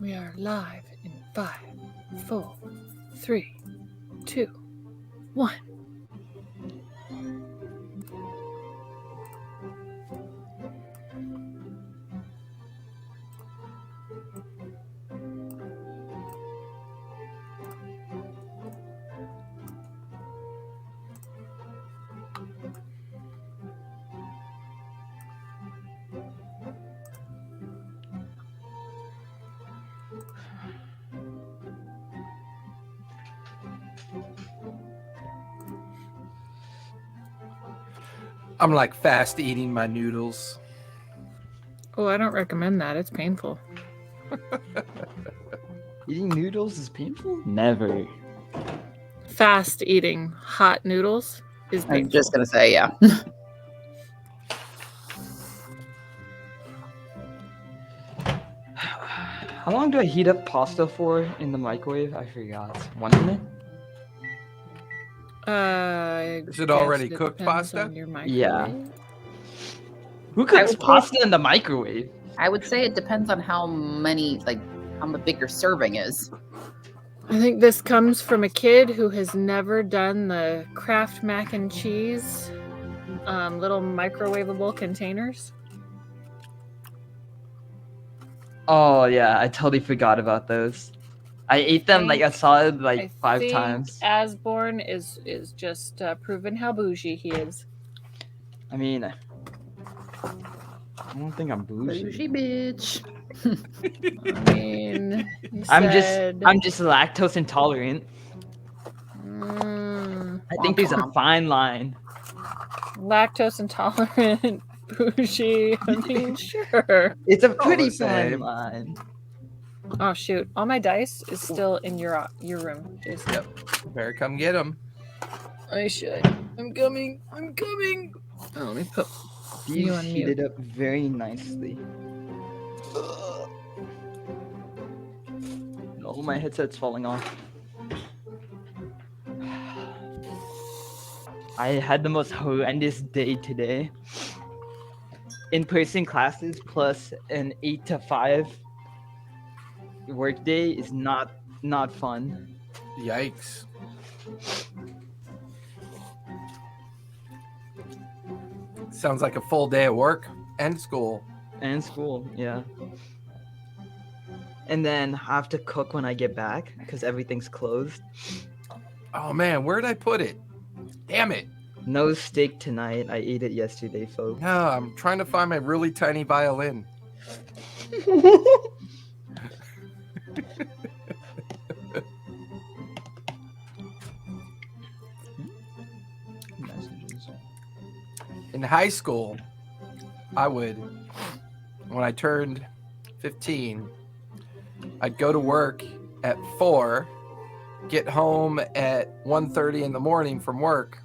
We are live in 5, 4, 3, 2, 1. I'm like fast eating my noodles. Oh, I don't recommend that. It's painful. Eating noodles is painful? Never. Fast eating hot noodles is painful. I'm just gonna say, yeah. How long do I heat up pasta for in the microwave? I forgot. 1 minute? Is it already cooked depends pasta? on your microwave. Yeah. Who cooks would pasta in the microwave? I would say it depends on how many, like, how big your serving is. I think this comes from a kid who has never done the Kraft mac and cheese little microwavable containers. Oh, yeah. I totally forgot about those. I ate them like a solid I 5 think times. Asborn is just proving how bougie he is. I mean, I don't think I'm bougie. Bougie bitch. I mean, he I'm said, just lactose intolerant. I think there's a fine line. Lactose intolerant, bougie. I mean, sure. It's a pretty the fine same. line. Oh shoot! All my dice is still in your room, Jason. Yep. Better come get them. I should. I'm coming. I'm coming. Oh, let me put you These on mute. heated up very nicely. No, my headset's falling off. I had the most horrendous day today. In-person classes plus an 8 to 5 work day is not fun. Yikes. Sounds like a full day at work and school. And school, yeah. And then I have to cook when I get back because everything's closed. Oh man, where'd I put it? Damn it. No steak tonight. I ate it yesterday, folks. No, I'm trying to find my really tiny violin. In high school, when I turned 15, I'd go to work at 4, get home at 1:30 in the morning from work,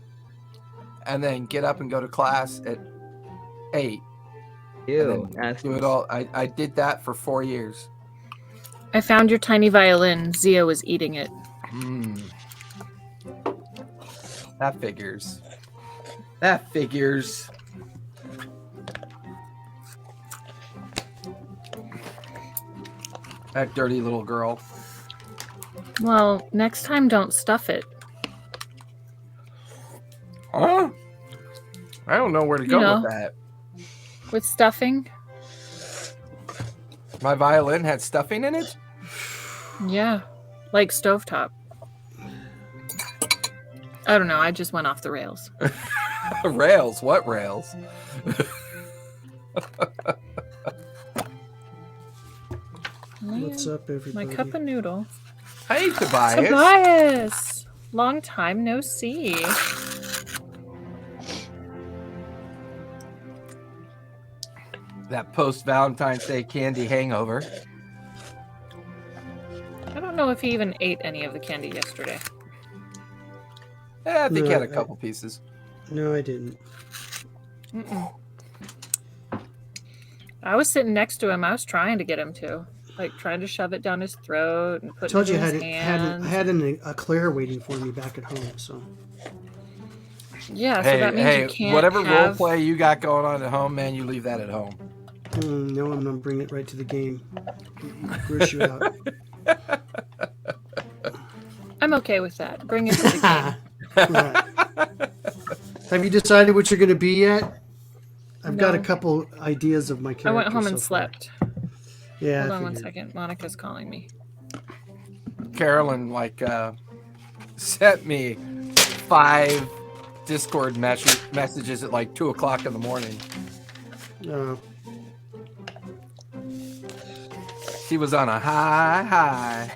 and then get up and go to class at 8. Ew, And then do it all. I did that for 4 years. I found your tiny violin. Zio was eating it. That figures. That figures. That dirty little girl. Well, next time don't stuff it. Huh? I don't know where to go with that. With stuffing? My violin had stuffing in it? Yeah. Like stovetop. I don't know. I just went off the rails. Rails? What rails? What's up, everybody? My cup of noodle. Hey, Tobias. Tobias! Long time no see. That post-Valentine's Day candy hangover. I don't know if he even ate any of the candy yesterday. Yeah, I think he No, had a couple pieces. No, I didn't. Mm-mm. I was sitting next to him. I was trying to get him to. Like, trying to shove it down his throat and I put told it you in I his hands. had a Claire waiting for me back at home, so. Yeah, so that means you can't whatever have... role play you got going on at home, man, you leave that at home. No, I'm gonna bring it right to the game. Gross you out. I'm okay with that. Bring it to the game. Right. Have you decided what you're gonna be yet? I've got a No. couple ideas of my character. I went home and so far. slept. Yeah. Hold I on one figured. second. Monica's calling me. Carolyn sent me 5 Discord messages at like 2:00 in the morning. Oh. She was on a high.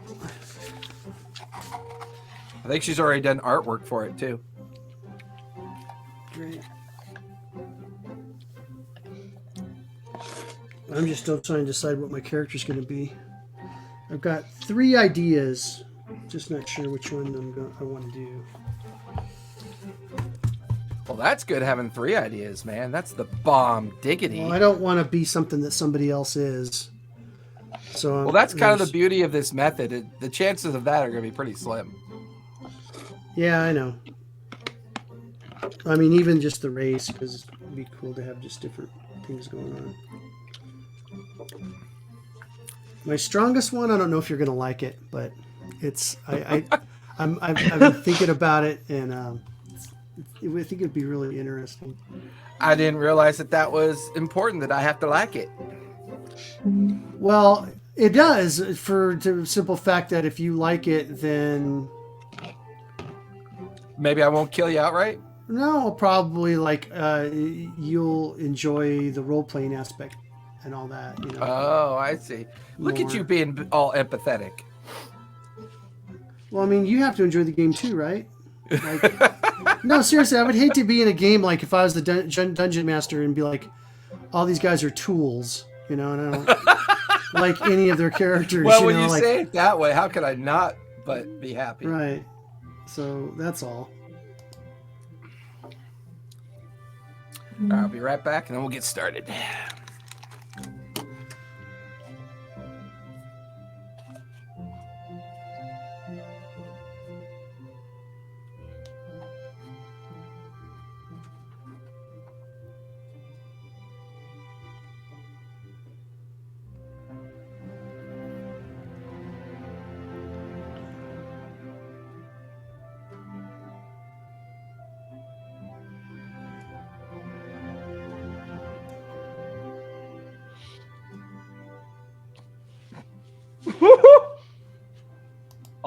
I think she's already done artwork for it too. Great. I'm just still trying to decide what my character's going to be. I've got 3 ideas. Just not sure which one I want to do. Well, that's good having 3 ideas, man. That's the bomb diggity. Well, I don't want to be something that somebody else is. So Well, that's kind of the beauty of this method. The chances of that are going to be pretty slim. Yeah, I know. I mean, even just the race, because it'd be cool to have just different things going on. My strongest one, I don't know if you're gonna like it, but it's I've been thinking about it, and I think it'd be really interesting. I didn't realize that was important, that I have to like it. Well, it does, for the simple fact that if you like it, then Maybe I won't kill you outright. no, probably like you'll enjoy the role playing aspect and all that. You know. Oh, I see. Look at More. you being all empathetic. Well, I mean, you have to enjoy the game too, right? Like, no, seriously, I would hate to be in a game like if I was the dungeon master and be like, all these guys are tools, you know, and I don't like any of their characters. Well, you when know, you like, say it that way, how could I not but be happy? right. So that's all. I'll be right back, and then we'll get started.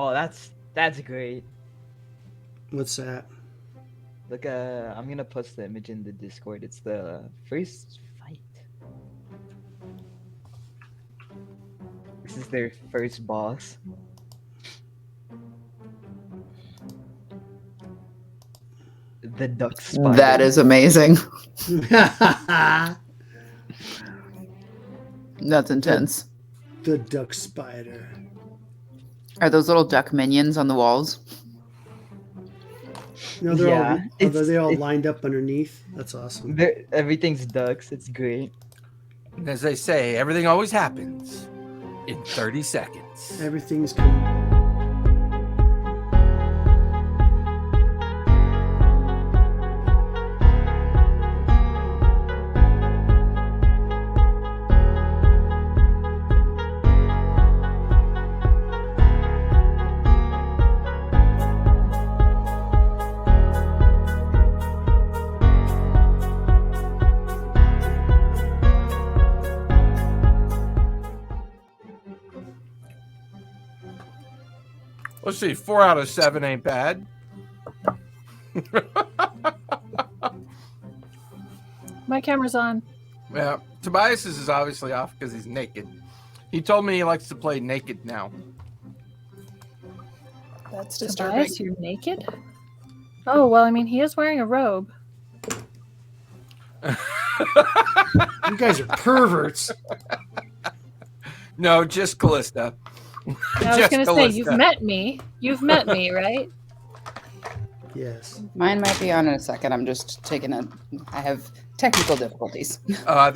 Oh, that's great. What's that? Look, I'm gonna post the image in the Discord. It's the first fight. This is their first boss. The duck spider. That is amazing. That's intense. The duck spider. Are those little duck minions on the walls? No, they're Yeah, are they all it's- lined up underneath? That's awesome. Everything's ducks. It's great. And as they say, everything always happens in 30 seconds. Everything's cool. Let's see, 4 out of 7 ain't bad. My camera's on. Yeah, Tobias is obviously off because he's naked. He told me he likes to play naked now. That's disturbing. Tobias, you're naked? Oh, well, I mean, he is wearing a robe. You guys are perverts. No, just Callista. I was Just going to say, Callista. you've met me. You've met me, right? Yes. Mine might be on in a second. I'm just taking I have technical difficulties. I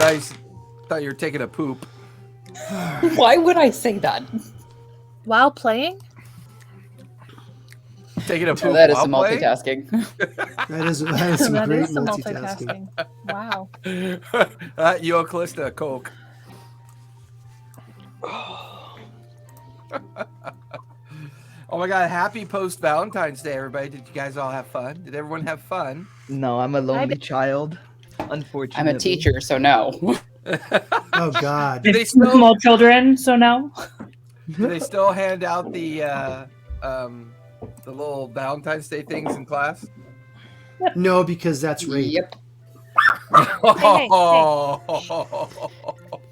thought you were taking a poop. Why would I say that? While playing? Taking a So poop that is while some playing? multitasking. That is some That great is some multitasking. multitasking. Wow. You owe Callista a Coke. Oh my God! Happy post Valentine's Day, everybody! Did you guys all have fun? Did everyone have fun? No, I'm a lonely child. Unfortunately, I'm a teacher, so no. Oh God. Do they It's two still small children, so no. do they still hand out the little Valentine's Day things in class? No, because that's rape. Yep. hey.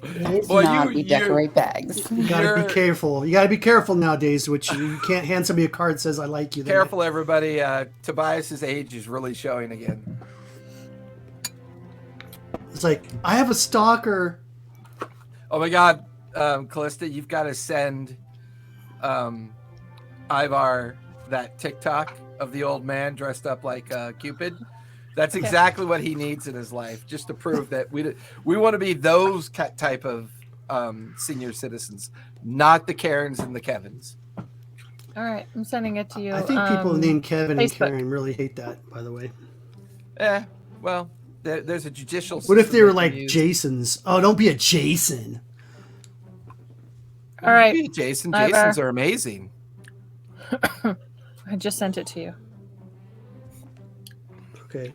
It is Boy, not. We decorate bags. You gotta be careful. You gotta be careful nowadays. Which you can't hand somebody a card that says "I like you." Careful, everybody. Tobias's age is really showing again. It's like I have a stalker. Oh my God, Callista, you've got to send Ivar that TikTok of the old man dressed up like Cupid. That's exactly what he needs in his life, just to prove that we want to be those type of senior citizens, not the Karens and the Kevins. All right, I'm sending it to you. I think people named Kevin and Facebook. Karen really hate that. By the way, Well, there's a judicial. what if system they were can like use. Jasons? Oh, don't be a Jason. All right, Jason. Ivar. Jasons are amazing. I just sent it to you. Okay.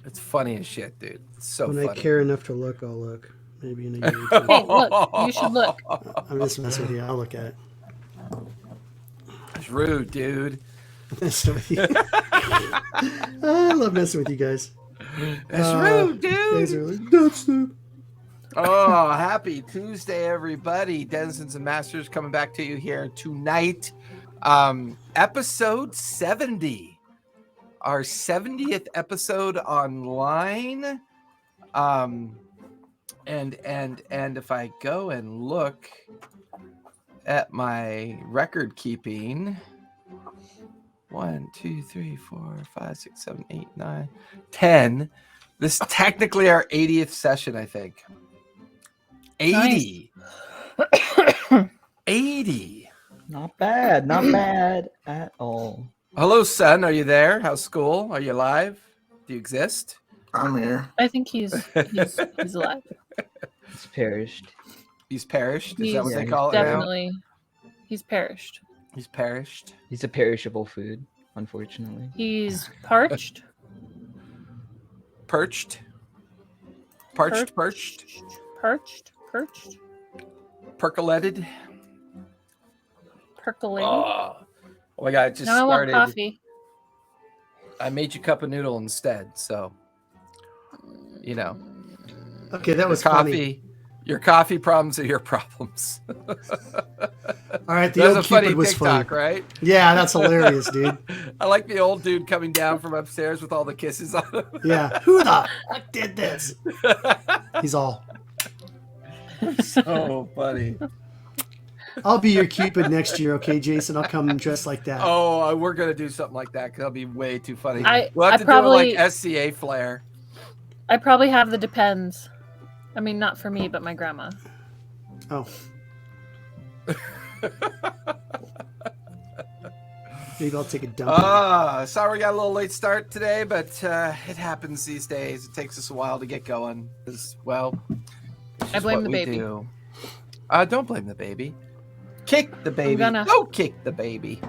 It's funny as shit, dude. It's so When I funny. care enough to look, I'll look. Maybe in a year or two. Hey, look, you should look. I'm just messing with you. I'll look at it. It's rude, dude. Messing with you. I love messing with you guys. It's rude, You dude. guys are like, that's the... Oh, happy Tuesday, everybody. Denizens and Masters coming back to you here tonight. Episode 70. Our 70th episode online. And if I go and look at my record keeping, 1, 2, 3, 4, 5, 6, 7, 8, 9, 10. This is technically our 80th session, I think. 80. 80. Not bad. Not bad at all. Hello, son. Are you there? How's school? Are you alive? Do you exist? I'm here. I think he's alive. It's perished. He's perished. Is that what He's they call it now? Definitely, he's perished. He's perished. He's a perishable food, unfortunately. He's parched. Perched. Perched. Perched. Percolated. Percolated. Oh my God, it just now I want started. coffee. I made you cup of noodle instead, so you know. Okay, that was coffee. funny. Your coffee problems are your problems. All right, the That was old a funny Cupid was TikTok, funny. right? Yeah, that's hilarious, dude. I like the old dude coming down from upstairs with all the kisses on him. Yeah, who the fuck did this? He's all. So funny. I'll be your Cupid next year, okay, Jason? I'll come dressed like that. Oh, we're gonna do something like that because that'll be way too funny. I- We'll have I to probably- do it like SCA flair. I probably have the depends. I mean, not for me, but my grandma. Oh. Maybe I'll take a dump. Sorry we got a little late start today, but it happens these days. It takes us a while to get going. Well, it's I just blame what the we baby. do. Don't blame the baby. Kick the baby. gonna. Don't kick the baby.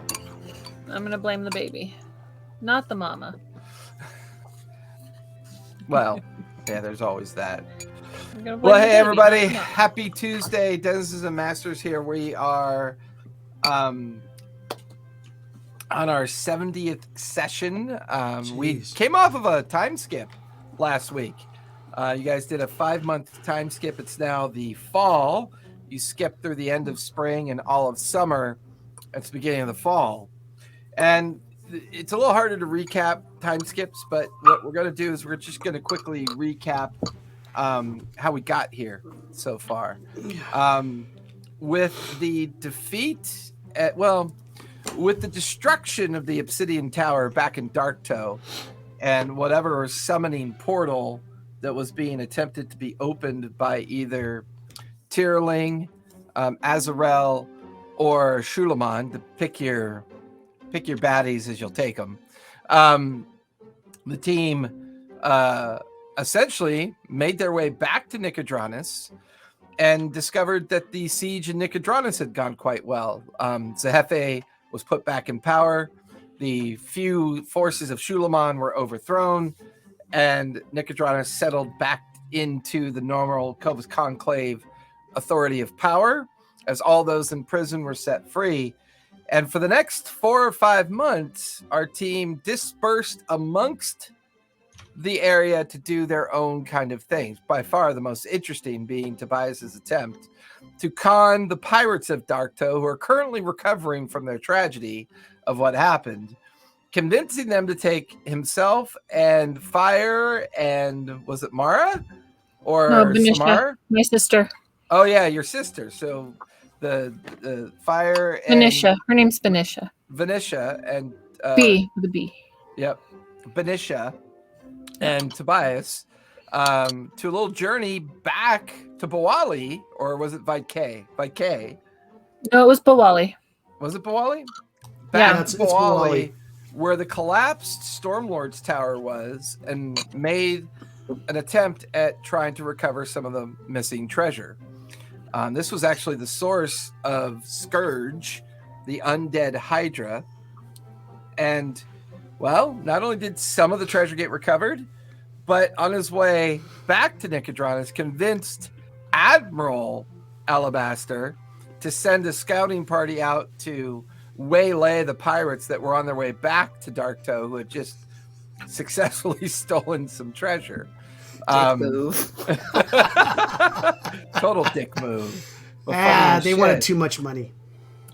I'm gonna blame the baby, not the mama. Well, yeah, there's always that. I'm gonna blame Well, the hey baby, everybody, not the mama. happy Tuesday. Denizens and Masters here. We are on our 70th session. We Jeez. came off of a time skip last week. You guys did a 5-month time skip. It's now the fall. You skipped through the end of spring and all of summer. It's the beginning of the fall. And it's a little harder to recap time skips, but what we're going to do is we're just going to quickly recap how we got here so far. With the defeat, with the destruction of the Obsidian Tower back in Darktoe and whatever summoning portal that was being attempted to be opened by either Tyrling, Azarel, or Shulaman, to pick your baddies as you'll take them. The team essentially made their way back to Nicodranus and discovered that the siege in Nicodranus had gone quite well. Zehefe was put back in power. The few forces of Suleiman were overthrown, and Nicodranus settled back into the normal Clovis Conclave authority of power, as all those in prison were set free. And for the next 4 or 5 months, our team dispersed amongst the area to do their own kind of things. By far the most interesting being Tobias's attempt to con the pirates of Darktoe, who are currently recovering from their tragedy of what happened, convincing them to take himself and Fire and, was it Mara? Or No, Benisha, Samar? my sister. Oh yeah, your sister. So the Fire and Benisha. Her name's Benisha. Venetia and B with a B. Yep, Benisha and Tobias to a little journey back to Bawali, or was it Vike? Vike? No, it was Bawali. Was it Bawali? Yeah, Back it's to Bawali, Bawali. where the collapsed Stormlord's tower was, and made an attempt at trying to recover some of the missing treasure. This was actually the source of Scourge, the undead Hydra. And, well, not only did some of the treasure get recovered, but on his way back to Nicodranus, convinced Admiral Alabaster to send a scouting party out to waylay the pirates that were on their way back to Darktoe, who had just successfully stolen some treasure. Move. Total dick move. But funny as They wanted shit. too much money.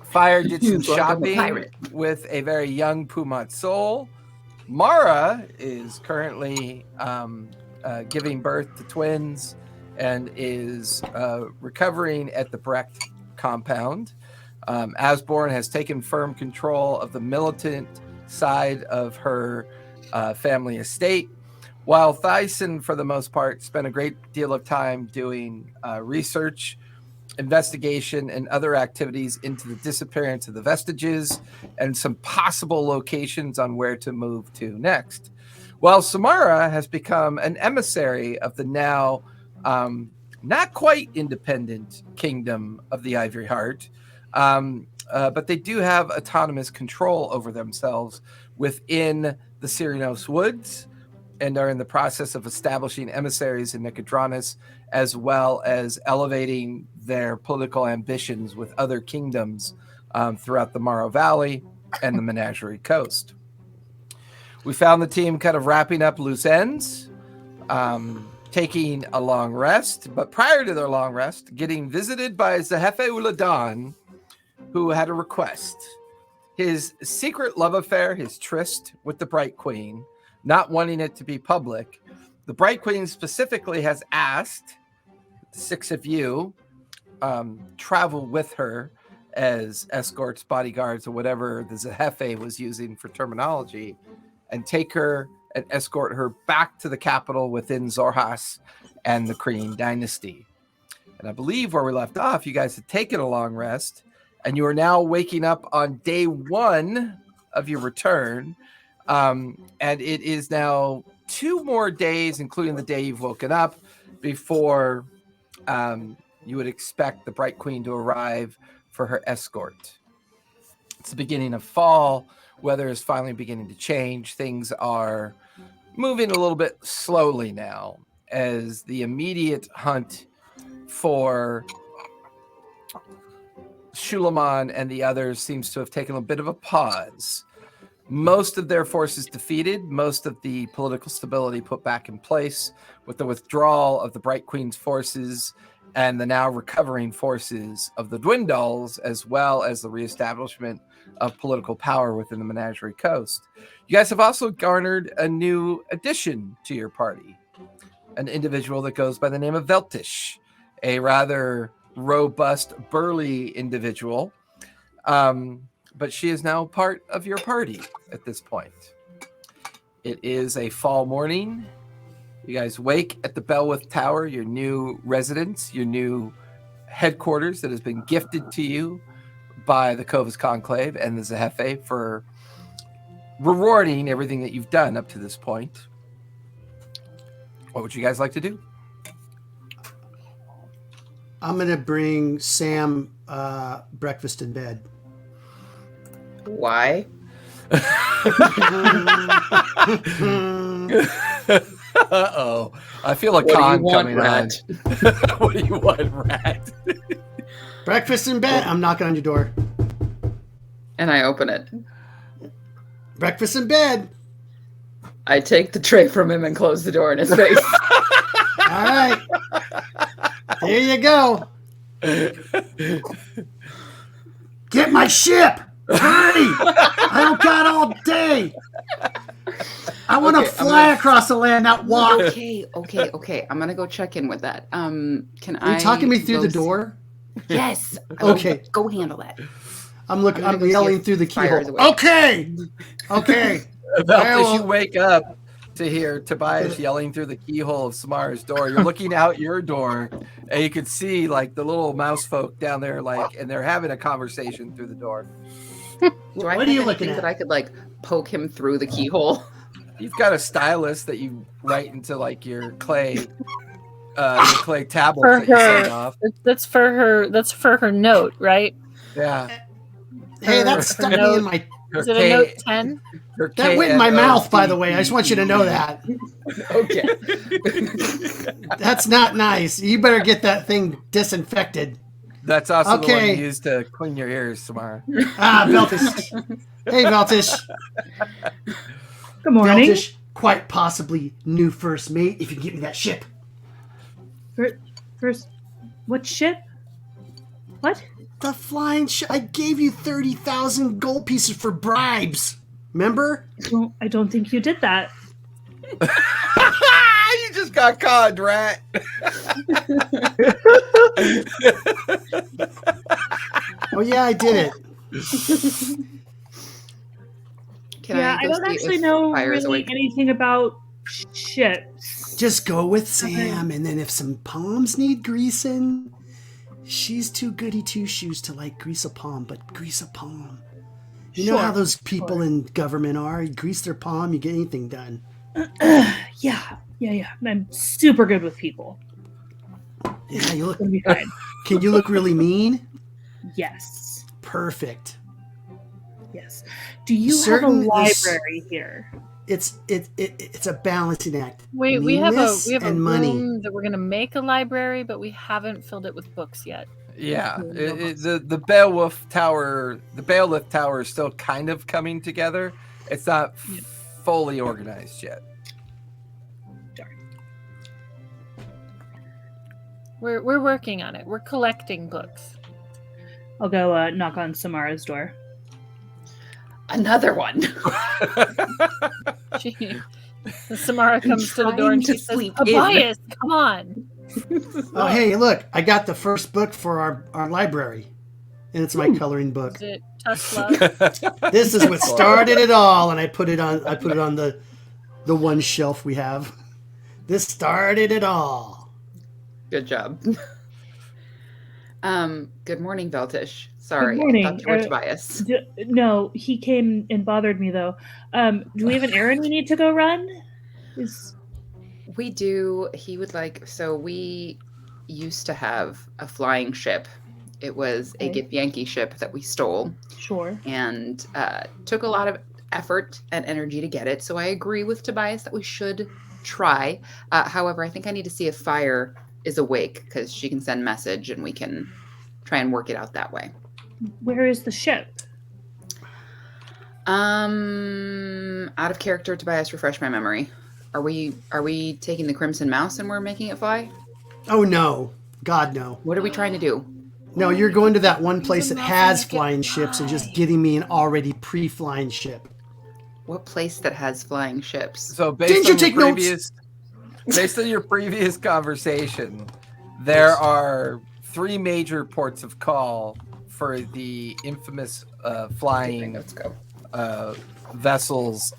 Fire did some Like I'm a shopping pirate. with a very young Pumat soul. Mara is currently giving birth to twins and is recovering at the Brecht compound. Asborn has taken firm control of the militant side of her family estate, while Thyson, for the most part, spent a great deal of time doing research, investigation, and other activities into the disappearance of the vestiges and some possible locations on where to move to next. While Samara has become an emissary of the now not quite independent kingdom of the Ivory Heart, but they do have autonomous control over themselves within the Cyrios woods, and are in the process of establishing emissaries in Nicodranus, as well as elevating their political ambitions with other kingdoms throughout the Morrow Valley and the Menagerie Coast. We found the team kind of wrapping up loose ends, taking a long rest, but prior to their long rest, getting visited by Zehefe Uladan, who had a request. His secret love affair, his tryst with the Bright Queen, not wanting it to be public. The Bright Queen specifically has asked the 6 of you travel with her as escorts, bodyguards, or whatever the Zehefe was using for terminology, and take her and escort her back to the capital within Zorhas and the Kreen dynasty. And I believe where we left off, you guys had taken a long rest, and you are now waking up on day 1 of your return. And it is now 2 more days, including the day you've woken up, before you would expect the Bright Queen to arrive for her escort. It's the beginning of fall. Weather is finally beginning to change. Things are moving a little bit slowly now, as the immediate hunt for Suleiman and the others seems to have taken a bit of a pause. Most of their forces defeated, most of the political stability put back in place, with the withdrawal of the Bright Queen's forces and the now recovering forces of the Dwindles, as well as the reestablishment of political power within the Menagerie Coast. You guys have also garnered a new addition to your party, an individual that goes by the name of Veltish, a rather robust, burly individual. But she is now part of your party at this point. It is a fall morning. You guys wake at the Belwith Tower, your new residence, your new headquarters that has been gifted to you by the Clovis Conclave and the Zehefe for rewarding everything that you've done up to this point. What would you guys like to do? I'm gonna bring Sam breakfast in bed. Why? Uh-oh. I feel a What do you con want, coming rat? on. What do you want, rat? Breakfast in bed. I'm knocking on your door. And I open it. Breakfast in bed. I take the tray from him and close the door in his face. All right. There you go. Get my ship. Hurry. I don't got all day. I want to Okay, fly across the land, not walk. Okay. I'm gonna go check in with that. Can I? Are you talking me through go the see- door? Yes. Okay. Go handle that. I'm gonna go see yelling if through the fire is keyhole. awake. Okay. About as will- you wake up to hear Tobias yelling through the keyhole of Samar's door, you're looking out your door, and you can see like the little mouse folk down there, like, and they're having a conversation through the door. Do I What have are you anything looking at? that I could like poke him through the keyhole? You've got a stylus that you write into like your clay tablets For that you send her. off. That's for her. That's for her note, right? Yeah. Hey, that's stuck me in my. Is it a note 10? That went in my mouth, by the way. I just want you to know that. Okay. That's not nice. You better get that thing disinfected. That's also the one Okay. you use to clean your ears, Samar. Veltish. Hey, Veltish. Good morning. Veltish, quite possibly new first mate if you can get me that ship. First, what ship? What? The flying ship. I gave you 30,000 gold pieces for bribes. Remember? I don't think you did that. You just got caught, rat. Oh, yeah, I did it. Can yeah, I I go don't see actually if know fire is really awake? anything about ships. Just go with Sam, and then if some palms need greasing, she's too goody two shoes to like grease a palm, but grease a palm. You know Sure, how those people sure. in government are? You grease their palm, you get anything done. Yeah. I'm super good with people. Yeah, you look. It's gonna be fine. Can you look really mean? Yes. Perfect. Yes. Do you Certain have a is- library here? It's a balancing act. Wait, we have a Meanness room and money. that we're gonna make a library, but we haven't filled it with books yet. Yeah, Mm, the Beowulf Tower, the Beowulf Tower is still kind of coming together. It's not fully organized yet. We're working on it. We're collecting books. I'll go knock on Samara's door. Another one. Samara comes to the door and trying she to says, sleep in. "Tobias, come on." Oh, hey, look! I got the first book for our library, and it's my coloring book. Is it Tough Love? This is what started it all, and I put it on the one shelf we have. This started it all. Good job. Good morning, Veltish. Sorry, Good morning. I thought you were Tobias. No, he came and bothered me though. Do we have an errand we need to go run? We do. He would like. So we used to have a flying ship. It was a Okay. Githyanki ship that we stole Sure. and took a lot of effort and energy to get it. So I agree with Tobias that we should try. However, I think I need to see if Fire is awake because she can send message and we can try and work it out that way. Where is the ship? Out of character, Tobias, refresh my memory. Are we taking the Crimson Mouse and we're making it fly? Oh no, God no, What are we trying to do? no! You're going to that one place that Mouse has make it flying ships and just fly. getting me an already pre-flying ship. What place that has flying ships? So Didn't you take notes? based on your previous conversation, there are 3 major ports of call for the infamous flying Let's go. vessels.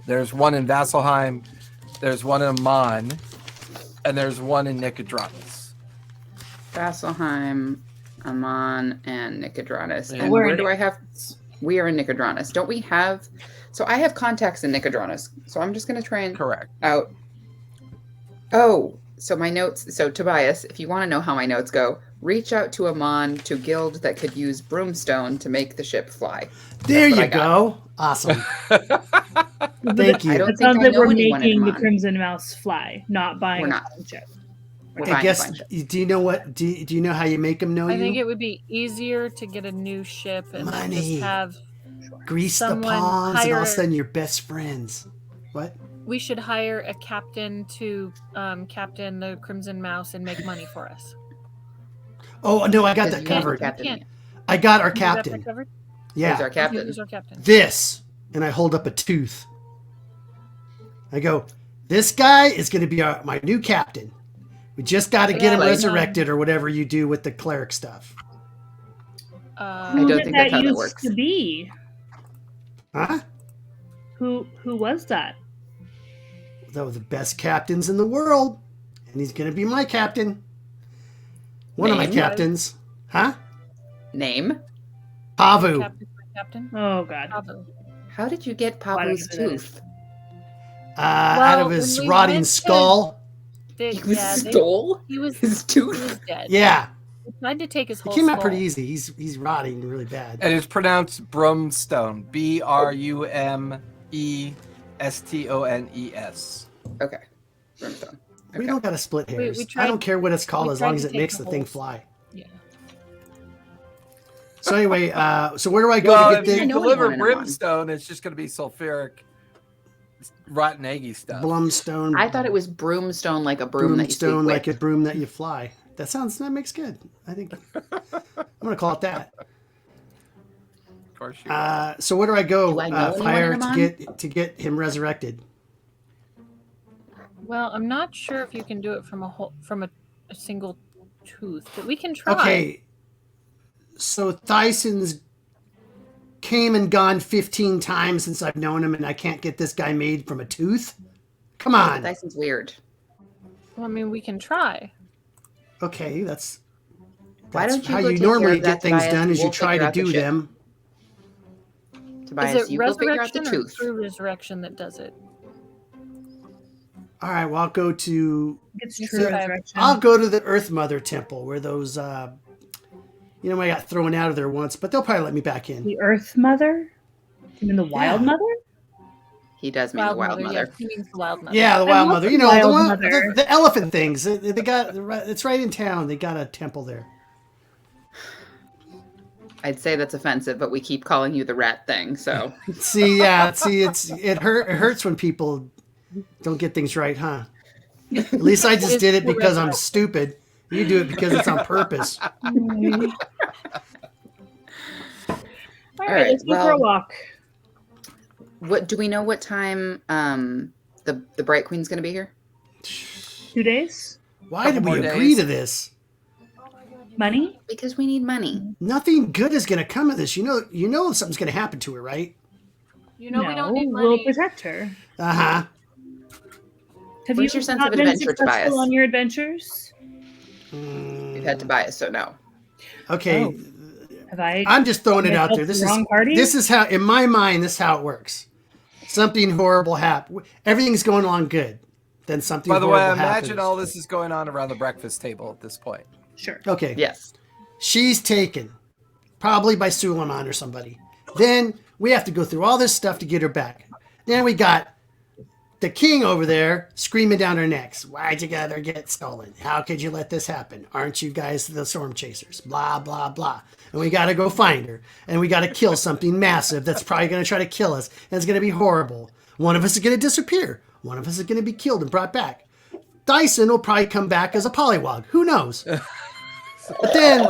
There's one in Vasselheim, there's one in Amman, and there's one in Nicodranus. Vasselheim, Amman, and Nicodranus. Yeah. And We're where in do I have? We are in Nicodranus. Don't we have? So I have contacts in Nicodranus. So I'm just going to try and Correct. out. Oh, So my notes. So Tobias, if you want to know how my notes go, reach out to Amon to guild that could use broomstone to make the ship fly. There what I you go. Awesome. Thank I you. don't It think sounds I like know we're anyone in making the Amon. Crimson Mouse fly, not buying We're a not. flying ship. We're I buying a guess. flying ship. Do you know what? Do you know how you make them know I you? think it would be easier to get a new ship and then Money. just have. Grease the someone palms, and all of a hire- sudden you're best friends. What? We should hire a captain to captain the Crimson Mouse and make money for us. Oh no, I got Because that you know covered. Captain. can't- I got our You got that captain. covered? Who's Yeah. our Okay, captain? who's our captain? This, and I hold up a tooth. I go, this guy is going to be my new captain. We just got to get him Yeah, resurrected or whatever you do with the cleric stuff. I Who don't did think that's how that used works. to be? Huh? Who was that? That was the best captains in the world, and he's going to be my captain. One of my Name? captains. Huh? Name? Pavu. Captain? Oh God. Pavu. How did you get Why don't Pavu's you do that? tooth? Out of Well, his when we rotting went to- skull. He stole He was his he tooth. was dead. Yeah. He tried to take his It whole came out skull. pretty easy. He's rotting really bad. And it's pronounced Brumstone. Brumestones. Okay. Brimstone. We Okay. don't got to split We hairs. I tried- don't care what it's called we as long tried as to it take makes the the thing whole- fly. Yeah. So anyway, so where do I go Well, to if get you I know deliver anyone in Amman. brimstone, it's just going to be sulfuric, rotten eggy the stuff. Blumstone? I thought it was broomstone, like a broom that you broomstone, sweep like with. a broom that you fly. That makes good. I think I'm gonna call it that. Of course you So where do I go, Do I know anyone Fire, in to Amman? get him resurrected? Well, I'm not sure if you can do it from a single tooth, but we can try. Okay. So Thyson's came and gone 15 times since I've known him, and I can't get this guy made from a tooth. Come on. Dyson's weird. Well, I mean, we can try. Okay, that's Why don't you how go you take care normally of that, get things Tobias, done, and is you we'll try figure to out the do ship. them. Tobias, Is it you go figure out the resurrection or tooth. true resurrection that does it? All right, well, I'll go to It's It's true okay. resurrection. I'll go to the Earth Mother Temple where those you know, I got thrown out of there once, but they'll probably let me back in. The Earth Mother? You mean the Wild Yeah. Mother? He does mean the wild mother. Yes, he means the wild mother. Yeah, the I Wild love Mother. the You know, the Wild one, Mother. the elephant things. They got it's right in town. They got a temple there. I'd say that's offensive, but we keep calling you the rat thing, so See, it hurts when people don't get things right, huh? At least I just did it because I'm stupid. You do it because it's on purpose. All right, right, let's go for a well- walk. what do we know what time the Bright Queen's gonna be here? 2 days? Why did we Couple more agree days. to this? Money? Because we need money. Nothing good is going to come of this. You know something's going to happen to her, right? You know, we don't No, need we'll money. protect her. Uh huh. Have Where's you your sense not of been adventure, successful Tobias? on your adventures? We've had Tobias, so no. Okay. Oh. Have I? I'm just throwing it out helped there. the This is wrong party? this is how, in my mind, this is how it works. Something horrible happened. Everything's going along good. Then something. By the way, I horrible imagine happens. all this is going on around the breakfast table at this point. Sure. Okay. Yes. She's taken, probably by Suleiman or somebody. Then we have to go through all this stuff to get her back. Then we got the king over there screaming down our necks. Why'd you let her get stolen? How could you let this happen? Aren't you guys the storm chasers? Blah, blah, blah. And we got to go find her. And we got to kill something massive that's probably going to try to kill us. And it's going to be horrible. One of us is going to disappear. One of us is going to be killed and brought back. Dyson will probably come back as a pollywog. Who knows? But then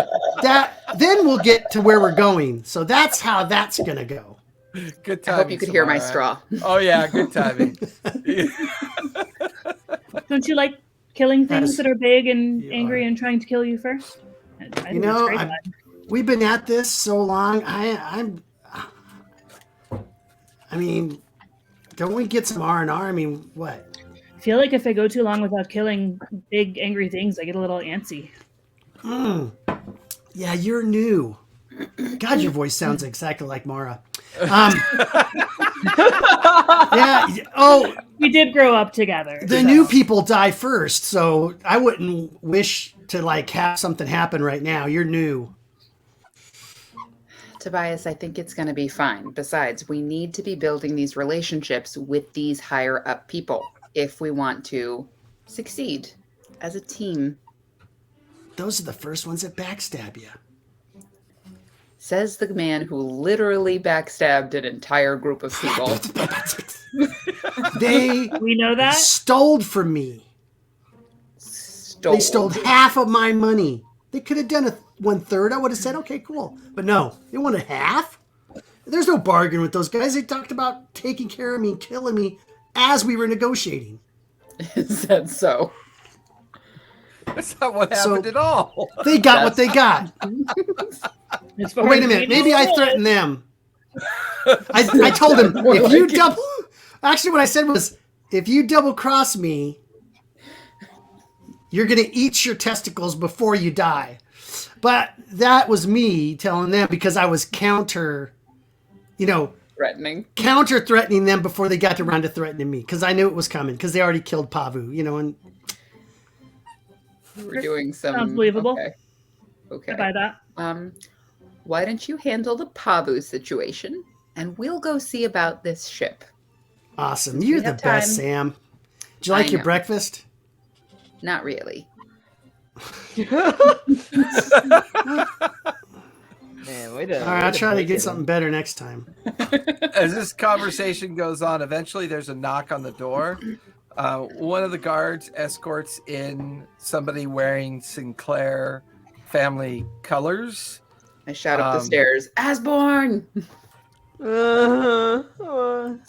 we'll get to where we're going. So that's how that's going to go. Good I timing. hope you could hear my Samara. straw. Oh yeah, good timing. Don't you like killing things Yes. that are big and You angry are. and trying to kill you first? I You think it's know, great I'm- fun. we've been at this so long. I mean, don't we get some R&R? I mean, what? I feel like if I go too long without killing big angry things, I get a little antsy. Yeah, you're new. God, your voice sounds exactly like Mara. Yeah. Oh, We did grow up together. The so. new people die first, so I wouldn't wish to like have something happen right now. You're new. Tobias, I think it's going to be fine. Besides, we need to be building these relationships with these higher up people if we want to succeed as a team. Those are the first ones that backstab you. Says the man who literally backstabbed an entire group of people. They We know that. stole from me. They stole half of my money. They could have done a 1/3. I would have said, okay, cool. But no, they wanted half. There's no bargain with those guys. They talked about taking care of me and killing me as we were negotiating. Is that so? That's not what happened at all. They got what they got. As Oh, far wait a as minute. we Maybe know I it. threatened them. I told them, More if you like it. double... Actually, what I said was, if you double cross me, you're going to eat your testicles before you die. But that was me telling them because I was Threatening. counter-threatening them before they got around to threatening me because I knew it was coming because they already killed Pavu, and We're doing some. Sounds believable. Okay. I buy that. Why don't you handle the Pavu situation, and we'll go see about this ship. awesome. We You're the have best, time. Sam. Did you like I your know. breakfast? Not really. Man, wait a All right, I'll try to get something better next time. As this conversation goes on, eventually there's a knock on the door. One of the guards escorts in somebody wearing Sinclair family colors. I shout up the Um, stairs. Asborn! Uh,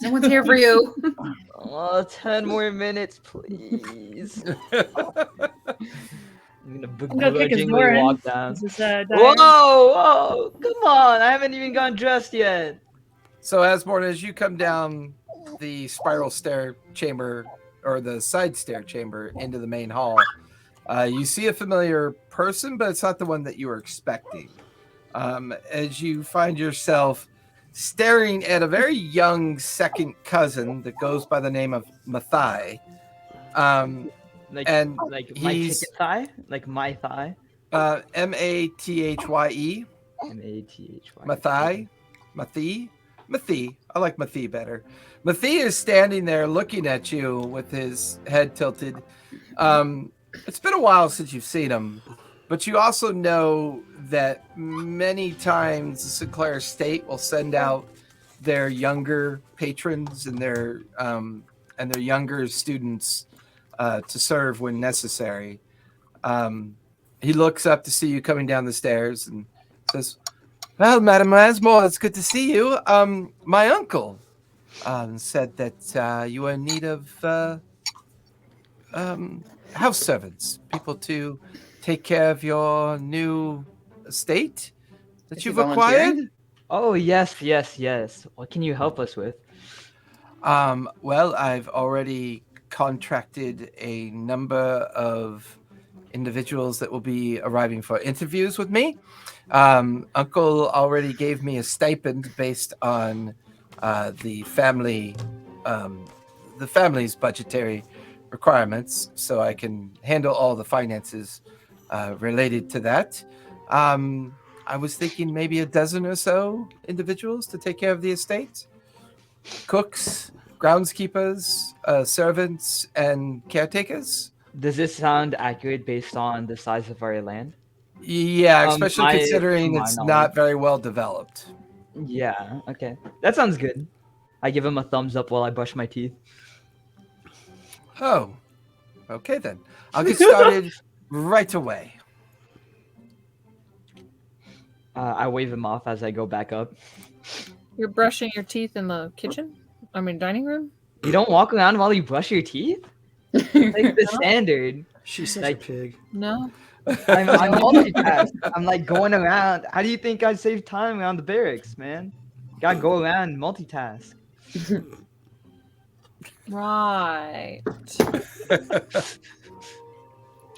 Someone's here for you. 10 more minutes, please. I'm gonna I'm gonna kick his begrudgingly door in. walk down. Is this, Diane? Whoa, come on! I haven't even gotten dressed yet. So, Asborn, as you come down the spiral stair chamber or the side stair chamber into the main hall, you see a familiar person, but it's not the one that you were expecting. As you find yourself staring at a very young second cousin that goes by the name of Mathai. Like And my he's ticket thigh, like my thigh. Mathye. M-A-T-H-Y. Mathie. I like Mathie better. Mathie is standing there looking at you with his head tilted. It's been a while since you've seen him, but you also know that many times the Sinclair Estate will send out their younger patrons and their younger students to serve when necessary. He looks up to see you coming down the stairs and says, "Well, Madam Asmore, it's good to see you. My uncle said that you were in need of house servants, people to take care of your new estate that Is he you've acquired." Oh yes. What can you help us with? Well, I've already contracted a number of individuals that will be arriving for interviews with me. Uncle already gave me a stipend based on the family's budgetary requirements, so I can handle all the finances related to that. I was thinking maybe a dozen or so individuals to take care of the estate. Cooks, groundskeepers, servants, and caretakers. Does this sound accurate based on the size of our land? Yeah, especially considering my it's knowledge. not very well developed. Yeah, okay. That sounds good. I give him a thumbs up while I brush my teeth. Oh, okay then. I'll get started right away. I wave him off as I go back up. You're brushing your teeth in the kitchen? dining room? You don't walk around while you brush your teeth? Like the standard. She's such Like- a pig. No. I'm multitask. I'm like going around. How do you think I save time around the barracks, man? Gotta go around and multitask. Right. If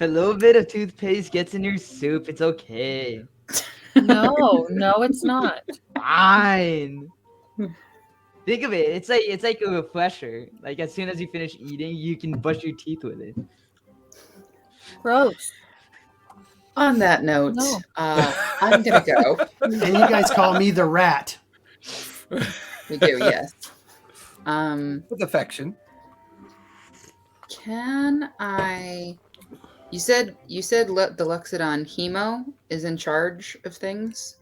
a little bit of toothpaste gets in your soup, it's okay. No, it's not. Fine. Think of it. It's like a refresher. Like as soon as you finish eating, you can brush your teeth with it. Gross. On that note, No. I'm gonna go. And you guys call me the rat. We do, yes. With affection. Can I? You said the Luxodon Hemo is in charge of things.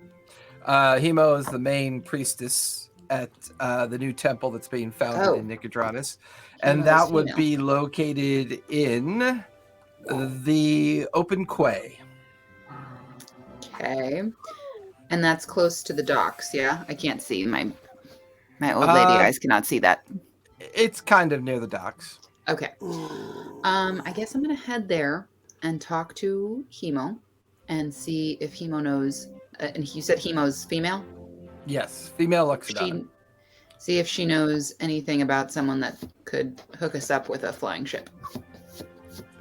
Hemo is the main priestess at the new temple that's being founded Oh. in Nicodranus. Hemo And is that would female. be located in the open quay. Okay, and that's close to the docks. Yeah, I can't see my old lady eyes cannot see that. It's kind of near the docks. Okay. I guess I'm gonna head there and talk to Hemo and see if Hemo knows. And you said Hemo's female. Yes, female Luxodon. See if she knows anything about someone that could hook us up with a flying ship.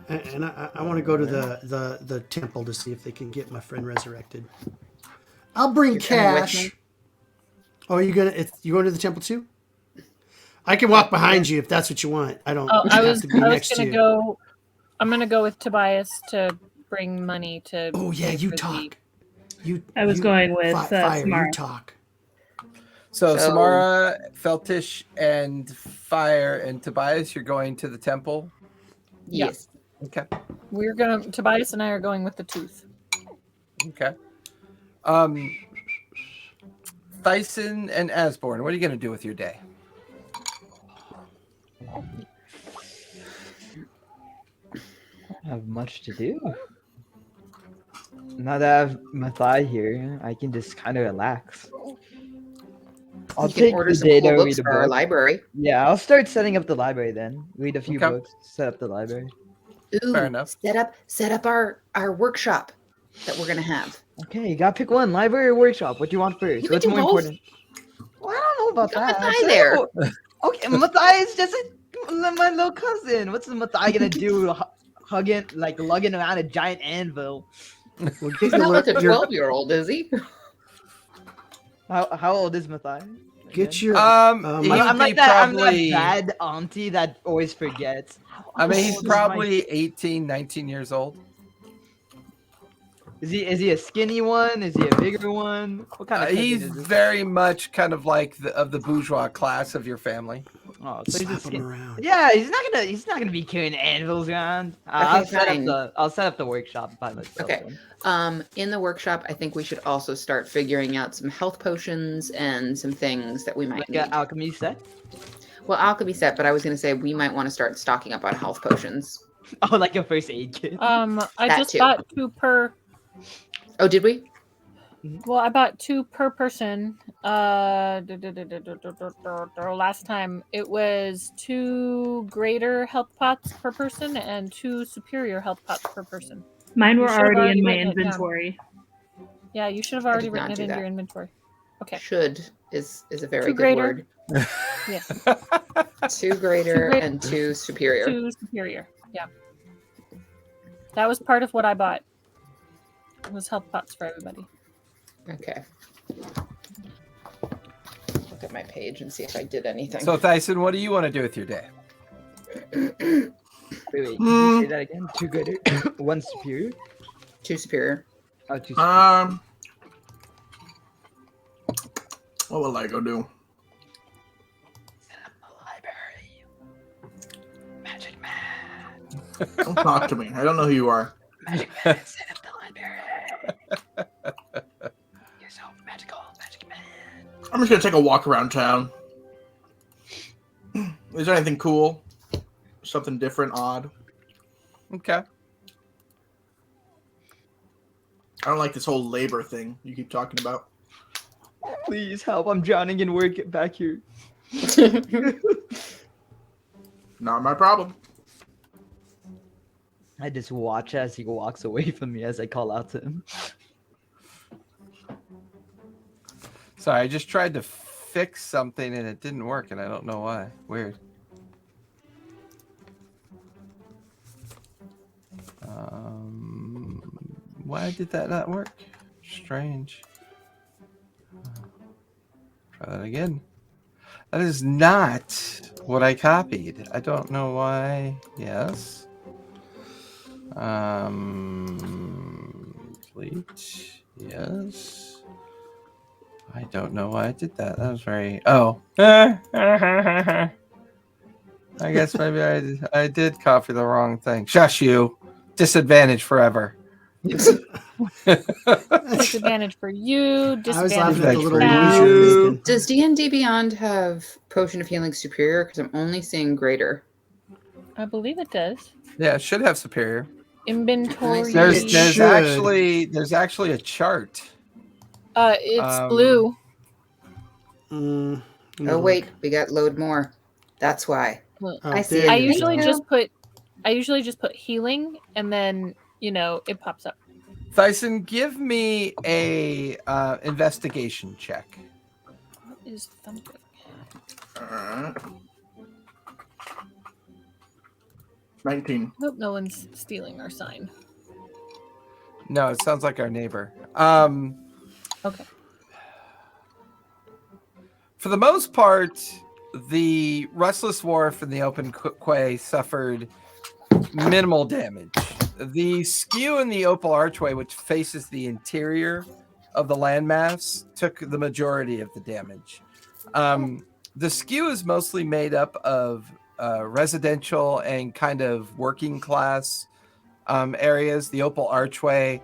And I want to go to the temple to see if they can get my friend resurrected. I'll bring You're coming with cash. me? Oh, are you going to the temple too? I can walk behind you if that's what you want. I don't. Oh, I have was to be next to gonna you. go. I'm gonna go with Tobias to bring money to. Oh yeah, pay you for the- talk. You. I was you- going with Fire. Samara. You talk. So So- Samara, Feltish, and Fire and Tobias, you're going to the temple. Yes. Okay. We're gonna. Tobias and I are going with the tooth. Okay. Thyson and Asborn, what are you going to do with your day? I have much to do. Now that I have Mathai here, I can just kind of relax. I'll You can take order the some day cool to books read a for our book. library. Yeah, I'll start setting up the library then. Read a few Okay. books, set up the library. Ooh, Fair enough. Set up our workshop that we're gonna have. Okay, you gotta pick one. Library or workshop? What do you want first? You can What's do more both. important? Well, I don't know about You got that. Mathai there. Okay, Mathai is just my little cousin. What's Mathai gonna do? Hugging, like lugging around a giant anvil. Well, He's not like a 12-year-old, is he? How old is Mathai? Get your. He I'm would like be that. probably, I'm that bad auntie that always forgets. I mean, he's old is my- probably 18, 19 years old. Is he a skinny one? Is he a bigger one? What kind of cousin He's is this? very much kind of like the bourgeois class of your family. Oh, so he's a Slap him skinny. around. Yeah, he's not gonna be carrying anvils around. I'll fine. set up the workshop by myself. Okay. then. In the workshop, I think we should also start figuring out some health potions and some things that we might Like need. an alchemy set. Well, alchemy set, but I was gonna say we might want to start stocking up on health potions. Oh, like a first aid kit. I That just too. bought 2 per. Oh, did we? Well, I bought 2 per person. Last time it was 2 greater health pots per person and 2 superior health pots per person. Mine You were should have already already in my written it down. inventory. Yeah, you should have already did not written it do into that. your inventory. Okay. Should is a very Two good greater. word. Yes. 2 greater great- and 2 superior. 2 superior. Yeah. That was part of what I bought. It was health pots for everybody. Okay. Look at my page and see if I did anything. So, Thyson, what do you want to do with your day? Wait, can you say that again? 2 greater, 1 superior. 2 superior. Oh, 2 superior. What will I go do? Set up the library. Magic man. Don't talk to me. I don't know who you are. Magic man. Set up the library. You're so magical, magic man. I'm just gonna take a walk around town. Is there anything cool? Something different, odd? Okay. I don't like this whole labor thing you keep talking about. Please help! I'm drowning in work. Get back here. Not my problem. I just watch as he walks away from me as I call out to him. Sorry, I just tried to fix something and it didn't work, and I don't know why. Weird. Why did that not work? Strange. Try that again. That is not what I copied. I don't know why. Yes. Complete. Yes. I don't know why I did that. That was very. Oh. I guess maybe I did copy the wrong thing. Shush you. Disadvantage forever. Disadvantage for you. I was laughing at the Disadvantage little for noise now. you were making. Does D&D Beyond have Potion of Healing Superior? Because I'm only seeing Greater. I believe it does. Yeah, it should have superior. Inventory. There's It should. there's actually a chart. It's blue. Mm, Oh wait, we got load more. That's why. Well, oh, I see there I you usually go. just put healing, and then it pops up. Thyson, give me a investigation check. What is thumping? Alright. 19. Hope no one's stealing our sign. No, it sounds like our neighbor. Okay. For the most part, the Restless Wharf and the Open Quay suffered minimal damage. The skew in the Opal Archway, which faces the interior of the landmass, took the majority of the damage. The skew is mostly made up of residential and kind of working class areas. The Opal Archway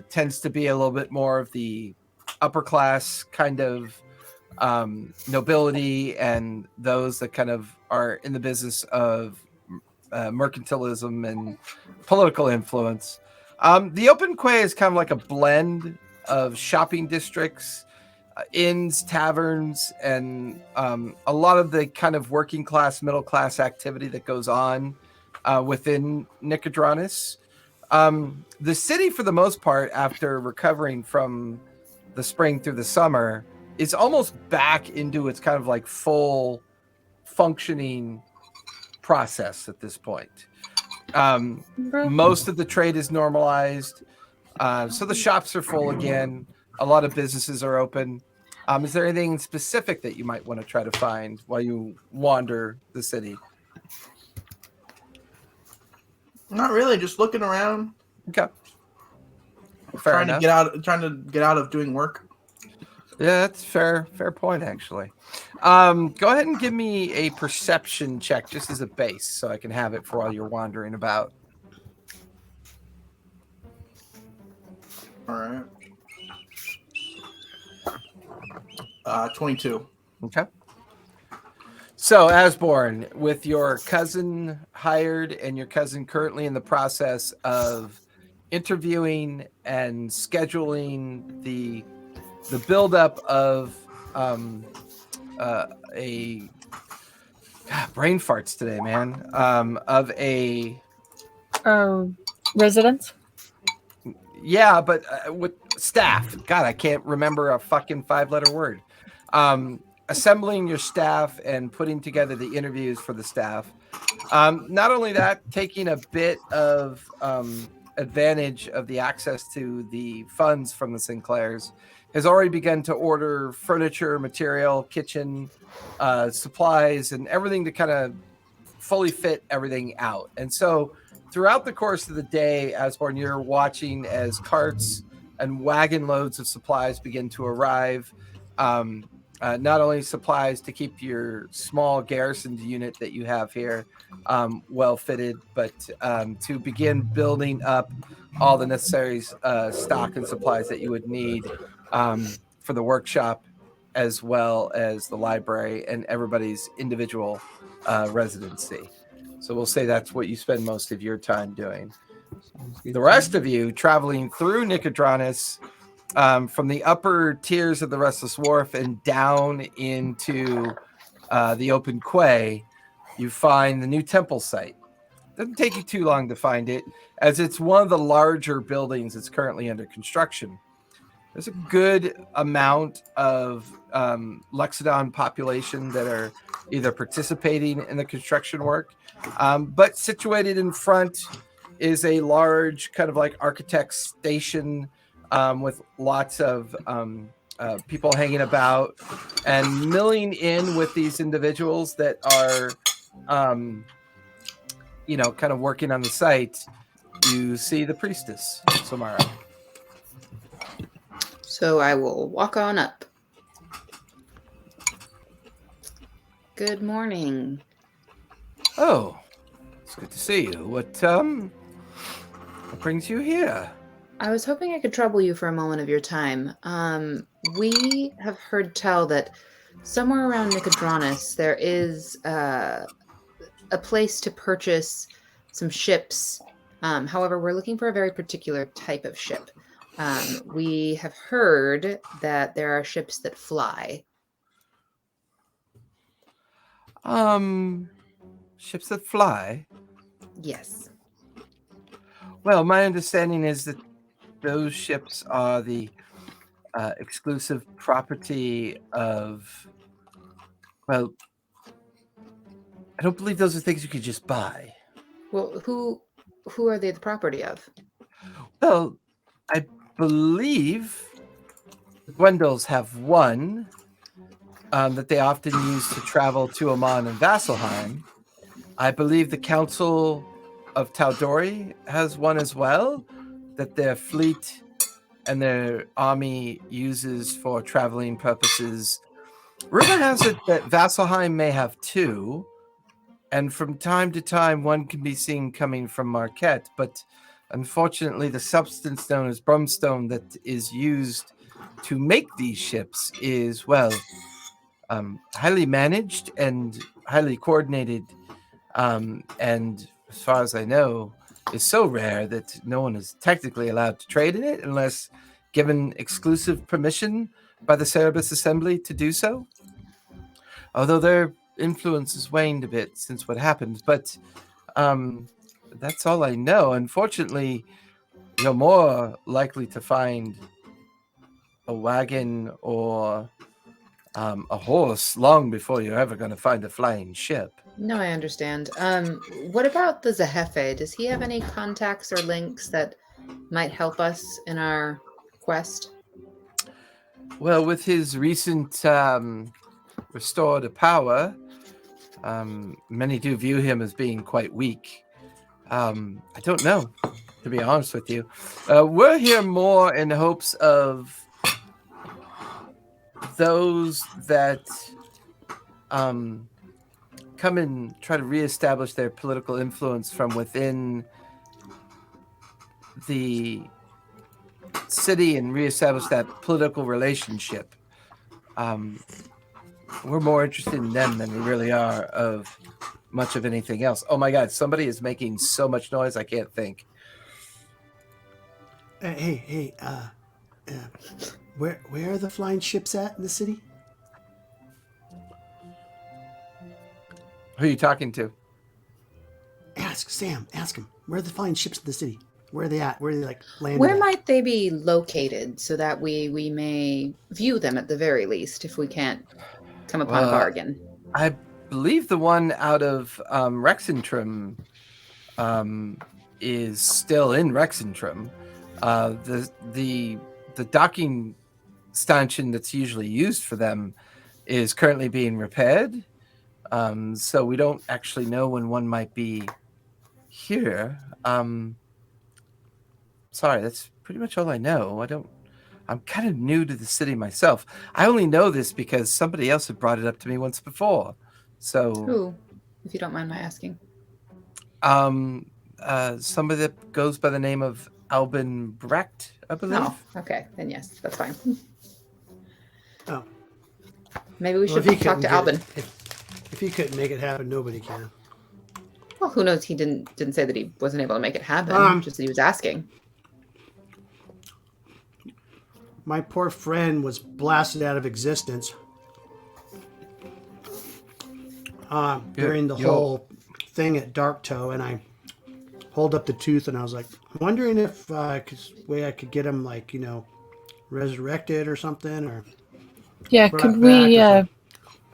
tends to be a little bit more of the upper class kind of nobility and those that kind of are in the business of mercantilism and political influence. The Open Quay is kind of like a blend of shopping districts, inns, taverns, and a lot of the kind of working class, middle class activity that goes on within Nicodranus. The city, for the most part, after recovering from the spring through the summer, is almost back into its kind of like full functioning process at this point. Most of the trade is normalized, so the shops are full again. A lot of businesses are open. Is there anything specific that you might want to try to find while you wander the city? Not really, just looking around. Okay. Fair Trying enough. to get out of doing work. Yeah, that's fair point, actually. Go ahead and give me a perception check just as a base so I can have it for while you're wandering about. All right. 22. Okay. So, Asborn, with your cousin hired and your cousin currently in the process of interviewing and scheduling the buildup of a brain farts today, man. Of a Residence. yeah, but with staff. God, I can't remember a fucking 5-letter word. Assembling your staff and putting together the interviews for the staff. Not only that, taking a bit of advantage of the access to the funds from the Sinclairs, has already begun to order furniture, material, kitchen, supplies, and everything to kind of fully fit everything out. And so throughout the course of the day, Asborn, you're watching as carts and wagon loads of supplies begin to arrive. Not only supplies to keep your small garrisoned unit that you have here well fitted, but to begin building up all the necessary stock and supplies that you would need for the workshop, as well as the library and everybody's individual residency. So we'll say that's what you spend most of your time doing. The rest of you traveling through Nicodranus, from the upper tiers of the Restless Wharf and down into the Open Quay, you find the new temple site. Doesn't take you too long to find it, as it's one of the larger buildings that's currently under construction. There's a good amount of Luxodon population that are either participating in the construction work, but situated in front is a large kind of like architect's station with lots of people hanging about and milling in with these individuals that are, kind of working on the site, you see the priestess, Samara. So I will walk on up. Good morning. Oh, it's good to see you. What brings you here? I was hoping I could trouble you for a moment of your time. We have heard tell that somewhere around Nicodranus there is a place to purchase some ships. However, we're looking for a very particular type of ship. We have heard that there are ships that fly. Ships that fly? Yes. Well, my understanding is that those ships are the exclusive property of, well, I don't believe those are things you could just buy. Well, who are they the property of? Well, I believe the Gwendol's have one that they often use to travel to Amman and Vasselheim. I believe the Council of Taudori has one as well that their fleet and their army uses for traveling purposes. Rumor has it that Vasselheim may have two, and from time to time one can be seen coming from Marquette, but unfortunately the substance known as brumstone that is used to make these ships is, well, highly managed and highly coordinated, and as far as I know, is so rare that no one is technically allowed to trade in it unless given exclusive permission by the Cerebus Assembly to do so. Although their influence has waned a bit since what happened, but that's all I know. Unfortunately, you're more likely to find a wagon or a horse long before you're ever going to find a flying ship. No, I understand. What about the Zehefe? Does he have any contacts or links that might help us in our quest? Well, with his recent restore to power, many do view him as being quite weak. I don't know, to be honest with you. We're here more in hopes of those that come and try to reestablish their political influence from within the city and reestablish that political relationship. We're more interested in them than we really are of much of anything else. Oh my God, somebody is making so much noise I can't think. Hey, where are the flying ships at in the city? Who are you talking to? Ask Sam. Ask him. Where are the flying ships in the city? Where are they at? Where are they landed? Where at? might they be located so that we may view them at the very least if we can't come upon a bargain? I believe the one out of Rexentrum is still in Rexentrum. The docking stanchion that's usually used for them is currently being repaired. So we don't actually know when one might be here. Sorry, that's pretty much all I know. I'm kind of new to the city myself. I only know this because somebody else had brought it up to me once before. So Who, if you don't mind my asking? Somebody that goes by the name of Albin Brecht, I believe. Oh, okay. Then yes, that's fine. Oh. Maybe we Well, should if he talk couldn't to get Albin. it- If he couldn't make it happen, nobody can. Well, who knows? He didn't say that he wasn't able to make it happen. Just that he was asking. My poor friend was blasted out of existence during the whole thing at Dark Toe, and I hold up the tooth, and I was like, wondering if I could get him, like, resurrected or something, or Yeah, brought could back we or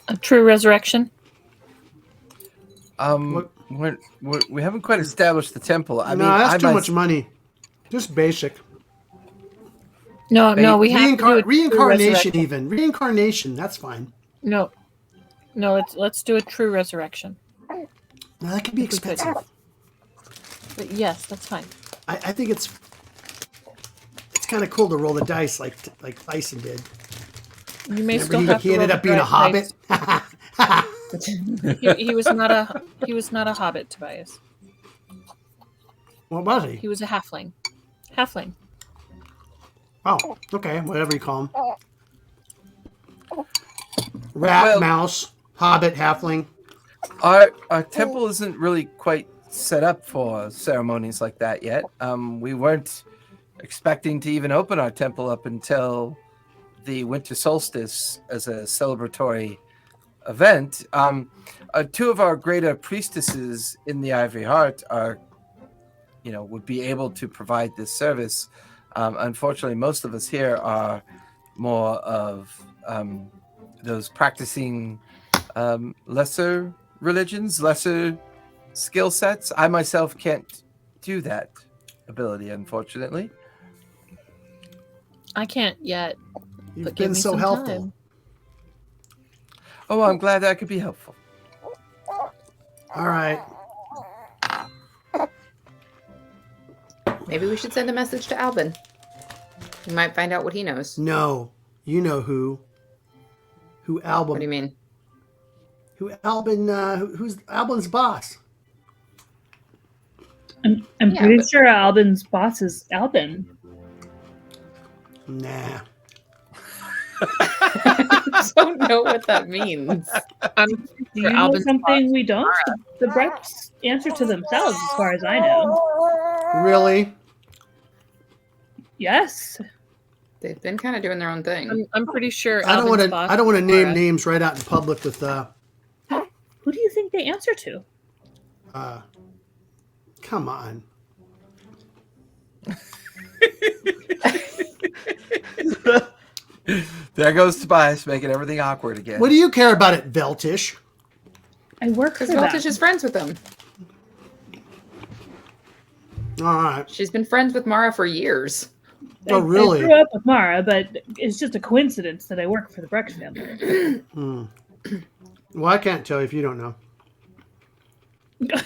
a true resurrection? We haven't quite established the temple. I mean, that's too much money. Just basic. No, we have to do a true reincarnation. resurrection. Even reincarnation, that's fine. No, let's do a true resurrection. No, that could be If we could. expensive. But yes, that's fine. I think it's kind of cool to roll the dice like Tyson did. You may Remember still he have to roll ended the up being a dice. hobbit. He was not a hobbit, Tobias. What was he? He was a halfling. Halfling. Oh, okay, whatever you call him. Rat, Well- mouse, hobbit, halfling. Our temple isn't really quite set up for ceremonies like that yet. We weren't expecting to even open our temple up until the winter solstice as a celebratory event. Two of our greater priestesses in the Ivory Heart would be able to provide this service. Unfortunately, most of us here are more of those practicing lesser religions, lesser skill sets. I myself can't do that ability, unfortunately. I can't yet. You've But give been me so some helpful. time. Oh, I'm glad that could be helpful. All right. Maybe we should send a message to Albin. We might find out what he knows. No, you know who. Who Albin? What do you mean? Who Albin? Who's Albin's boss? I'm Yeah, pretty but- sure Albin's boss is Albin. Nah. I don't know what that means. Do you know Albin's something we don't? The Brecks answer to themselves, as far as I know. Really? Yes. They've been kind of doing their own thing. I'm pretty sure. I don't want Albin's to. boss I don't want to name Laura. names right out in public with. Who do you think they answer to? Come on. There goes Tobias making everything awkward again. What do you care about it, Veltish? I work for Because them. Voltage is friends with them. All right. She's been friends with Mara for years. Oh, really? I grew up with Mara, but it's just a coincidence that I work for the Breck family. Well, I can't tell you if you don't know.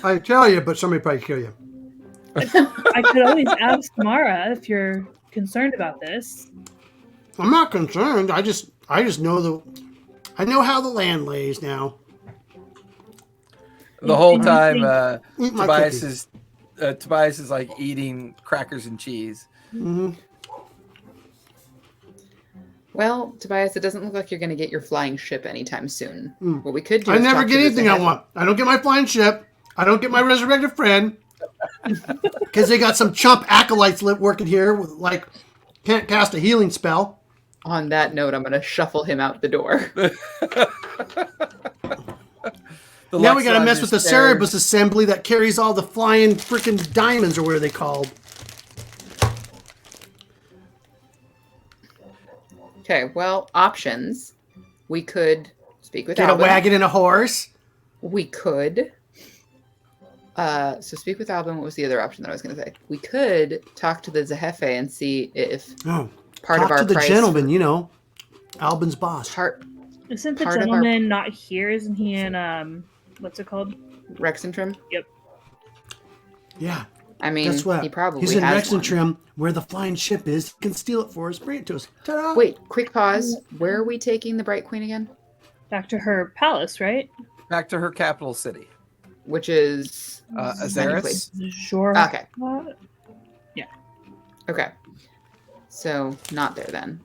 I tell you, but somebody probably kill you. I could always ask Mara if you're concerned about this. I'm not concerned. I just know I know how the land lays now. The whole And you time, Eat my Tobias is like eating crackers and cheese. Mm-hmm. Well, Tobias, it doesn't look like you're going to get your flying ship anytime soon. Mm. What we could do I is never talk get to the anything I Zahef- want. I don't get my flying ship. I don't get my resurrected friend. Because they got some chump acolytes working here with can't cast a healing spell. On that note, I'm going to shuffle him out the door. Now we got to mess with the Cerebus assembly that carries all the flying freaking diamonds, or what are they called? Okay, well, options. We could speak with Get a Albin. wagon and a horse. We could. So speak with Albin. What was the other option that I was going to say? We could talk to the Zehefe and see if Oh, part talk of our to the price gentleman, Albin's boss. Isn't the Part of our- gentleman not here? Isn't he in what's it called? Rexentrim. Yeah, I mean, guess what? he probably He's in has one. Rexentrim, where the flying ship is. He can steal it for us. Bring it to us. Ta-da! Wait, quick pause. Where are we taking the Bright Queen again? Back to her palace, right? Back to her capital city, Which is Azaris. Sure. Okay. Yeah. Okay. So not there then.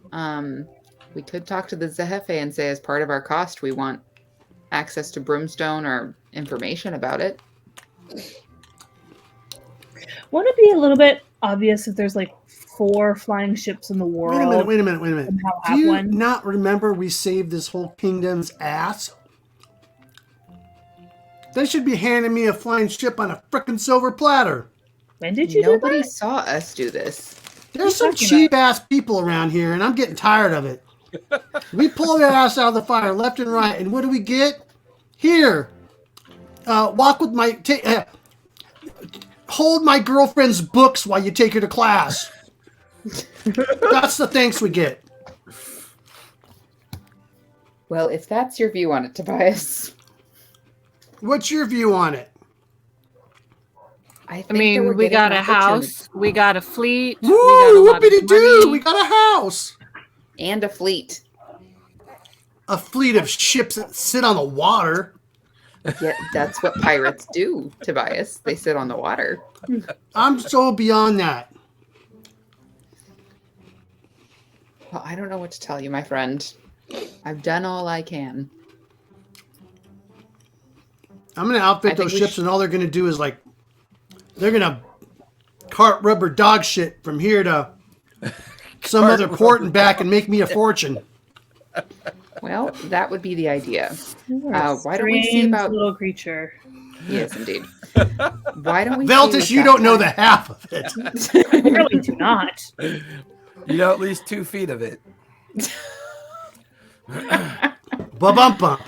We could talk to the Zehefe and say, as part of our cost, we want access to Brimstone or information about it. Won't it be a little bit obvious if there's like 4 flying ships in the world? Wait a minute. Somehow Do have you one? not remember we saved this whole kingdom's ass? They should be handing me a flying ship on a frickin' silver platter. When did you Nobody do that? saw us do this. There's some talking cheap ass people around here, and I'm getting tired of it. We pull their ass out of the fire left and right, and what do we get? Here, walk with my, hold my girlfriend's books while you take her to class. That's the thanks we get. Well, if that's your view on it, Tobias, What's your view on it? I I think that we're mean, we getting got an a opportunity. house, we got a fleet, we got a Woo! lot of Whoopity doo! money. We got a house. And a fleet. A fleet of ships that sit on the water. Yeah, that's what pirates do, Tobias. They sit on the water. I'm so beyond that. Well, I don't know what to tell you, my friend. I've done all I can. I'm gonna outfit I think those we ships, should- and all they're gonna do is they're gonna cart rubber dog shit from here to some Cart other port and back, and make me a fortune. Well, that would be the idea. You are a Why don't we see strange about- little creature? Yes, indeed. Why don't we see Veltus, with you that don't know the time- half of it. I really do not. You know at least 2 feet of it. Bump bump.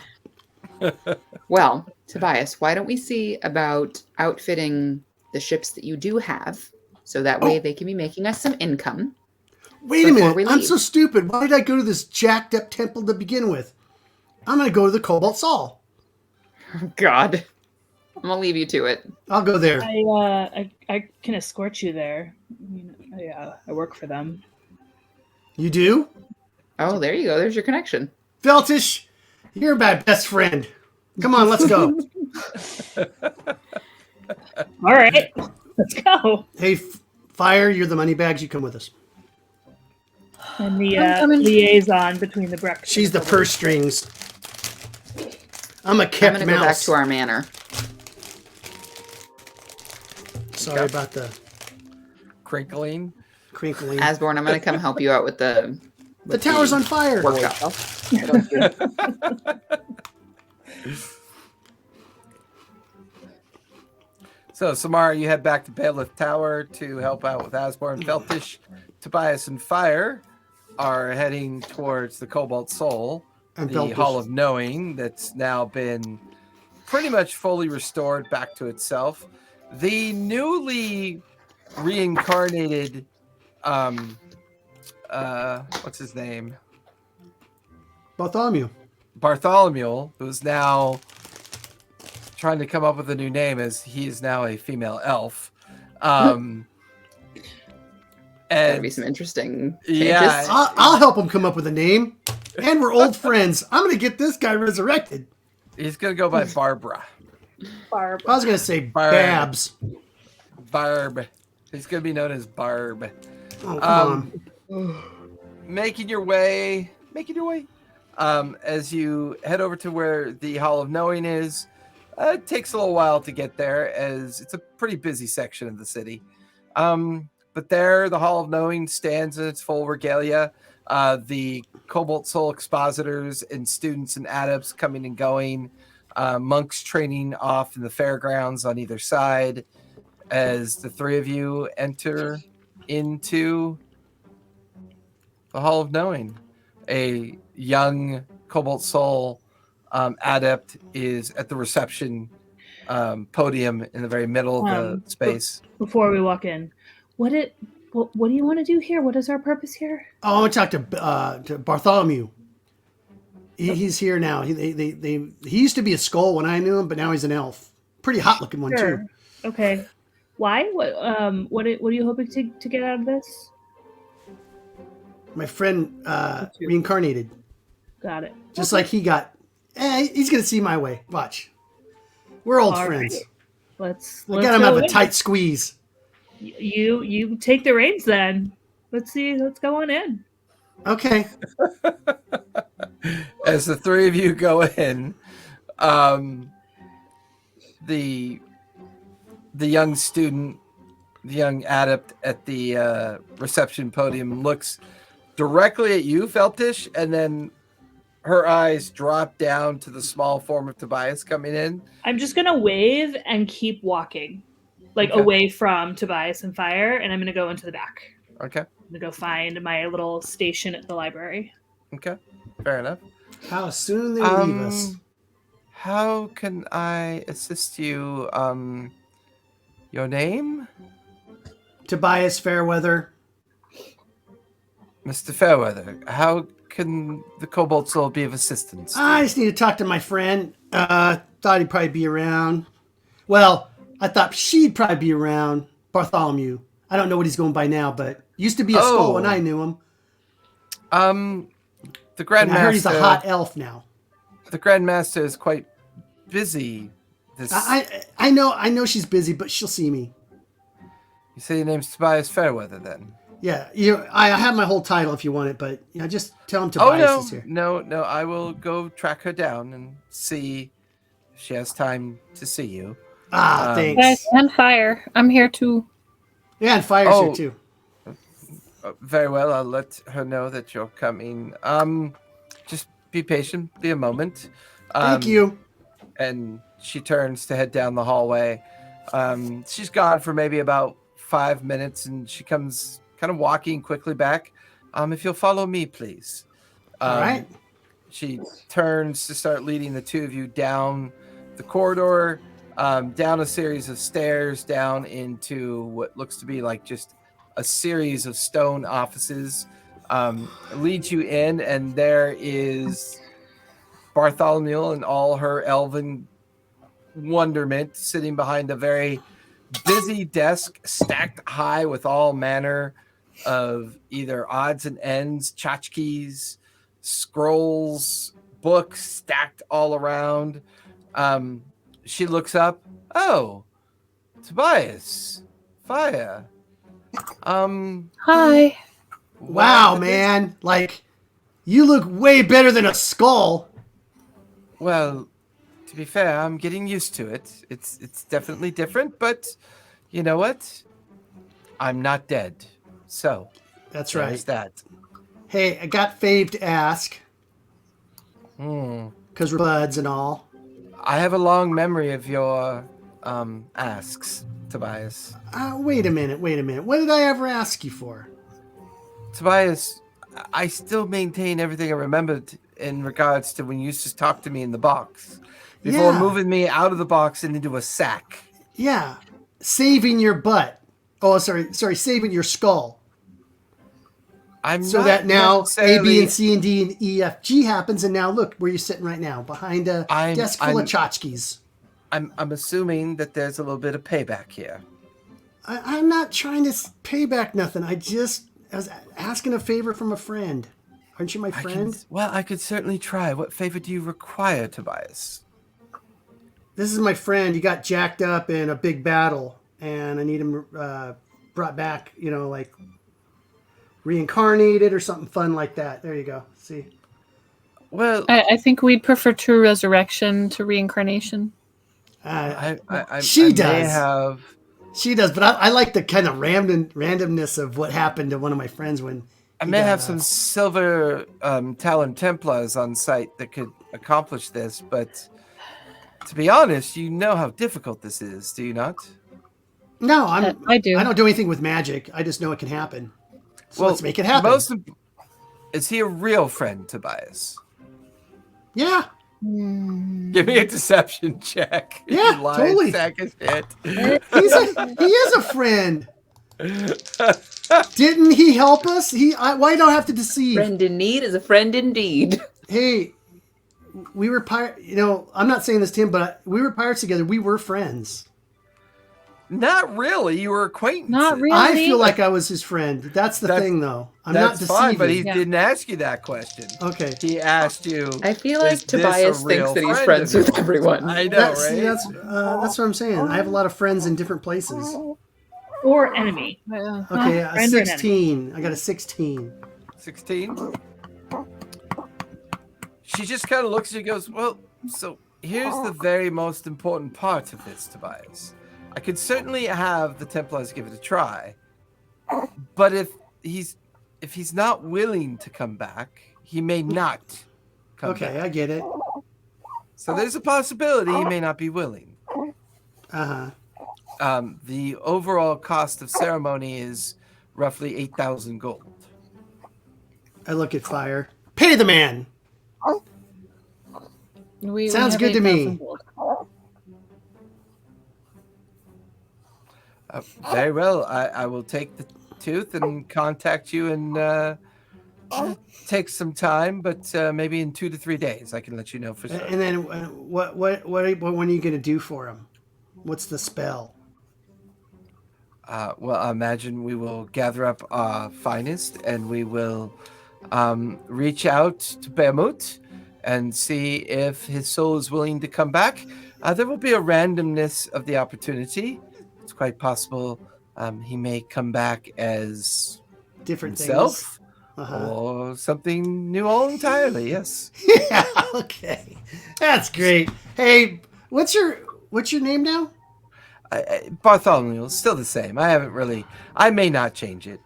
Well, Tobias, why don't we see about outfitting the ships that you do have, so that way they can be making us some income. Wait a Before minute. we I'm leave. so stupid. Why did I go to this jacked up temple to begin with? I'm gonna go to the Cobalt Saul. God, I'm gonna leave you to it. I'll go there. I can escort you there. I work for them. You do? Oh, there you go. There's your connection. Veltish, you're my best friend. Come on, let's go. All right, let's go. Hey, Fire, you're the money bags. You come with us. And the I'm coming. liaison between the breakfast. She's the purse strings. I'm a I'm kept gonna go back mouse. to our manor. Sorry about the Crinkling. crinkling. Asborn, I'm gonna come help you out with the. The tower's on fire. workshop. So, Samara, you head back to Bailiff Tower to help out with Asborn. Feltish, Tobias, and Fire are heading towards the Cobalt Soul, And the Veltish. Hall of Knowing that's now been pretty much fully restored back to itself. The newly reincarnated, what's his name? Bartholomew. Bartholomew, who's now trying to come up with a new name, as he is now a female elf. That'd be And some interesting changes. yeah, I'll help him come up with a name. And we're old friends. I'm going to get this guy resurrected. he's gonna go by Barbara. Barb. I was going to say Barb. Babs. Barb. He's gonna be known as Barb. Oh, come on. Making your way. As you head over to where the Hall of Knowing is. It takes a little while to get there, as it's a pretty busy section of the city. But there, the Hall of Knowing stands in its full regalia. The Cobalt Soul expositors and students and adepts coming and going. Monks training off in the fairgrounds on either side. As the three of you enter into the Hall of Knowing, a young Cobalt Soul adept is at the reception podium in the very middle of the space. Before we walk in, what do you want to do here? What is our purpose here? Oh, I want to talk to Bartholomew. He's here now. He used to be a skull when I knew him, but now he's an elf. Pretty hot looking one, Sure. too. Okay. Why? What are you hoping to get out of this? My friend reincarnated. Got it. Just like he got. He's going to see my way. Watch. We're old All friends. right. Let's I got him go have a in. tight squeeze. You take the reins then. Let's see. Let's go on in. Okay. As the three of you go in, the young student, the young adept at the reception podium looks directly at you, Feltish, and then her eyes drop down to the small form of Tobias coming in. I'm just gonna wave and keep walking, like Okay. away from Tobias and Fire, and I'm gonna go into the back. Okay, I'm gonna go find my little station at the library. okay, fair enough. How soon they leave us. How can I assist you? Your name? Tobias Fairweather. Mr. Fairweather, how can the Cobalt Soul be of assistance? I just need to talk to my friend. Thought he'd probably be around. Well, I thought she'd probably be around. Bartholomew. I don't know what he's going by now, but used to be a skull when I knew him. The Grandmaster. And I heard he's a hot elf now. The Grandmaster is quite busy. I know she's busy, but she'll see me. You say your name's Tobias Fairweather, then? Yeah, I have my whole title if you want it, but just tell him Tobias is here. No, I will go track her down and see if she has time to see you. Thanks. Guys, and Fire. I'm here too. Yeah, and Fire's here too. Very well, I'll let her know that you're coming. Just be patient, be a moment. Thank you. And she turns to head down the hallway. She's gone for maybe about 5 minutes, and she comes kind of walking quickly back. If you'll follow me, please. All right. She turns to start leading the two of you down the corridor, down a series of stairs, down into what looks to be like just a series of stone offices. Leads you in, and there is Bartholomew and all her elven wonderment sitting behind a very busy desk stacked high with all manner of either odds and ends, tchotchkes, scrolls, books stacked all around. She looks up. Oh, Tobias, Fire. Hi. Wow, man. Like, you look way better than a skull. Well, to be fair, I'm getting used to it. It's definitely different, but you know what? I'm not dead. So, that's right. There's that. Hey, I got Fave to ask. Because we're buds and all. I have a long memory of your asks, Tobias. Wait a minute. What did I ever ask you for? Tobias, I still maintain everything I remembered in regards to when you used to talk to me in the box. Before moving me out of the box and into a sack. Yeah. Saving your butt. Oh, sorry, saving your skull. So that now A, B, and C, and D, and E, F, G happens, and now look where you're sitting right now, behind a desk full of tchotchkes. I'm assuming that there's a little bit of payback here. I'm not trying to pay back nothing. I was asking a favor from a friend. Aren't you my friend? I could certainly try. What favor do you require, Tobias? This is my friend. He got jacked up in a big battle, and I need him brought back, like reincarnated or something fun like that. There you go. See? Well, I think we'd prefer true resurrection to reincarnation. She does. She does, but I like the kind of randomness of what happened to one of my friends when I may have some silver Talon Templars on site that could accomplish this, but to be honest, you know how difficult this is, do you not? No, I do. I don't do anything with magic. I just know it can happen. So let's make it happen. Is he a real friend, Tobias? Yeah. Give me a deception check. Yeah, totally. Sack of shit. He is a friend. Didn't he help us? Why do I have to deceive? Friend in need is a friend indeed. Hey, we were pirates. I'm not saying this to him, but we were pirates together. We were friends. Not really. You were acquaintances. Not really. I feel like I was his friend. That's the thing, though. I'm not deceiving. Fine, but he didn't ask you that question. Okay. He asked you. I feel like Tobias thinks that he's friends with everyone. I know, right? See, that's what I'm saying. I have a lot of friends in different places. Or enemy. Okay, a 16. I got a 16. 16? She just kind of looks at you and goes, well, so here's the very most important part of this, Tobias. I could certainly have the Templars give it a try, but if he's not willing to come back, he may not come back. Okay, I get it. So there's a possibility he may not be willing. Uh-huh. The overall cost of ceremony is roughly 8,000 gold. I look at Fire. Pay the man! Sounds good to me. Very well. I will take the tooth and contact you in Takes some time, but maybe in 2 to 3 days, I can let you know for sure. And then what when are you going to do for him? What's the spell? Well, I imagine we will gather up our finest and we will reach out to Behemoth and see if his soul is willing to come back. There will be a randomness of the opportunity. It's quite possible he may come back as Different himself things. Uh-huh. or something new all entirely. Yes. Yeah. Okay. That's great. Hey, what's your name now? Bartholomew is still the same. I may not change it.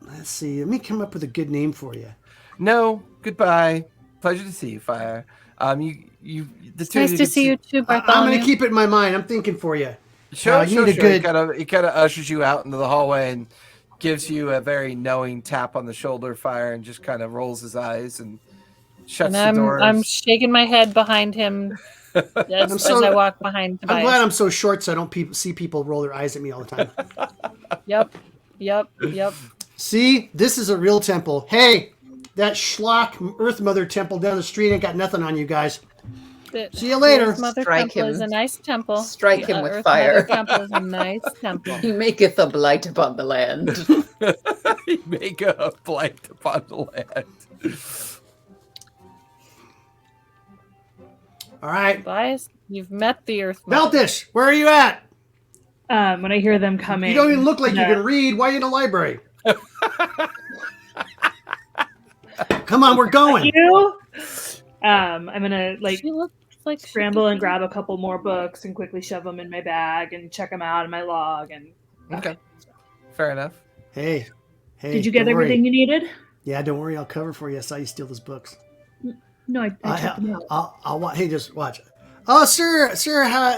Let's see. Let me come up with a good name for you. No, goodbye. Pleasure to see you, Fire. It's nice to see you too, Bartholomew. I'm going to keep it in my mind. I'm thinking for you. Sure. You need a good. He kind of ushers you out into the hallway and gives you a very knowing tap on the shoulder, Fire, and just kind of rolls his eyes and shuts the doors. I'm shaking my head behind him as I walk behind Tobias. I'm glad I'm so short so I don't see people roll their eyes at me all the time. Yep. See, this is a real temple. Hey, that schlock Earth Mother temple down the street ain't got nothing on you guys. See you later. Mother Strike Temple him. is a nice temple. Strike him with Earth fire. Mother Temple is a nice temple. He maketh a blight upon the land. He make a blight upon the land. All right. Tobias, you've met the Earth Mother. Meltish, where are you at? When I hear them coming, You don't even look like you no. can read. Why are you in the library? Come on, we're going. You? I'm gonna She looks like she scramble could and be- grab a couple more books and quickly shove them in my bag and check them out in my log. And Okay. Fair enough. Hey. did you get don't worry. everything you needed? Yeah, don't worry. I'll cover for you. I saw you steal those books. No, I checked them out. Hey, just watch. Oh, sir,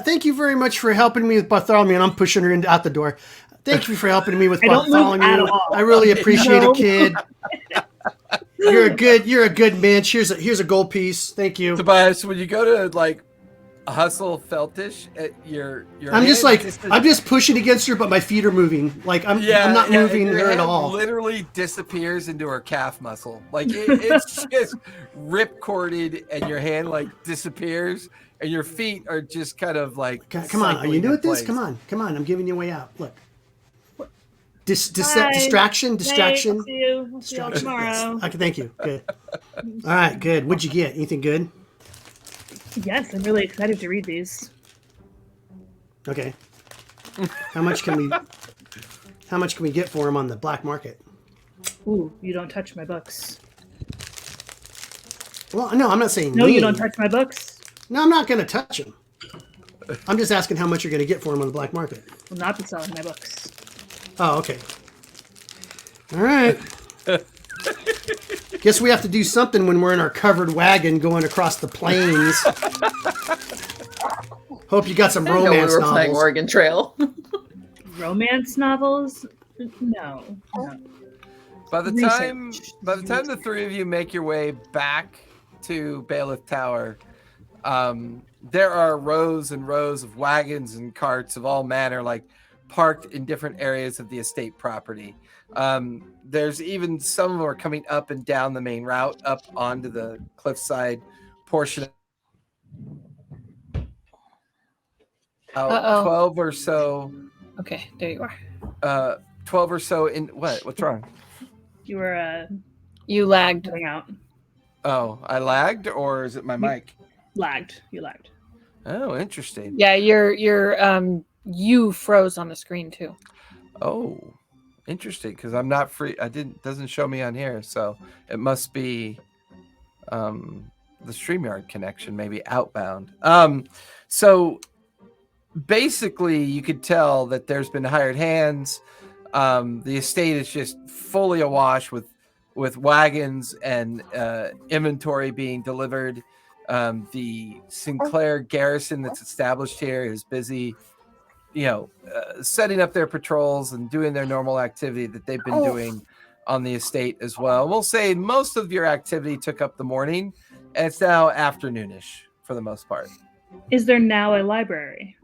thank you very much for helping me with Bartholomew. And I'm pushing her out the door. Thank you for helping me with I don't move at Bartholomew. all. I really appreciate No. it, kid. You're a good man. Here's a gold piece. Thank you. Tobias, when you go to like hustle Feltish at your I'm just hand, like I'm just pushing against her, but my feet are moving. Like I'm not moving your her at hand all. Literally disappears into her calf muscle. Like it's just rip-corded, and your hand like disappears, and your feet are just kind of like. Come on, are you new at this? Come on. I'm giving you a way out. Look. Distraction. Hey, I'll see you. I'll see you all tomorrow. Okay, thank you. Good. All right, good. What'd you get? Anything good? Yes, I'm really excited to read these. Okay. How much can we get for them on the black market? Ooh, you don't touch my books. Well, no, I'm not saying No, me. you don't touch my books. No, I'm not going to touch them. I'm just asking how much you're going to get for them on the black market. Will not be selling my books. Oh, okay. All right. Guess we have to do something when we're in our covered wagon going across the plains. Hope you got some I know we romance were playing novels. Oregon Trail. Romance novels? No. By the Research. time the three of you make your way back to Bailiff Tower, there are rows and rows of wagons and carts of all manner, like parked in different areas of the estate property. There's even some of them are coming up and down the main route up onto the cliffside portion. 12 or so. Okay, there you are. 12 or so in what? What's wrong? You were You lagged. putting out. Oh, I lagged, or is it my mic? Lagged. You lagged. Oh, interesting. Yeah, you froze on the screen too. Oh, interesting. Because I'm not free. Doesn't show me on here, so it must be the StreamYard connection, maybe outbound. So basically, you could tell that there's been hired hands. The estate is just fully awash with wagons and inventory being delivered. The Sinclair garrison that's established here is busy, setting up their patrols and doing their normal activity that they've been doing on the estate as well. We'll say most of your activity took up the morning, and it's now afternoonish for the most part. Is there now a library?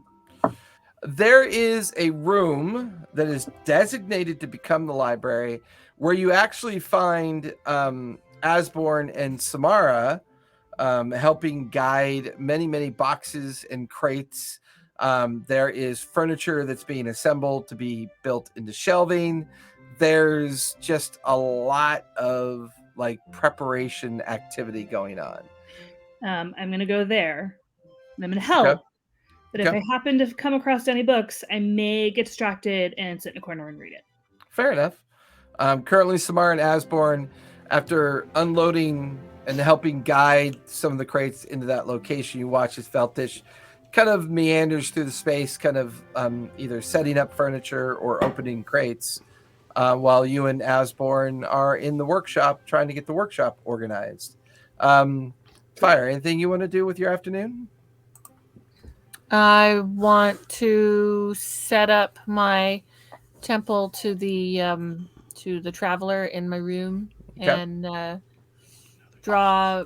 There is a room that is designated to become the library where you actually find Asborn and Samara helping guide many boxes and crates. There is furniture that's being assembled to be built into shelving. There's just a lot of like preparation activity going on. I'm going to go there. And I'm going to help. Okay. But if Okay. I happen to come across any books, I may get distracted and sit in a corner and read it. Fair enough. Currently, Samara and Asborn, after unloading and helping guide some of the crates into that location, you watch as Feltish kind of meanders through the space, kind of either setting up furniture or opening crates, while you and Asborn are in the workshop trying to get the workshop organized. Fire, anything you want to do with your afternoon? I want to set up my temple to the traveler in my room and draw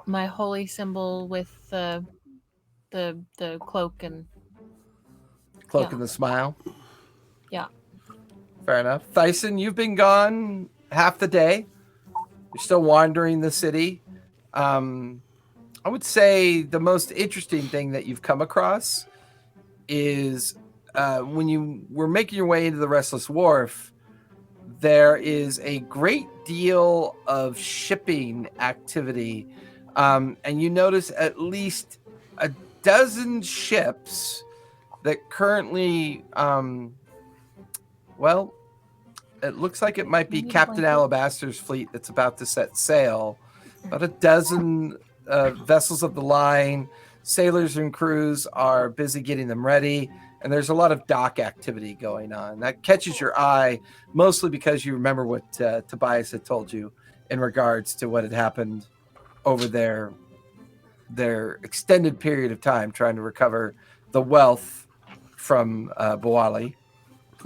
my holy symbol with the cloak and Cloak and the smile. Yeah. Fair enough. Thyson, you've been gone half the day. You're still wandering the city. I would say the most interesting thing that you've come across is when you were making your way into the Restless Wharf, there is a great deal of shipping activity. And you notice at least a dozen ships that currently, it looks like it might be Captain Alabaster's fleet that's about to set sail. About a dozen vessels of the line, sailors and crews are busy getting them ready, and there's a lot of dock activity going on. That catches your eye, mostly because you remember what Tobias had told you in regards to what had happened over their extended period of time trying to recover the wealth from Boali.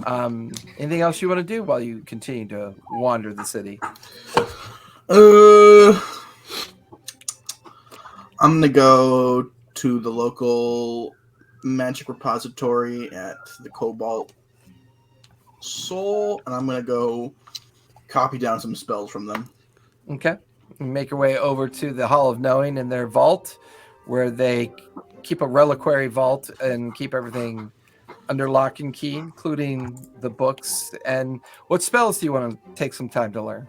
Anything else you want to do while you continue to wander the city? I'm gonna go to the local magic repository at the Cobalt Soul, and I'm gonna go copy down some spells from them. Okay. Make your way over to the Hall of Knowing in their vault, where they keep a reliquary vault and keep everything under lock and key, including the books. And what spells do you want to take some time to learn?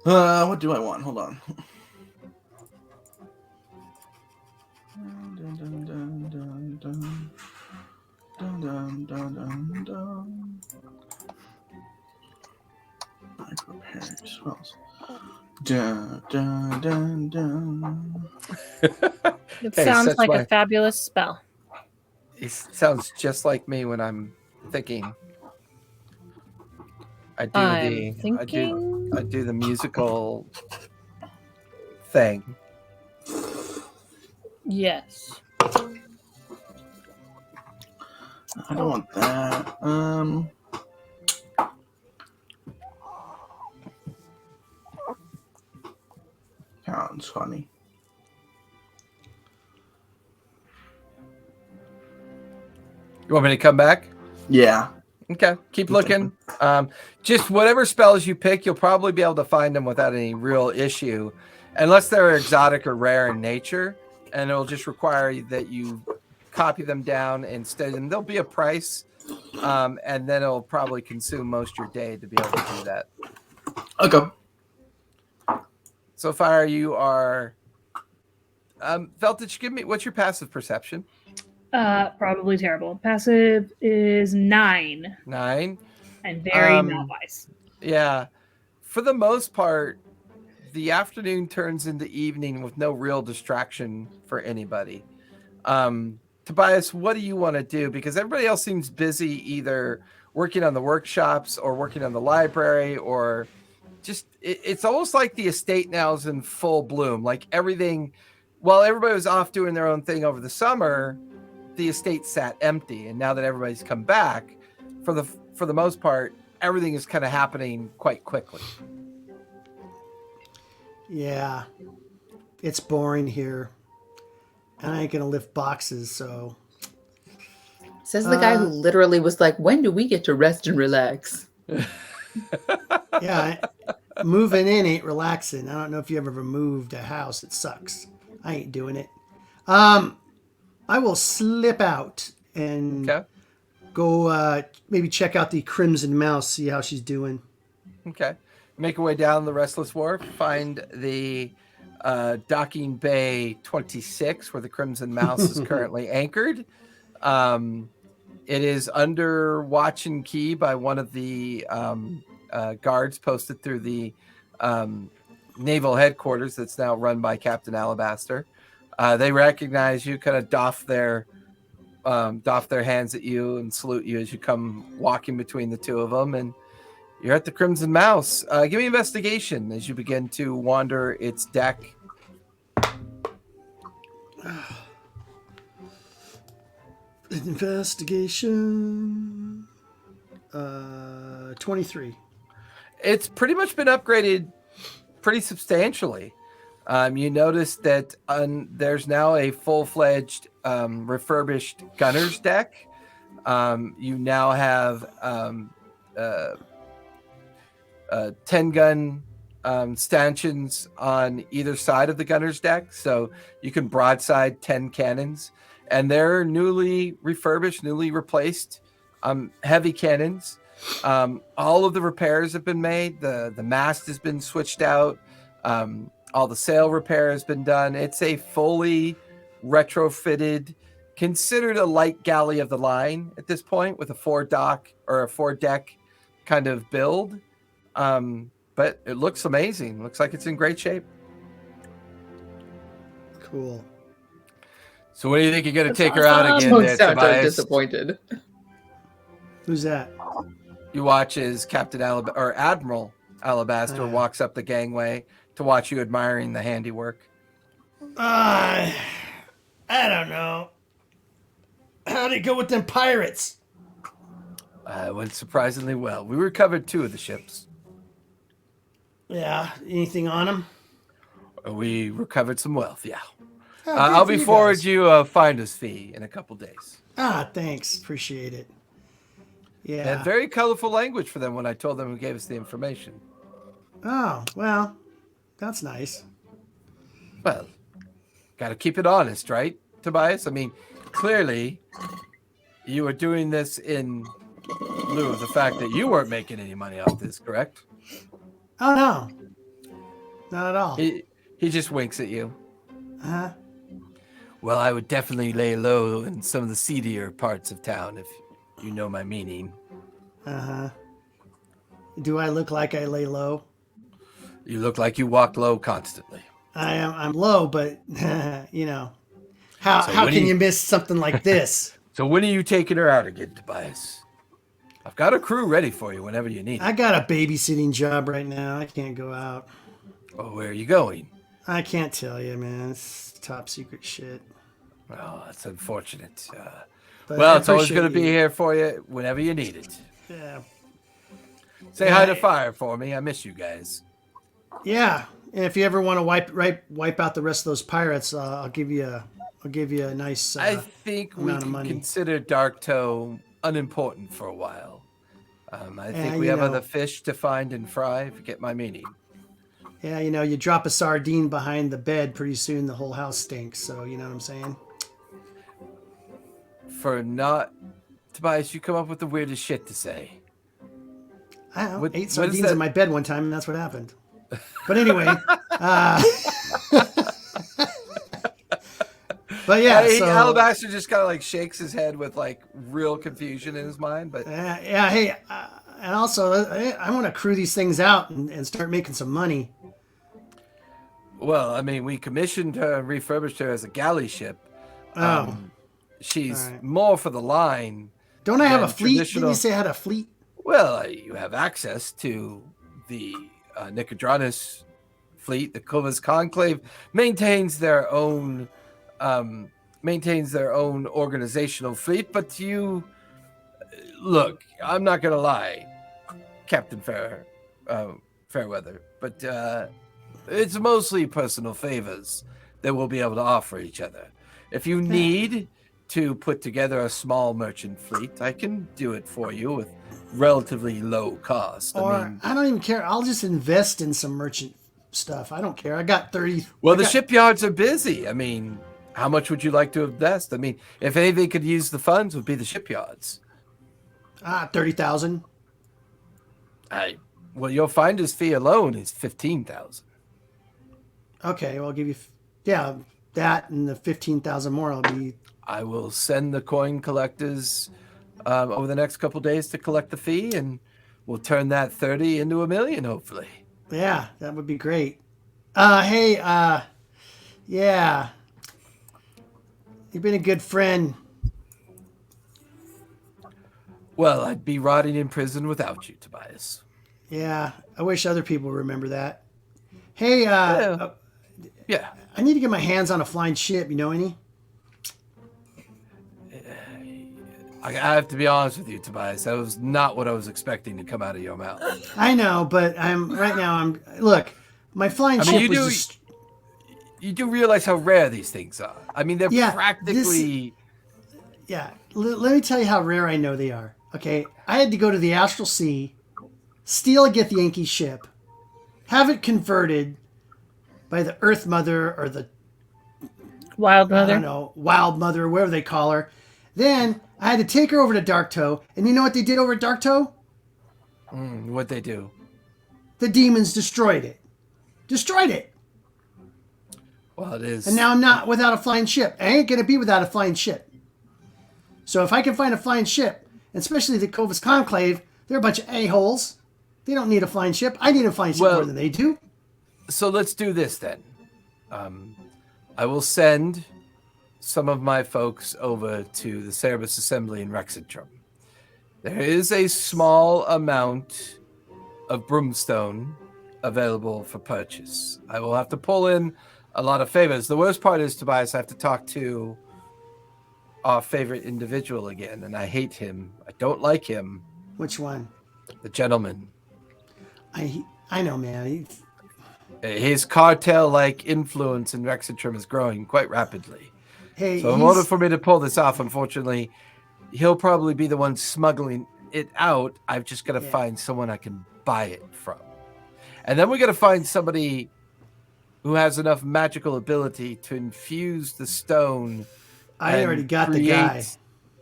What do I want? Hold on. I prepare spells. Dun, dun, dun, dun. It Hey, sounds such like my- a fabulous spell. It sounds just like me when I'm thinking. I do the musical thing. Yes. I don't want that. Sounds funny. You want me to come back? Yeah. Okay, keep looking. Just whatever spells you pick, you'll probably be able to find them without any real issue, unless they're exotic or rare in nature, and it'll just require that you copy them down and study them. There'll be a price, and then it'll probably consume most of your day to be able to do that. Okay. So far, you are... Veltich, give me... What's your passive perception? Probably terrible. Passive is 9. 9. And very not wise. Yeah. For the most part, the afternoon turns into evening with no real distraction for anybody. Tobias, what do you want to do? Because everybody else seems busy either working on the workshops or working on the library, or just it's almost like the estate now is in full bloom. Like everything, while everybody was off doing their own thing over the summer, the estate sat empty. And now that everybody's come back, for the most part, everything is kind of happening quite quickly. Yeah. It's boring here. And I ain't going to lift boxes, so. Says the guy who literally was like, when do we get to rest and relax? Yeah, moving in ain't relaxing. I don't know if you ever moved a house. It sucks. I ain't doing it. I will slip out and go maybe check out the Crimson Mouse, see how she's doing. Okay. Make your way down the Restless Wharf, find the docking bay 26 where the Crimson Mouse is currently anchored. It is under watch and key by one of the guards posted through the naval headquarters that's now run by Captain Alabaster. They recognize you, kind of doff their hands at you and salute you as you come walking between the two of them, and you're at the Crimson Mouse. Give me investigation as you begin to wander its deck. Investigation 23. It's pretty much been upgraded pretty substantially. You notice that there's now a full-fledged refurbished gunner's deck. You now have 10-gun stanchions on either side of the gunner's deck, so you can broadside 10 cannons, and they're newly refurbished, newly replaced heavy cannons. All of the repairs have been made. The mast has been switched out. All the sail repair has been done. It's a fully retrofitted, considered a light galley of the line at this point, with a four deck kind of build. But it looks amazing. Looks like it's in great shape. Cool. So what do you think you're going to That's take her out awesome. again Don't there, sound Tobias? disappointed. Who's that? You watch as Admiral Alabaster walks up the gangway to watch you admiring the handiwork. I don't know. How'd it go with them pirates? It went surprisingly well. We recovered 2 of the ships. Yeah. Anything on them? We recovered some wealth, yeah. Oh, I'll be forward you a finder's fee in a couple days. Thanks. Appreciate it. Yeah. And very colorful language for them when I told them who gave us the information. Oh, well, that's nice. Well, got to keep it honest, right, Tobias? I mean, clearly you were doing this in lieu of the fact that you weren't making any money off this, correct? Oh, no. Not at all. He just winks at you. Uh-huh. Well, I would definitely lay low in some of the seedier parts of town, if you know my meaning. Uh-huh. Do I look like I lay low? You look like you walk low constantly. I'm low, but you know, how can you miss something like this? So when are you taking her out again, Tobias? I've got a crew ready for you whenever you need it. I got a babysitting job right now. I can't go out. Oh, where are you going? I can't tell you, man. It's top secret shit. Oh, that's unfortunate. But Well, I it's always appreciate going to be you. here for you whenever you need it. Yeah. Say hi to Fire for me. I miss you guys. Yeah. And if you ever want to wipe out the rest of those pirates, I'll give you a nice I think we amount of can money. consider Dark Toe unimportant for a while. I think we you have know. other fish to find and fry, if you get my meaning. Yeah, you know, you drop a sardine behind the bed, pretty soon the whole house stinks. So you know what I'm saying? Tobias, you come up with the weirdest shit to say. I don't know, What- ate what is sardines that? in my bed one time, and that's what happened. But anyway, but yeah, so Alabaster just kind of like shakes his head with like real confusion in his mind. But yeah, hey, and also I want to crew these things out and start making some money. well, I mean, we commissioned her and refurbished her as a galley ship. Oh, She's all right. more for the line. don't I have a than fleet? traditional- Didn't you say I had a fleet? Well, you have access to the Nicodranus fleet. The Clovis Conclave maintains their own organizational fleet. But you look, I'm not gonna lie, Captain Fairweather, but it's mostly personal favors that we'll be able to offer each other. If you need to put together a small merchant fleet, I can do it for you with relatively low cost. Or I don't even care. I'll just invest in some merchant stuff. I don't care. I got 30. Well, the shipyards are busy. I mean, how much would you like to invest? I mean, if anything could use the funds, would be the shipyards. 30,000. Well, your finder's fee alone is 15,000. Okay, well, I'll give you. That and the 15,000 more. I will send the coin collectors over the next couple days to collect the fee, and we'll turn that 30 into $1 million, hopefully. Yeah, that would be great. Hey, yeah. You've been a good friend. Well, I'd be rotting in prison without you, Tobias. Yeah, I wish other people remember that. Hey, yeah. I need to get my hands on a flying ship. You know any? I have to be honest with you, Tobias. That was not what I was expecting to come out of your mouth. I know, but look, my flying ship You do realize how rare these things are. I mean, they're practically... Let me tell you how rare I know they are. Okay, I had to go to the Astral Sea, steal a Githyanki ship, have it converted by the Earth Mother or the Wild Mother. I don't know, Wild Mother, whatever they call her. Then I had to take her over to Darktoe, and you know what they did over at Darktoe? What'd they do? The demons destroyed it. Well, it is. And now I'm not without a flying ship. I ain't gonna be without a flying ship. So if I can find a flying ship, especially the Clovis Conclave, they're a bunch of a-holes. They don't need a flying ship. I need a flying ship more than they do. So let's do this then. I will send some of my folks over to the Cerebus Assembly in Rexentrum. There is a small amount of brimstone available for purchase. I will have to pull in a lot of favors. The worst part is, Tobias, I have to talk to our favorite individual again, and I hate him. I don't like him. Which one? The gentleman. I know, man. His cartel-like influence in Rexentrum is growing quite rapidly. Hey, so in order for me to pull this off, unfortunately, he'll probably be the one smuggling it out. I've just got to find someone I can buy it from. And then we got to find somebody who has enough magical ability to infuse the stone. I already got the guy.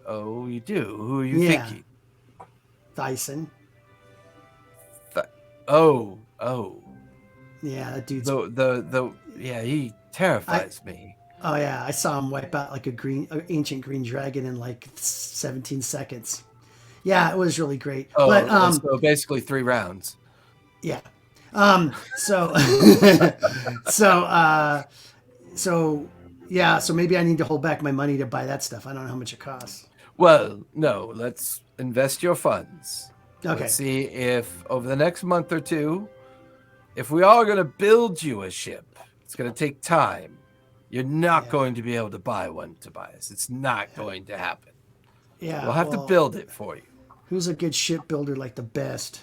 Oh, you do? Who are you thinking? Thyson. Oh. Yeah, that dude's... he terrifies me. Oh, yeah, I saw him wipe out like ancient green dragon in like 17 seconds. Yeah, it was really great. Oh, but, so basically 3 rounds. Yeah. So maybe I need to hold back my money to buy that stuff. I don't know how much it costs. Well, no, let's invest your funds. Okay. Let's see if over the next month or two, if we are going to build you a ship, it's going to take time. You're not going to be able to buy one, Tobias. It's not going to happen. Yeah. We'll have to build it for you. Who's a good shipbuilder, like the best?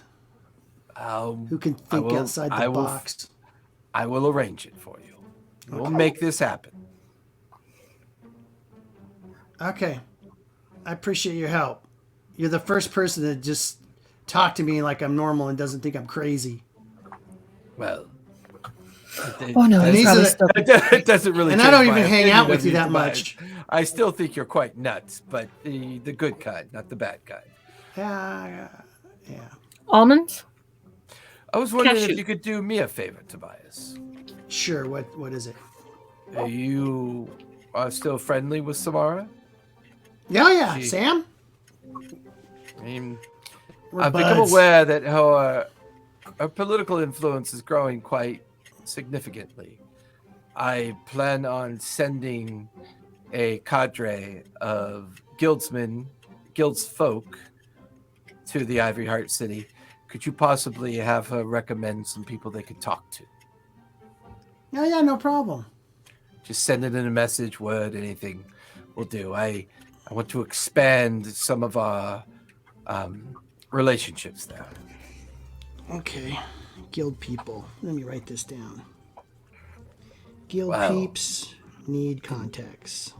Who can think outside the box? I will arrange it for you. We'll make this happen. Okay. I appreciate your help. You're the first person to just talk to me like I'm normal and doesn't think I'm crazy. Well, it doesn't really. And I don't even hang out with you that much. I still think you're quite nuts, but the good kind, not the bad kind. Yeah. Almonds? I was wondering if you could do me a favor, Tobias. Sure. What is it? You are still friendly with Samara? Yeah. Sam? I mean, We're I've buds. become aware that her political influence is growing quite significantly. I plan on sending a cadre of guildsmen, folk to the Ivory Heart City. Could you possibly have her recommend some people they could talk to? Yeah, no problem. Just send it in a message, word, anything will do. I want to expand some of our relationships there. Okay. Guild people. Let me write this down. Guild peeps need contacts.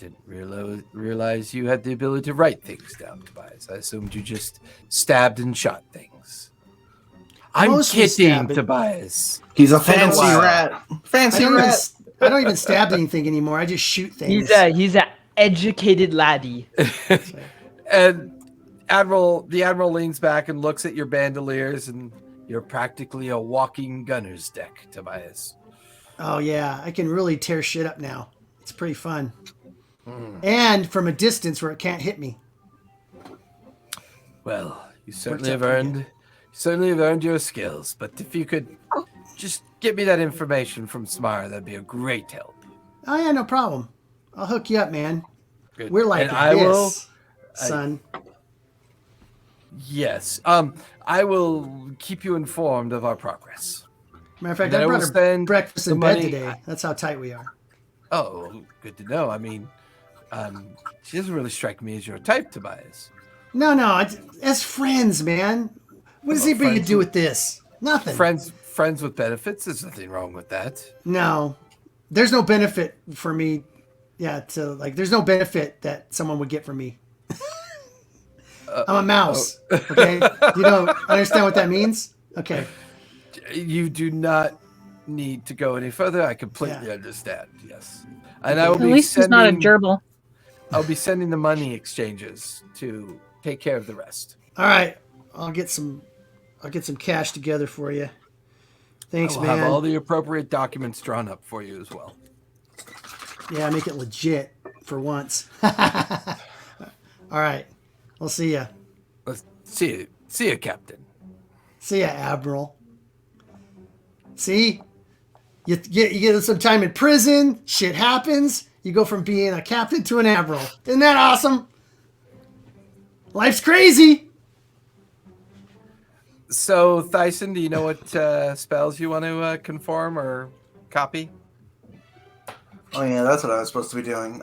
didn't realize you had the ability to write things down, Tobias. I assumed you just stabbed and shot things. I'm Mostly kidding, stabbing. Tobias. He's a It's been a fancy while. rat. I Fancy don't, even, rat. I don't even stab anything anymore. I just shoot things. He's a educated laddie. And the admiral leans back and looks at your bandoliers, and you're practically a walking gunner's deck, Tobias. Oh yeah, I can really tear shit up now. It's pretty fun. And from a distance where it can't hit me. Well, you certainly Works have out pretty earned your skills. But if you could just get me that information from Smar, that'd be a great help. Oh yeah, no problem. I'll hook you up, man. Good. We're like And this, son. Yes. I will keep you informed of our progress. Matter of fact, then I I will brought her spend breakfast in the bed money- today. That's how tight we are. Oh, good to know. I mean, she doesn't really strike me as your type, Tobias. No, as friends, man. What does Well, anybody friends do with- with this? Nothing. Friends with benefits. There's nothing wrong with that. No, there's no benefit for me. Yeah, there's no benefit that someone would get from me. I'm a mouse. Okay, you don't understand what that means? Okay. You do not need to go any further. I completely Yeah. understand. Yes, and I will At be least he's not a sending. gerbil. I'll be sending the money exchanges to take care of the rest. All right, I'll get some cash together for you. Thanks, I will man. have all the appropriate documents drawn up for you as well. Yeah, make it legit for once. All right, I'll see ya. Let's see you, Captain. See ya, Admiral. See, you get some time in prison. Shit happens. You go from being a captain to an admiral. Isn't that awesome? Life's crazy. So, Thyson, do you know what spells you want to conform or copy? Oh yeah, that's what I was supposed to be doing.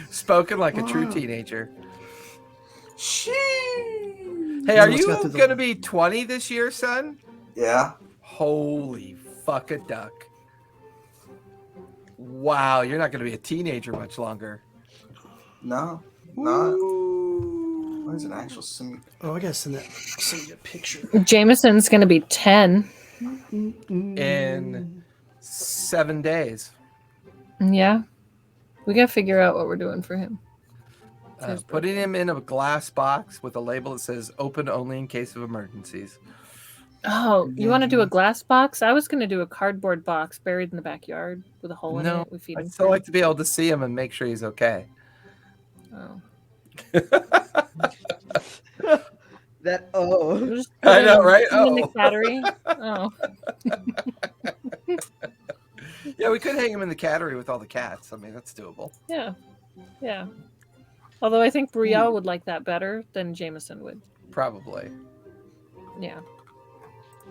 Spoken like a true teenager. Shee. Hey, are Almost you got to the- going to be 20 this year, son? Yeah. Holy fuck a duck. Wow, you're not going to be a teenager much longer. No. Not. What is an actual sim? Oh, I gotta send you a picture. Jameson's going to be 10. In 7 days. Yeah. We got to figure out what we're doing for him. Putting him in a glass box with a label that says open only in case of emergencies. Oh, you want to do a glass box? I was going to do a cardboard box buried in the backyard with a hole in No, it. We feed him. I'd still like to be able to see him and make sure he's okay. Oh. That We'll just I know, right? put him in the Oh. cattery. Oh. Yeah, we could hang him in the cattery with all the cats. I mean, that's doable. Yeah. Yeah. Although I think Brielle would like that better than Jameson would. Probably. Yeah.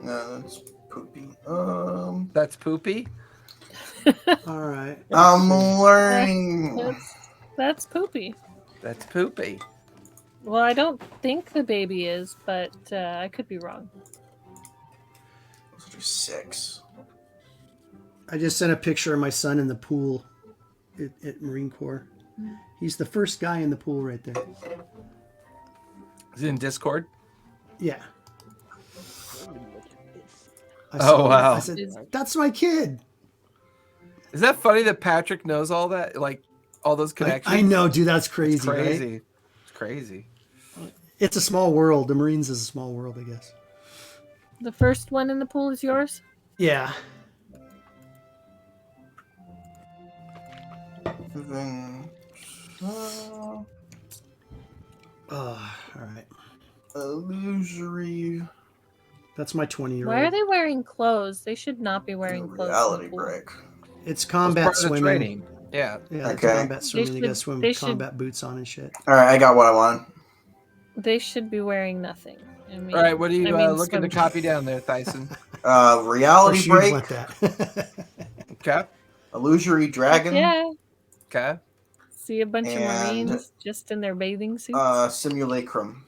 No, that's poopy. That's poopy. All right. I'm learning. That's poopy. That's poopy. Well, I don't think the baby is, but I could be wrong. Those are 6. I just sent a picture of my son in the pool at Marine Corps. He's the first guy in the pool right there. Is it in Discord? Yeah. Oh, wow. I said, that's my kid. Is that funny that Patrick knows all that? Like, all those connections? I know, dude. That's crazy, It's crazy. right? It's crazy. It's a small world. The Marines is a small world, I guess. The first one in the pool is yours? Yeah. Then, Oh, all right. illusory That's my 20-year-old. Why are they wearing clothes? They should not be wearing clothes. in the reality pool. break. It's It's combat part of the swimming. training. Yeah. Yeah, it's Okay. combat swimming. They gotta should- swim they with should- combat boots on and shit. All right, I got what I want. They should be wearing nothing. I mean, All right, what are you I mean, looking to swim- copy down there, Tyson? Or Reality shoes break, like that. Okay. illusory dragon, Yeah. Okay. See a bunch And, of Marines just in their bathing suits. simulacrum.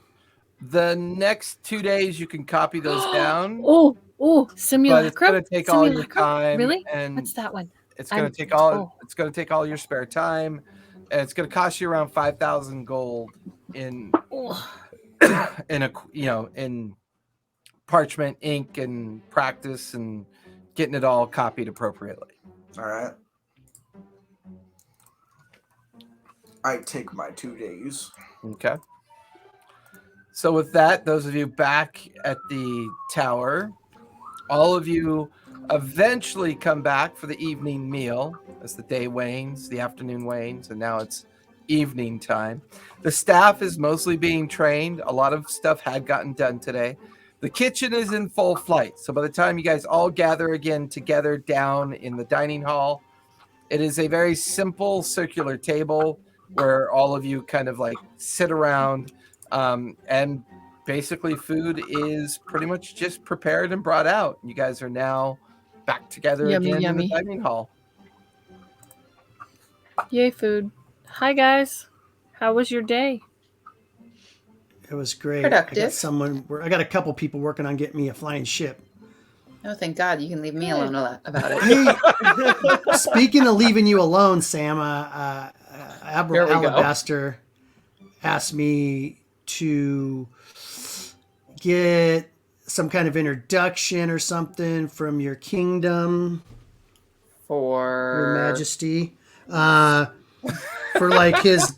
The next 2 days, you can copy those down. Oh, But it's simulacrum. going to take all your Simulacrum? time. Really? And What's that one? It's going I'm- to take all. oh. It's going to take all your spare time, and it's going to cost you around 5,000 gold in in parchment, ink, and practice, and getting it all copied appropriately. All right. I take my 2 days. Okay. So with that, those of you back at the tower, all of you eventually come back for the evening meal as the day wanes, the afternoon wanes, and now it's evening time. The staff is mostly being trained. A lot of stuff had gotten done today. The kitchen is in full flight. So by the time you guys all gather again together down in the dining hall, it is a very simple circular table where all of you kind of like sit around, and basically food is pretty much just prepared and brought out. You guys are now back together Yummy, again yummy. in the dining hall. Yay, food. Hi, guys. How was your day? It was great. Productive. I got a couple people working on getting me a flying ship. Oh, thank God you can leave me alone about it. Hey, speaking of leaving you alone, Sam, Here we go. Alabaster asked me to get some kind of introduction or something from your kingdom, Your For Majesty, for like his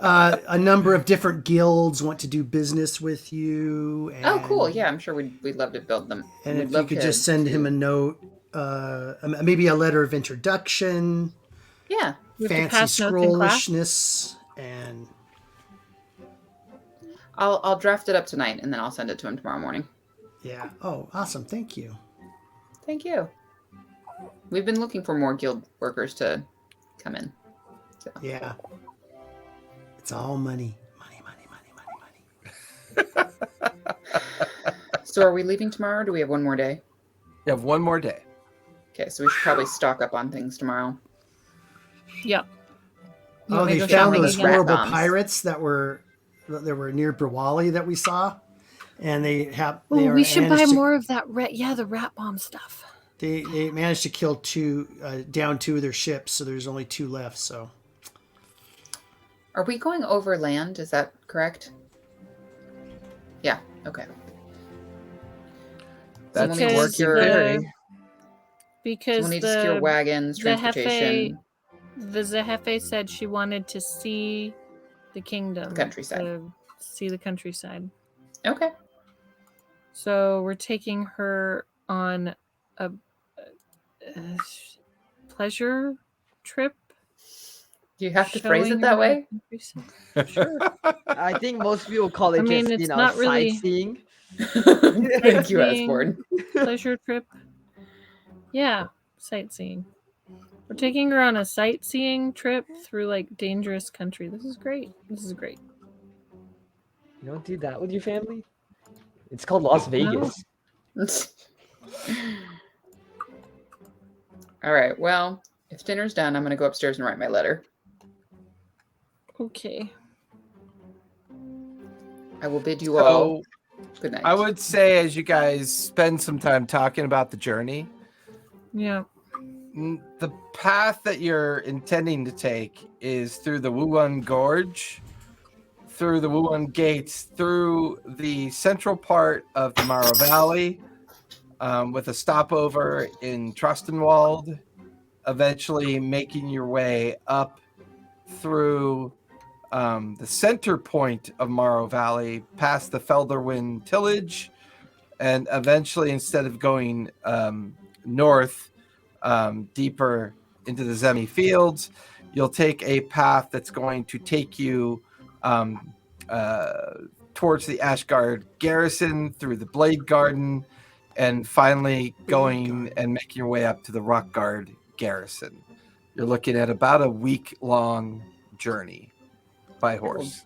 a number of different guilds want to do business with you. And, oh, cool. Yeah, I'm sure we'd love to build them. And We'd if you love could to- just send him a note, maybe a letter of introduction, Yeah. We have to fancy pass notes in class? scrollishness, and I'll draft it up tonight and then I'll send it to him tomorrow morning. yeah. Oh, awesome! Thank you. Thank you. We've been looking for more guild workers to come in. So. Yeah. It's all money. Money. So are we leaving tomorrow or do we have one more day? You have one more day. Okay, so we should probably stock up on things tomorrow. Yep. You Oh, want me they to go found shopping those again? rat horrible bombs. pirates that were near Brawali that we saw, and they Oh, are we should buy managed to- more of that the rat bomb stuff. They managed to kill down two of their ships, so there's only 2 left. So Are we going overland? Is that correct? Yeah, okay. That's Someone needs to working secure, theory. Because someone needs to secure wagons, the transportation, the Zehefe said she wanted to see the kingdom, the countryside. to see the countryside. Okay. So we're taking her on a pleasure trip. Do you have to phrase showing it that her way? the countryside. Sure. I think most people call it I mean, just, it's not really- sightseeing. Thank you, Sightseeing. Asborn. Pleasure trip. Yeah, sightseeing. We're taking her on a sightseeing trip through like dangerous country. This is great. This is great. You don't do that with your family. It's called Las Vegas. All right. Well, if dinner's done, I'm going to go upstairs and write my letter. Okay. I will bid you all good night. I would say as you guys spend some time talking about the journey, Yeah. the path that you're intending to take is through the Wuan Gorge, through the Wuan Gates, through the central part of the Mara Valley, with a stopover in Trustenwald, eventually making your way up through the center point of Morrow Valley, past the Felderwind tillage, and eventually, instead of going north, deeper into the Zemi fields, you'll take a path that's going to take you towards the Ashgard garrison, through the Blade Garden, and finally going and making your way up to the Rockguard garrison. You're looking at about a week-long journey by horse.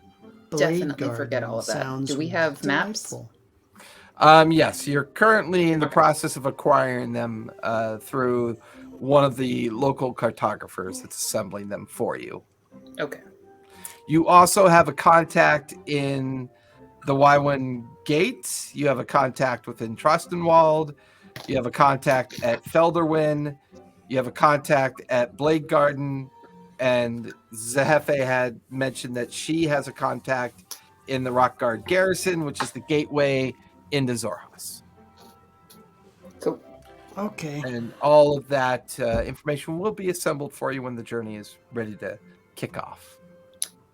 Definitely forget all of that. Sounds Do we have maps? delightful. Yes, you're currently in the process of acquiring them through one of the local cartographers that's assembling them for you. Okay. You also have a contact in the Y1 Gate. You have a contact within Trustenwald. You have a contact at Felderwin. You have a contact at Blade Garden, and Zehefe had mentioned that she has a contact in the Rock Guard Garrison, which is the gateway into Zorhas. Cool. Okay. And all of that information will be assembled for you when the journey is ready to kick off.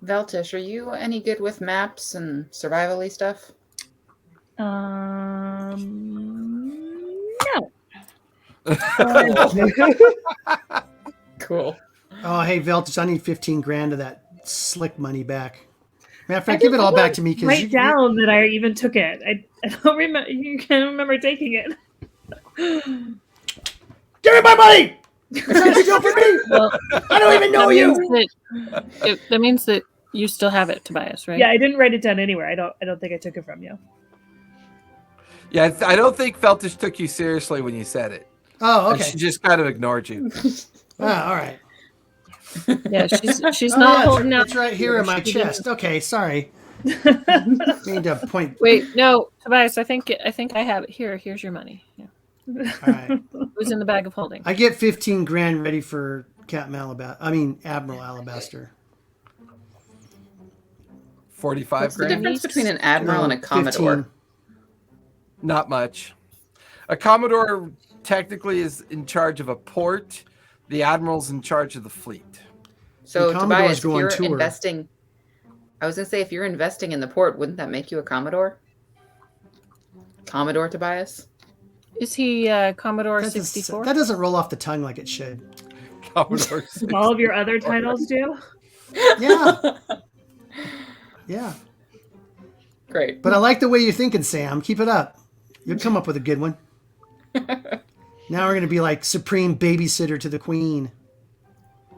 Veltish, are you any good with maps and survival-y stuff? No. Cool. Oh, hey, Veltus, I need 15 grand of that slick money back. Matter of fact, give it all back to me because Write down that I even took it. I don't remember. You can't remember taking it. Give me my money! That's what you do for me! Well, I don't even know you! That means that you still have it, Tobias, right? Yeah, I didn't write it down anywhere. I don't think I took it from you. Yeah, I don't think Feltish took you seriously when you said it. Oh, And okay. she just kind of ignored you. All right. Yeah, she's Oh, not yeah, holding out. it's right here in my She didn't- chest. Okay, sorry. Need to point. Wait, no, Tobias. I think I have it here. Here's your money. Yeah. All right. It was in the bag of holding. I get 15 grand ready for Admiral Alabaster. 45 What's the grand? difference between an admiral and a commodore? 15. Not much. A commodore technically is in charge of a port. The admiral's in charge of the fleet. So The Commodores Tobias, if go on you're tour. investing, I was gonna say if you're investing in the port, wouldn't that make you a commodore? Commodore Tobias? Is he Commodore That 64? doesn't roll off the tongue like it should. Commodore All of your other titles do. Yeah. Yeah. Great. But I like the way you're thinking, Sam. Keep it up. You'll come up with a good one. Now we're going to be like supreme babysitter to the queen. I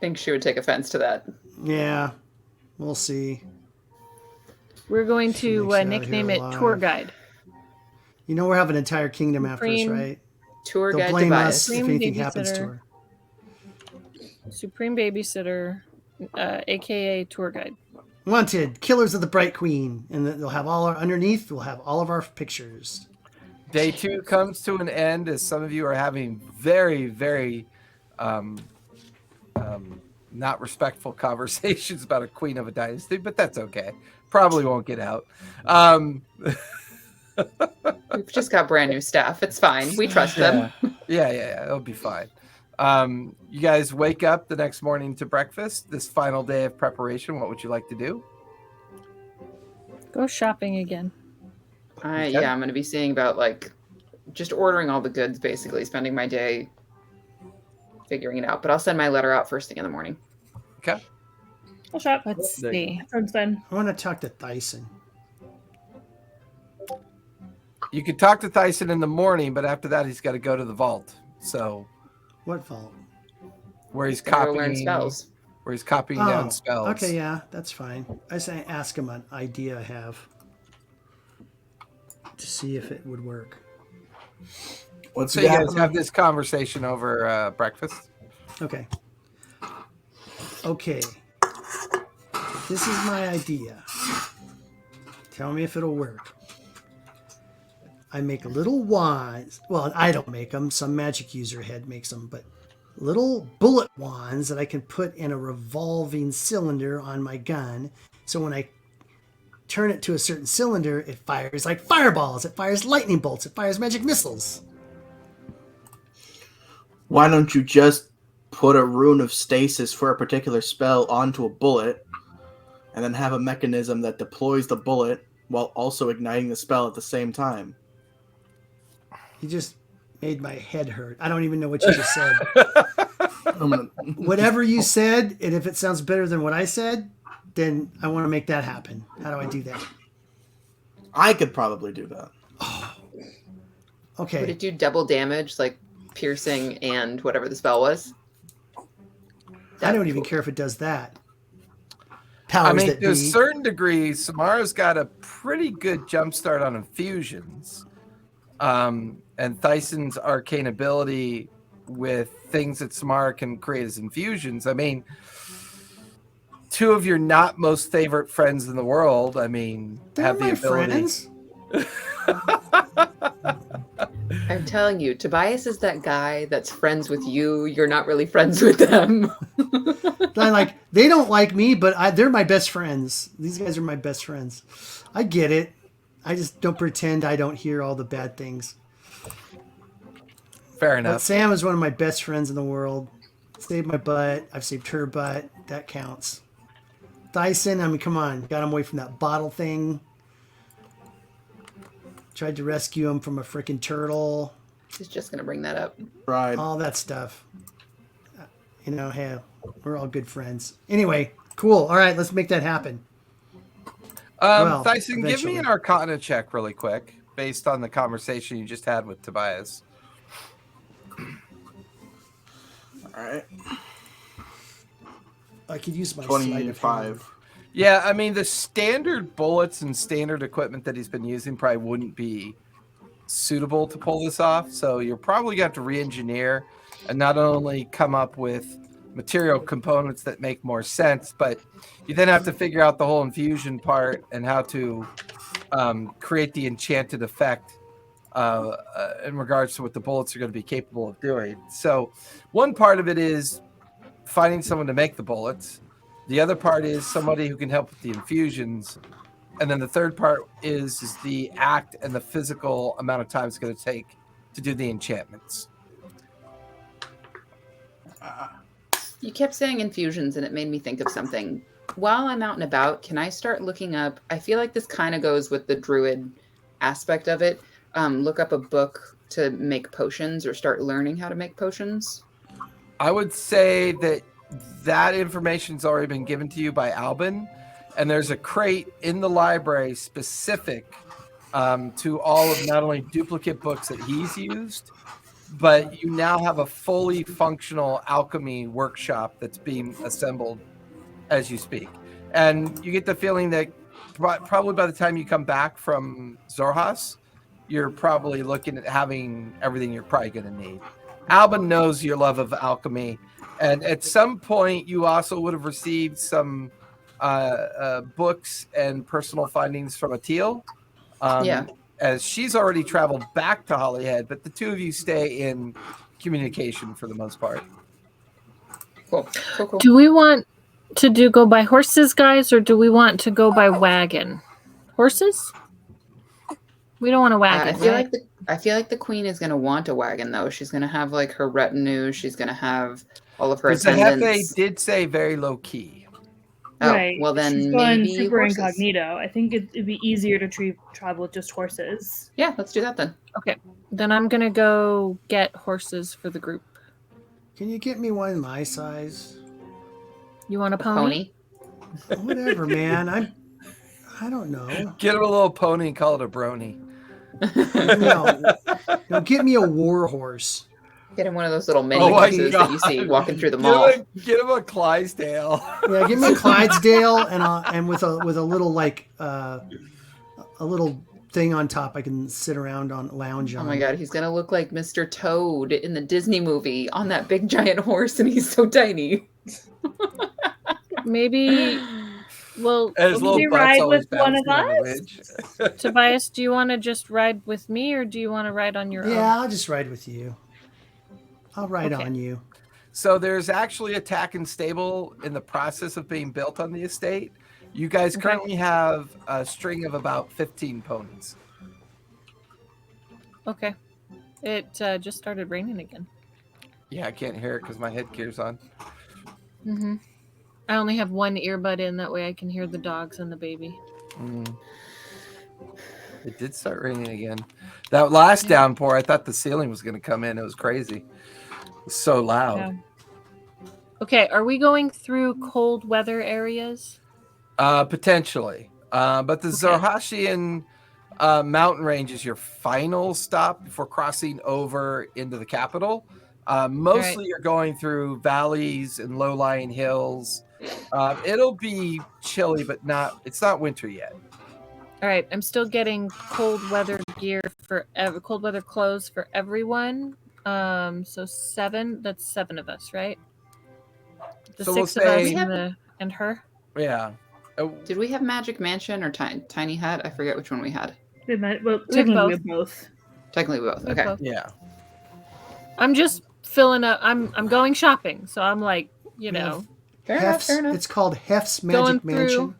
think she would take offense to that. Yeah. We'll see. We're going She makes to it out nickname here it alive. Tour Guide. You know we're having an entire kingdom after us, Supreme right? Tour They'll guide blame Tobias. us if Supreme anything happens to babysitter. her. Supreme Babysitter, aka Tour Guide. Wanted, Killers of the Bright Queen. And they'll have underneath, we'll have all of our pictures. Day 2 comes to an end as some of you are having very, very not respectful conversations about a queen of a dynasty, but that's okay. Probably won't get out. We've just got brand new staff. It's fine. We trust them. Yeah. It'll be fine. You guys wake up the next morning to breakfast. This final day of preparation, what would you like to do? Go shopping again. Yeah, I'm going to be seeing about just ordering all the goods, basically, spending my day figuring it out. But I'll send my letter out first thing in the morning. Okay. I'll shop. Let's see. Sounds fun. I want to talk to Thyson. You could talk to Thyson in the morning, but after that, he's got to go to the vault. So, What vault? where he's Gotta go copying learn spells. Where he's copying down spells. Okay, yeah, that's fine. I say ask him an idea I have to see if it would work. What's So you guys have this conversation over breakfast. Okay. Okay. This is my idea. Tell me if it'll work. I make little wands. Well, I don't make them. Some magic user head makes them, but little bullet wands that I can put in a revolving cylinder on my gun. So when I turn it to a certain cylinder, it fires like fireballs. It fires lightning bolts. It fires magic missiles. Why don't you just put a rune of stasis for a particular spell onto a bullet, and then have a mechanism that deploys the bullet while also igniting the spell at the same time? You just made my head hurt. I don't even know what you just said. Whatever you said, and if it sounds better than what I said, then I want to make that happen. How do I do that? I could probably do that. Okay. Would it do double damage, like piercing and whatever the spell was? I don't even care if it does that. Powers I mean, that to a be. certain degree, Samara's got a pretty good jump start on infusions. And Thyson's arcane ability with things that Samara can create as infusions. I mean, two of your not most favorite friends in the world, They're have the my ability. friends. I've telling you, Tobias is that guy that's friends with you. You're not really friends with them. They don't like me, but they're my best friends. These guys are my best friends. I get it. I just don't pretend I don't hear all the bad things. Fair But enough. Sam is one of my best friends in the world. Saved my butt. I've saved her butt. That counts. Dyson, I mean, come on. Got him away from that bottle thing. Tried to rescue him from a freaking turtle. He's just gonna bring that up. Right. All that stuff. You know, hey, we're all good friends. Anyway, cool. All right, let's make that happen. Well, Dyson, give eventually. me an Arcana check really quick, based on the conversation you just had with Tobias. All right. I could use my sleight of hand. 25. Yeah, I mean, the standard bullets and standard equipment that he's been using probably wouldn't be suitable to pull this off. So you're probably going to have to re-engineer and not only come up with material components that make more sense, but you then have to figure out the whole infusion part and how to create the enchanted effect in regards to what the bullets are going to be capable of doing. So one part of it is finding someone to make the bullets. The other part is somebody who can help with the infusions. And then the third part is the act and the physical amount of time it's going to take to do the enchantments. You kept saying infusions, and it made me think of something. While I'm out and about, can I start looking up? I feel like this kind of goes with the druid aspect of it. Look up a book to make potions or start learning how to make potions. I would say that information's already been given to you by Albin, and there's a crate in the library specific to all of not only duplicate books that he's used, but you now have a fully functional alchemy workshop that's being assembled as you speak. And you get the feeling that probably by the time you come back from Zorhas, you're probably looking at having everything you're probably going to need. Albin knows your love of alchemy, and at some point you also would have received some books and personal findings from Atil. As she's already traveled back to Hollyhead, but the two of you stay in communication for the most part. Cool. Do we want to go by horses, guys, or do we want to go by wagon? Horses? We don't want a wagon. I feel like the queen is going to want a wagon, though. She's going to have like her retinue. She's going to have all of her attendants. The Hefe did say very low key. Oh, Right. well then She's going maybe super horses. incognito. I think it'd be easier to travel with just horses. Yeah, let's do that then. Okay. Then I'm going to go get horses for the group. Can you get me one my size? You want a pony? Whatever, man. I don't know. Get him a little pony and call it a brony. No, get me a war horse. Get him one of those little mini Oh my horses that you see God. walking through the mall. Get him a Clydesdale. Yeah, give me a Clydesdale and with a little a little thing on top I can sit around on lounge on. Oh my God, he's gonna look like Mr. Toad in the Disney movie on that big giant horse, and he's so tiny. Maybe. Well, His little we butt's ride always with one of bouncing on the us? ridge. Tobias, do you want to just ride with me, or do you want to ride on your own? Yeah, I'll just ride with you. I'll ride on you. So there's actually a tack and stable in the process of being built on the estate. You guys currently have a string of about 15 ponies. Okay. It just started raining again. Yeah, I can't hear it because my headgear's on. Mm-hmm. I only have one earbud in, that way I can hear the dogs and the baby. It did start raining again. That last downpour, I thought the ceiling was going to come in. It was crazy. It was so loud. Yeah. Okay, are we going through cold weather areas? Potentially. But the Zorhashian mountain range is your final stop before crossing over into the capital. Mostly you're going through valleys and low-lying hills. It'll be chilly, but it's not winter yet. All right, I'm still getting cold weather gear cold weather clothes for everyone. So 7, that's 7 of us, right? The So 6 we'll of us say- and her. Yeah. Did we have Magic Mansion or Tiny Hut? I forget which one we had. Well, We have technically both. we have both. Technically both. We Okay. both. Yeah. I'm just filling up. I'm going shopping, so I'm like, you Yeah. know, Fair enough. Hef's, Fair enough. it's called Hef's Going Magic Mansion.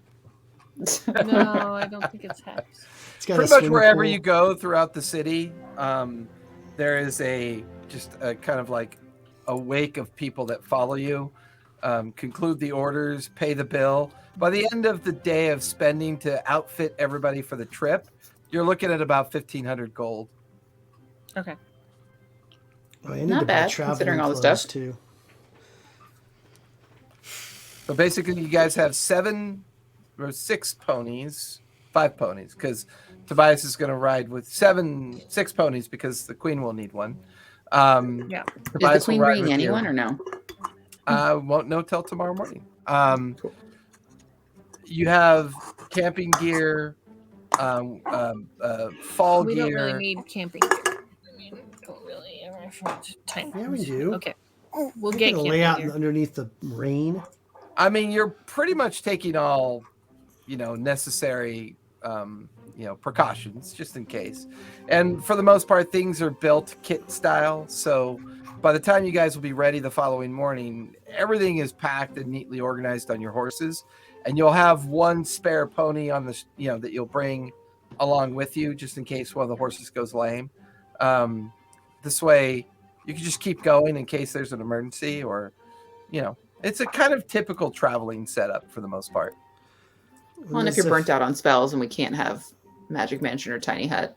no, I don't think it's Hex. It's got Pretty a much swimming wherever pool. you go throughout the city, there is just a kind of like a wake of people that follow you, conclude the orders, pay the bill. By the end of the day of spending to outfit everybody for the trip, you're looking at about 1,500 gold. Okay. Oh, I need Not to buy bad, traveling considering all the clothes, stuff. too. So basically, you guys have 5 ponies, because Tobias is going to ride with 6 ponies because the queen will need one. Yeah. Is the Tobias queen will ride bringing with anyone you. or no? Won't know till tomorrow morning. You have camping gear, fall We gear. don't really need camping gear. I mean, don't really ever time. Yeah, we do. Okay. We'll I'm get gonna camping lay out gear. underneath the rain. I mean, you're pretty much taking all, necessary, precautions just in case. And for the most part, things are built kit style. So by the time you guys will be ready the following morning, everything is packed and neatly organized on your horses. And you'll have one spare pony on the, that you'll bring along with you just in case one of the horses goes lame. This way you can just keep going in case there's an emergency or, it's a kind of typical traveling setup for the most part. Well, and if you're burnt out on spells and we can't have Magic Mansion or Tiny Hut,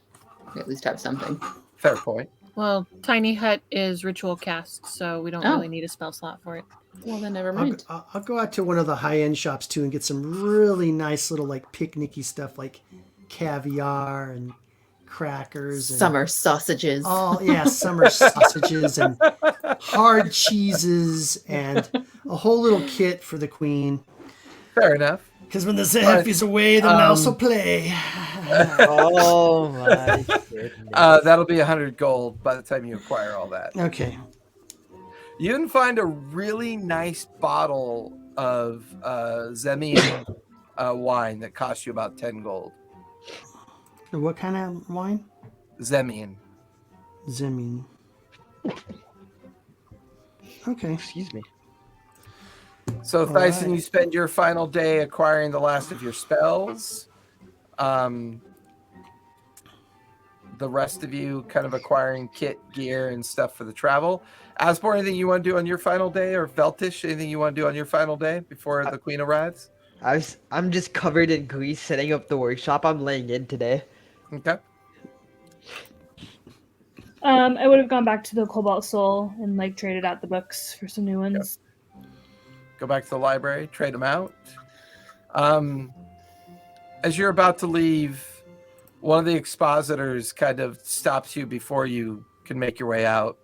we at least have something. Fair point. Well, Tiny Hut is ritual cast, so we don't really need a spell slot for it. Well, then never mind. I'll go out to one of the high-end shops too and get some really nice little like picnicky stuff like caviar and crackers and Summer sausages. Oh yeah, summer sausages and hard cheeses and a whole little kit for the queen. Fair enough. Because when the Zeph is away, the mouse will play. Oh my goodness. That'll be 100 gold by the time you acquire all that. Okay. You can find a really nice bottle of Zemian wine that costs you about 10 gold. What kind of wine? Zemian. Zemin. Okay. Excuse me. So, All Thyson, right. you spend your final day acquiring the last of your spells. The rest of you kind of acquiring kit, gear, and stuff for the travel. Asbor, anything you want to do on your final day? Or Veltish, anything you want to do on your final day before the queen arrives? I'm just covered in grease setting up the workshop I'm laying in today. Okay. I would have gone back to the Cobalt Soul and like traded out the books for some new ones. Go back to the library, trade them out. As you're about to leave, one of the expositors kind of stops you before you can make your way out.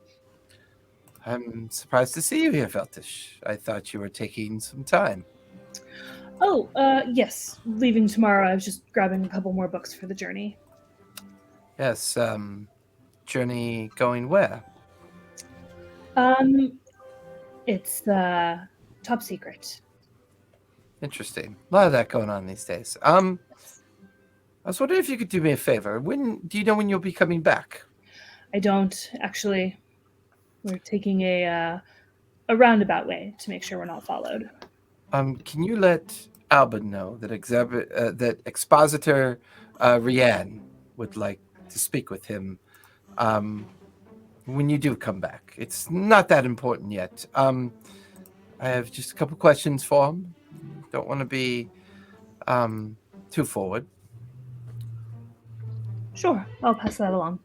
I'm surprised to see you here, Veltish. I thought you were taking some time. Oh, yes. Leaving tomorrow. I was just grabbing a couple more books for the journey. Yes, journey going where? It's top secret. Interesting. A lot of that going on these days. I was wondering if you could do me a favor. Do you know when you'll be coming back? I don't actually. We're taking a roundabout way to make sure we're not followed. Can you let Albin know that that Expositor Rianne would like to speak with him when you do come back? It's not that important yet. I have just a couple questions for him. Don't want to be too forward. Sure, I'll pass that along.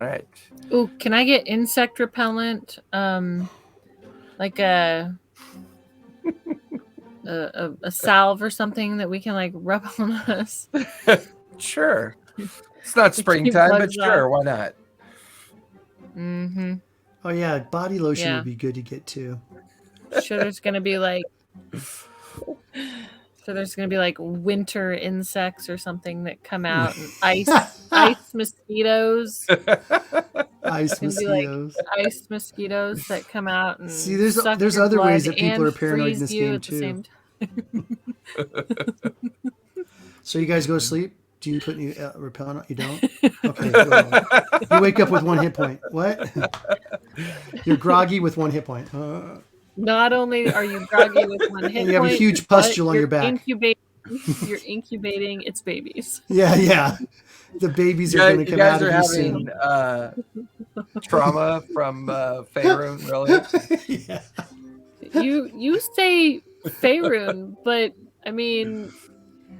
All right. Ooh, can I get insect repellent? Like a salve or something that we can like rub on us. Sure. It's not springtime, but bugs sure, off. why not? Mm-hmm. Oh yeah, body lotion Yeah. would be good to get too. Sure, there's gonna be like. So there's gonna be like winter insects or something that come out and ice mosquitoes. Ice It's gonna be like mosquitoes. ice mosquitoes that come out and See, there's suck there's your other ways blood that people and are paranoid in freeze this you game at the too. same time. So you guys go to sleep? Do you put any repellent on? You don't? Okay. Well, you wake up with 1 hit point. What? You're groggy with 1 hit point. Not only are you groggy with 1 hit And you have a point, huge but pustule on your back. You're incubating its babies. Yeah. The babies are going to come out of you soon. Trauma from Faerun, really? Yeah. You say Faerun, but I mean,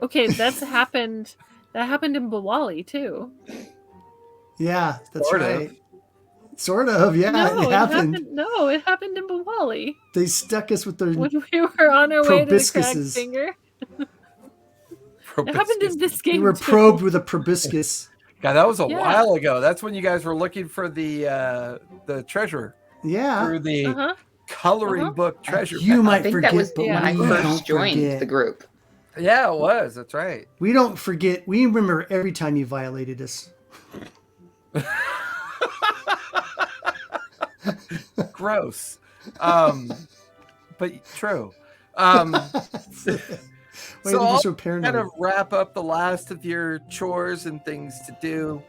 okay, that happened in Bawali too. Yeah, that's Sort of. right. Sort of, yeah. No, it happened. it happened in Bawali. They stuck us with their When we were on our way to the cracked proboscises. finger. It happened in this game We were too. probed with a proboscis. God, that was a Yeah. while ago. That's when you guys were looking for the treasure Yeah. through the Uh-huh. coloring book treasure. You map. might I think forget, that was but when I we first don't joined forget. the group. Yeah, it was. That's right. We don't forget. We remember every time you violated us. Gross. But true. Why So are you I'll so paranoid? kind of wrap up the last of your chores and things to do.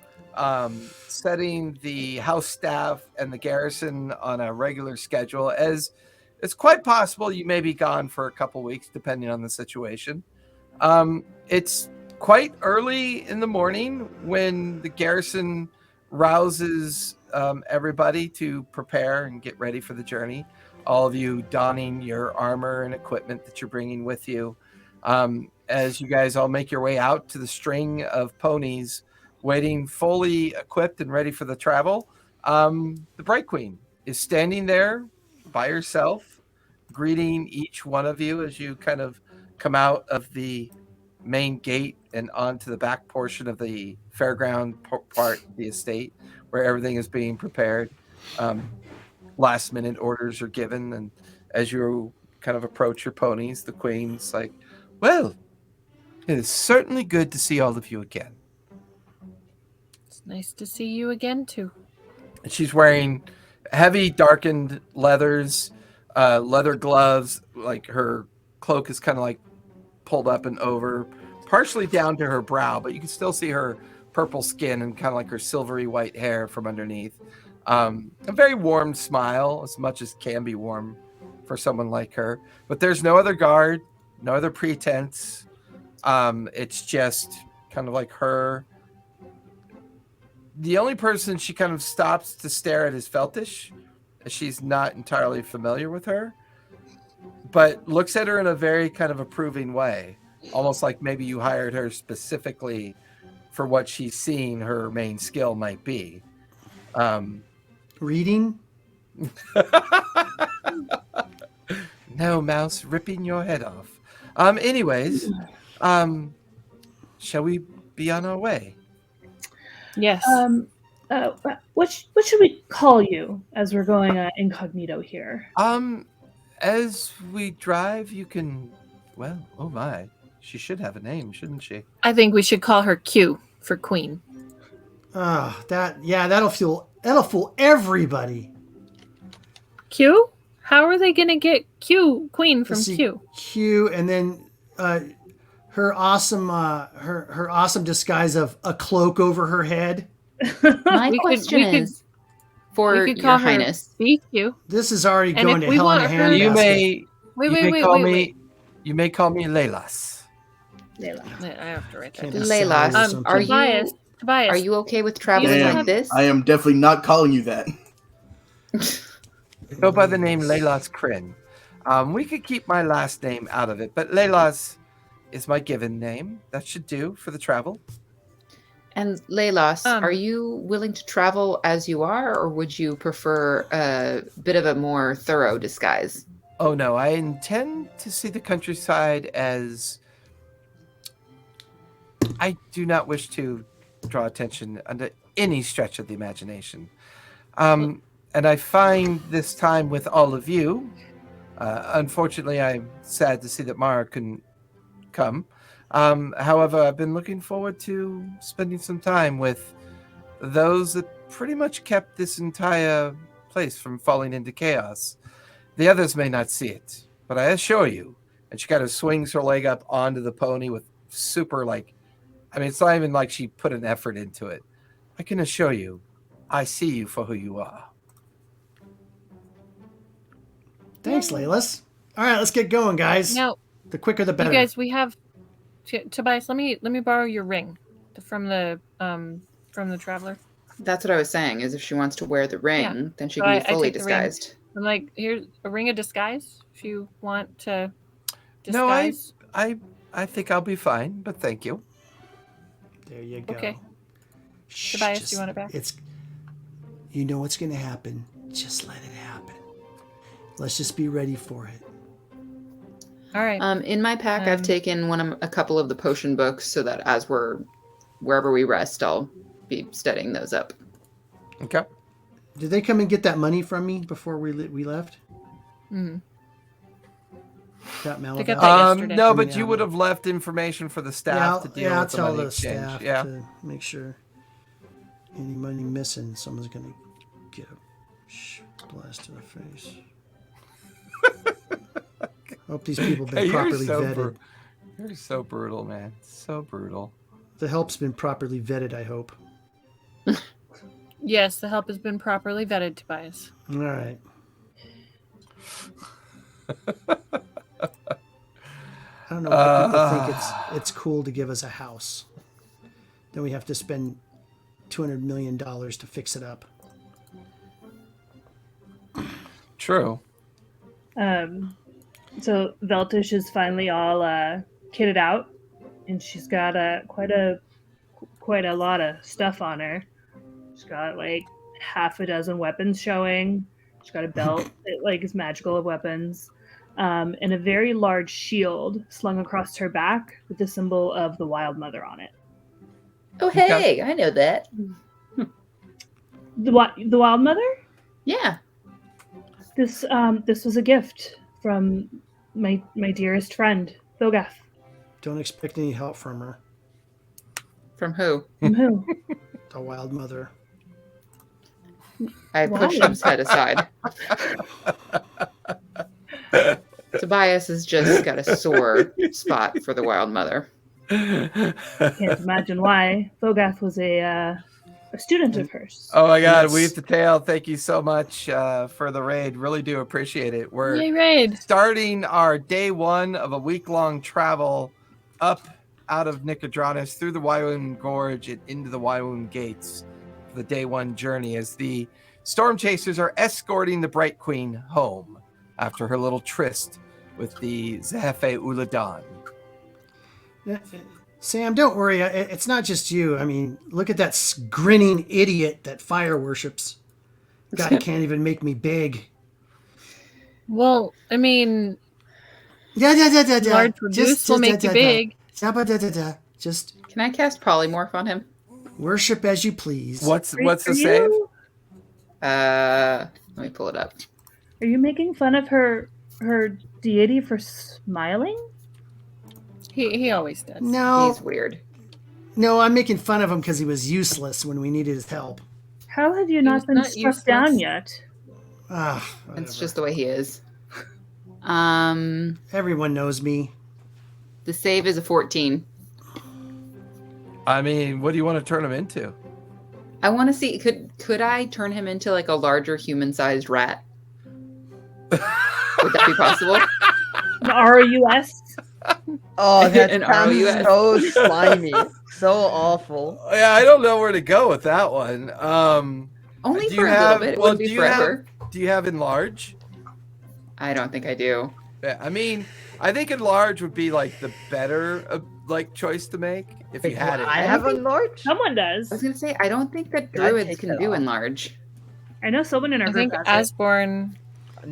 Setting the house staff and the garrison on a regular schedule, as it's quite possible you may be gone for a couple weeks depending on the situation. It's quite early in the morning when the garrison rouses everybody to prepare and get ready for the journey. All of you donning your armor and equipment that you're bringing with you. As you guys all make your way out to the string of ponies waiting fully equipped and ready for the travel, the Bright Queen is standing there by herself, greeting each one of you as you kind of come out of the main gate and onto the back portion of the fairground part of the estate where everything is being prepared. Last minute orders are given, and as you kind of approach your ponies, the Queen's like, well, it is certainly good to see all of you again. It's nice to see you again too. And she's wearing heavy darkened leathers, leather gloves, like her cloak is kind of like pulled up and over, partially down to her brow, but you can still see her purple skin and kind of like her silvery white hair from underneath. A very warm smile, as much as can be warm for someone like her. But there's no other guard, no other pretense. It's just kind of like her. The only person she kind of stops to stare at is Feltish, as she's not entirely familiar with her, but looks at her in a very kind of approving way, almost like maybe you hired her specifically for what she's seen her main skill might be. Reading? No, mouse, ripping your head off. Anyways, shall we be on our way? Yes. What should we call you as we're going incognito here? As we drive, you can. Well, oh my, she should have a name, shouldn't she? I think we should call her Q for Queen. That'll fool everybody. Q? How are they gonna get Q Queen from Let's see, Q? Q, and then her awesome her awesome disguise of a cloak over her head. My We could- question we could- is, for we could your call her Highness, BQ. This is already And going if to we hell in a want her- handbasket. You may. Wait. You may call me Leilas. Layla. I have to write that Can't down. be Layla, Cyrus or something. are you Tobias. are you okay with traveling You like have- this? I am definitely not calling you that. Go by the name Leilas Kryn. We could keep my last name out of it, but Leilas is my given name. That should do for the travel. And Leilas, Um, are you willing to travel as you are, or would you prefer a bit of a more thorough disguise? Oh no, I intend to see the countryside as I do not wish to draw attention under any stretch of the imagination. And I find this time with all of you, unfortunately, I'm sad to see that Mara couldn't come. However, I've been looking forward to spending some time with those that pretty much kept this entire place from falling into chaos. The others may not see it, but I assure you, and she kind of swings her leg up onto the pony with super it's not even like she put an effort into it. I can assure you, I see you for who you are. Thanks, Laylas. All right, let's get going, guys. Now, The quicker the you better. guys, we have Tobias. Let me borrow your ring from the traveler. That's what I was saying. Is if she wants to wear the ring, then she So can I be fully take the ring. disguised. I'm like, here's a ring of disguise if you want to No, disguise. I think I'll be fine, but thank you. There you go. Okay. Shh, Tobias, do you want it back? You know what's going to happen. Just let it happen. Let's just be ready for it. All right. In my pack, I've taken a couple of the potion books so that as we're wherever we rest, I'll be studying those up. Okay. Did they come and get that money from me before we left? Mm-hmm. That They Malachi? got that yesterday. No, but you would have left information for the staff to deal I'll with the tell money the exchange. staff Yeah. to make sure any money missing, someone's going to get a blast to the face. Hope these people have been properly vetted. You're so brutal, man. So brutal. The help's been properly vetted, I hope. Yes, the help has been properly vetted, Tobias. All right. I don't know why people think it's cool to give us a house. Then we have to spend $200 million to fix it up. True. So Veltish is finally all kitted out, and she's got quite a lot of stuff on her. She's got like half a dozen weapons showing. She's got a belt that is magical of weapons, and a very large shield slung across her back with the symbol of the Wild Mother on it. Oh, hey, I know that. The Wild Mother? Yeah. This was a gift from my dearest friend, Thogath. Don't expect any help from her. From who? From who? The Wild Mother. I pushed his head aside. Tobias has just got a sore spot for the Wild Mother. Can't imagine why. Thogath was a student of hers. Oh my God, Yes. Weave the Tail, thank you so much for the raid. Really do appreciate it. We're Yay, raid! starting our day one of a week-long travel up out of Nicodranus through the Waiwoon Gorge and into the Waiwoon Gates for the day one journey as the Storm Chasers are escorting the Bright Queen home after her little tryst with the Zehefe Uladan. Sam, don't worry. It's not just you. I mean, look at that grinning idiot that fire worships. Guy can't even make me big. Well, I mean, Yeah. large reduce will make you big. Just Can I cast polymorph on him? worship as you please. What's the Are save? you- Let me pull it up. Are you making fun of her deity for smiling? He always does. No, He's weird. no, I'm making fun of him because he was useless when we needed his help. How have you was not been not struck useless. down yet? Ah, It's whatever. just the way he is. Everyone knows me. The save is a 14. I mean, what do you want to turn him into? I want to see, could I turn him into like a larger human-sized rat? Would that be possible? An RUS? Oh, that An sounds ROUS. so slimy. So awful. Yeah, I don't know where to go with that one. Only do for you a have- little bit. It well, wouldn't be do you have- forever. Do you have enlarge? I don't think I do. Yeah, I mean, I think enlarge would be like the better choice to make if you had it. I have a large. Someone I does. was going to say, I don't think that God, druids take can that do off. enlarge. I know someone in our I group think has it. Asborn,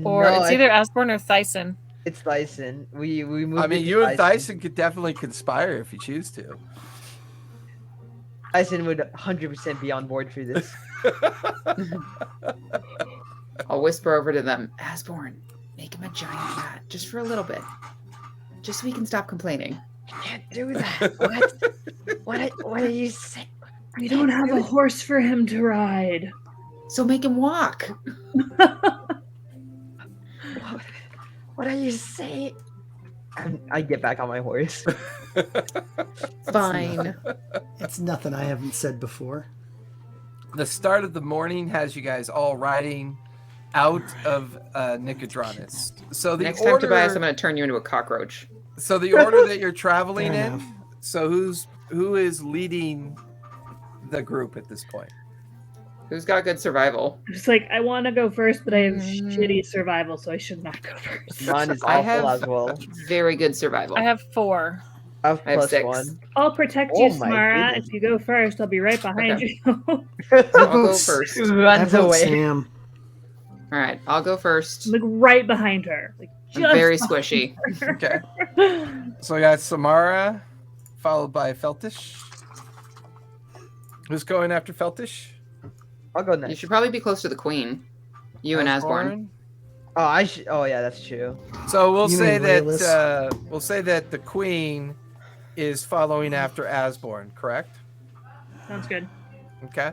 or No, it's either Asborn or Thyson. It's Thyson. We moved. I mean, it to you and Thyson could definitely conspire if you choose to. Thyson would 100% be on board for this. I'll whisper over to them, Asborn, make him a giant rat, just for a little bit. Just so we can stop complaining. Can't do that. What? What are you saying? We don't have a horse for him to ride. So make him walk. What are you saying? I get back on my horse. Fine. It's nothing I haven't said before. The start of the morning has you guys all riding out of Nicodranus. So the Next time, order, Tobias, I'm going to turn you into a cockroach. so the order that you're traveling Fair in. enough. So who is leading the group at this point? Who's got good survival? I'm just like, I want to go first, but I have shitty survival, so I should not go first. Mine is I awful have- as well. Very good survival. I have 4. I have I have plus 6. 1. I'll protect Oh you, my Samara. goodness. If you go first, I'll be right behind Okay. you. I'll go vote first. I Runs vote away. Sam. All right, I'll go first. Like right behind her. Like I'm just very behind squishy. her. Okay. So we got Samara, followed by Feltish. Who's going after Feltish? I'll go You next. should probably be close to the queen. You and Asborn. Oh, I should. Oh, yeah, that's true. So we'll You say mean that Rayless? the queen is following after Asborn, correct? Sounds good. Okay.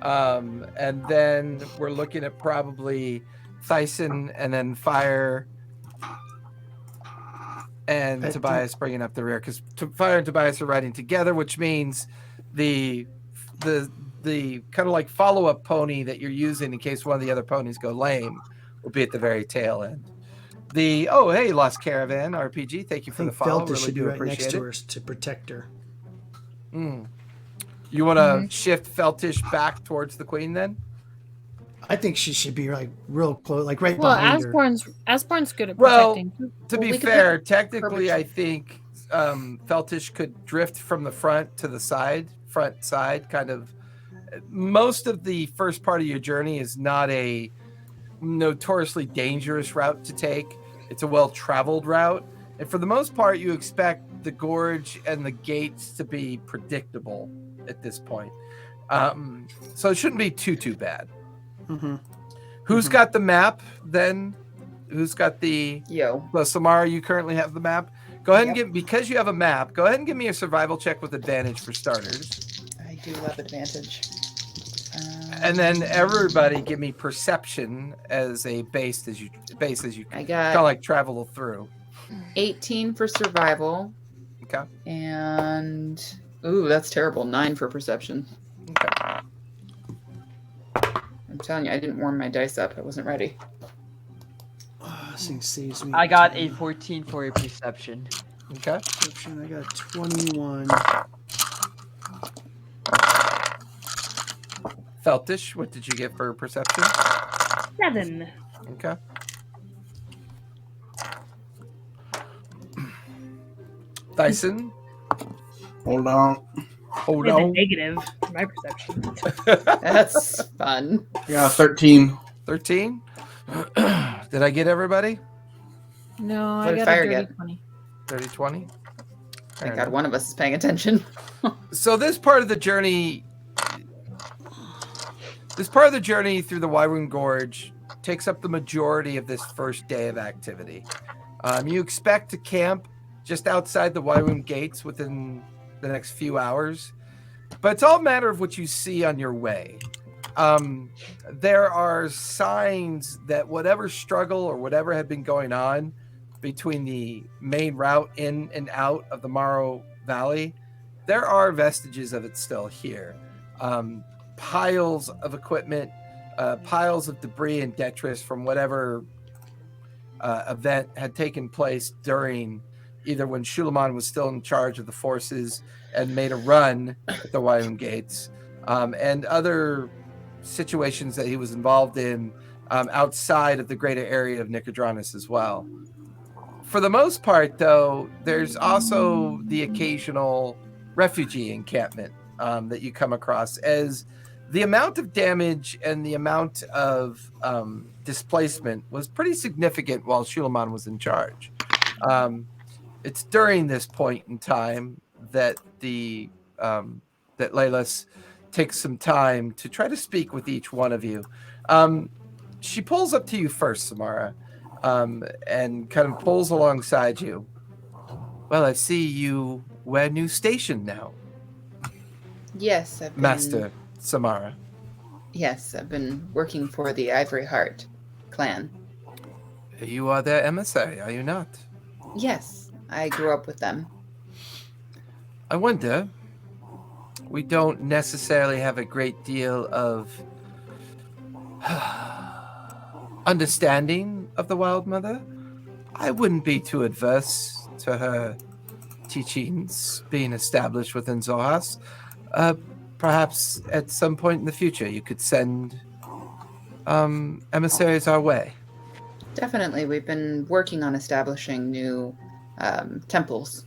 And then we're looking at probably Thyson and then Fire and I Tobias bringing up the rear because Fire and Tobias are riding together, which means the kind of like follow-up pony that you're using in case one of the other ponies go lame will be at the very tail end. Hey, Lost Caravan RPG, thank you I for the think follow. Feltus Really should be do right next appreciate to it. her to protect her. You want to shift Feltish back towards the queen then? I think she should be like real close, like right Well, behind her. Asborn's good at Well, protecting. To Well, be we could fair, put technically, I verbiage. think Feltish could drift from the front to the front side, kind of. Most of the first part of your journey is not a notoriously dangerous route to take. It's a well-traveled route. And for the most part, you expect the gorge and the gates to be predictable at this point. So it shouldn't be too bad. Mm-hmm. Who's got the map then? Who's got the... Yo. So Samara, you currently have the map. Go ahead and Yep. because you have a map, go ahead and give me a survival check with advantage for starters. I do love advantage. And then everybody give me perception as a base as you I kind got of like travel through. 18 for survival. Okay. And ooh, that's terrible. 9 for perception. Okay. I'm telling you, I didn't warm my dice up. I wasn't ready. Oh, this thing saves me. I got a 14 for a perception. Okay. Perception, I got 21. Feltish, what did you get for perception? 7. Okay. Dyson, Hold on. hold With a on. negative for my perception. That's fun. I got a 13. 13. Did I get everybody? No, What I did got Fire a dirty get? 20. 30, 20. Thank God one of us is paying attention. So this part of the journey through the Wyroon Gorge takes up the majority of this first day of activity. You expect to camp just outside the Wyroon gates within the next few hours, but it's all a matter of what you see on your way. There are signs that whatever struggle or whatever had been going on between the main route in and out of the Morrow Valley, there are vestiges of it still here. Piles of equipment, piles of debris and detritus from whatever event had taken place during either when Shulamon was still in charge of the forces and made a run at the Wyoming gates, and other situations that he was involved in outside of the greater area of Nicodranus as well. For the most part, though, there's also the occasional refugee encampment that you come across, as the amount of damage and the amount of displacement was pretty significant while Shulamon was in charge. It's during this point in time that that Laylas takes some time to try to speak with each one of you. She pulls up to you first, Samara, and kind of pulls alongside you. Well, I see you were a new station now, Yes, I've been, Master Samara. Yes, I've been working for the Ivory Heart clan. You are their emissary, are you not? Yes, I grew up with them. I wonder, we don't necessarily have a great deal of understanding of the Wild Mother. I wouldn't be too adverse to her teachings being established within Zohas. Perhaps at some point in the future you could send emissaries our way. Definitely. We've been working on establishing new temples.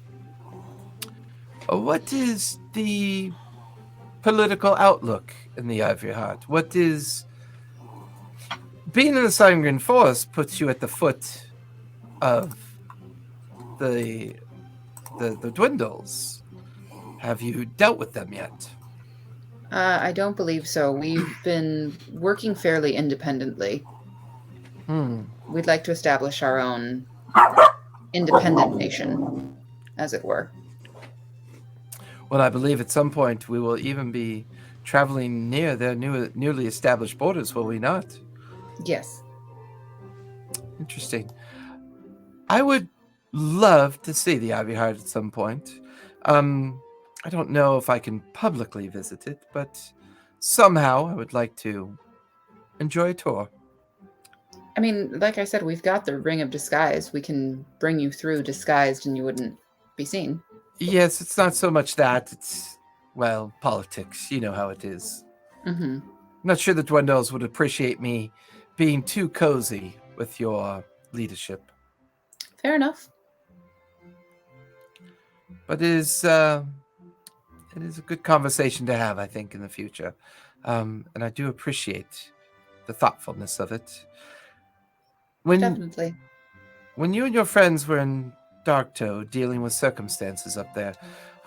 What is the political outlook in the Ivory Heart? What is... Being in the Sangren Forest puts you at the foot of the dwindles. Have you dealt with them yet? I don't believe so. We've been working fairly independently. We'd like to establish our own independent nation, as it were. Well, I believe at some point we will even be traveling near their newly established borders, will we not? Yes. Interesting. I would love to see the Ivory Heart at some point. I don't know if I can publicly visit it, but somehow I would like to enjoy a tour. I mean, like I said, we've got the Ring of Disguise. We can bring you through disguised and you wouldn't be seen. Yes, it's not so much that. It's, well, politics. You know how it is. Mm-hmm. I'm not sure the Dwindles would appreciate me being too cozy with your leadership. Fair enough. But it is a good conversation to have, I think, in the future. And I do appreciate the thoughtfulness of it. Definitely. When you and your friends were in Darktoe dealing with circumstances up there,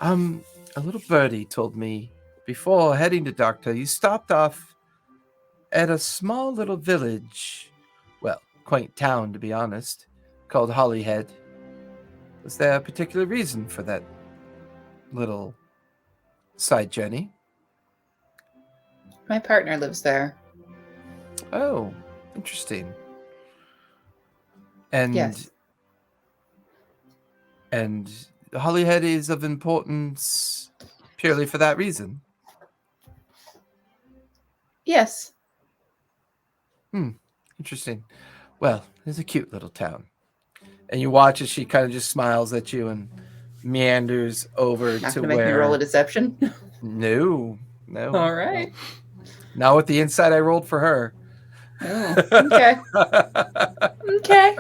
a little birdie told me before heading to Darktoe, you stopped off at a small little village, well, quaint town to be honest, called Hollyhead. Was there a particular reason for that little side journey? My partner lives there. Oh, interesting. And yes. And Hollyhead is of importance purely for that reason. Yes. Interesting. Well, it's a cute little town. And you watch as she kind of just smiles at you and meanders over Not to gonna where... make me roll a deception? No. All right. Not with the insight I rolled for her. Oh, okay. Okay.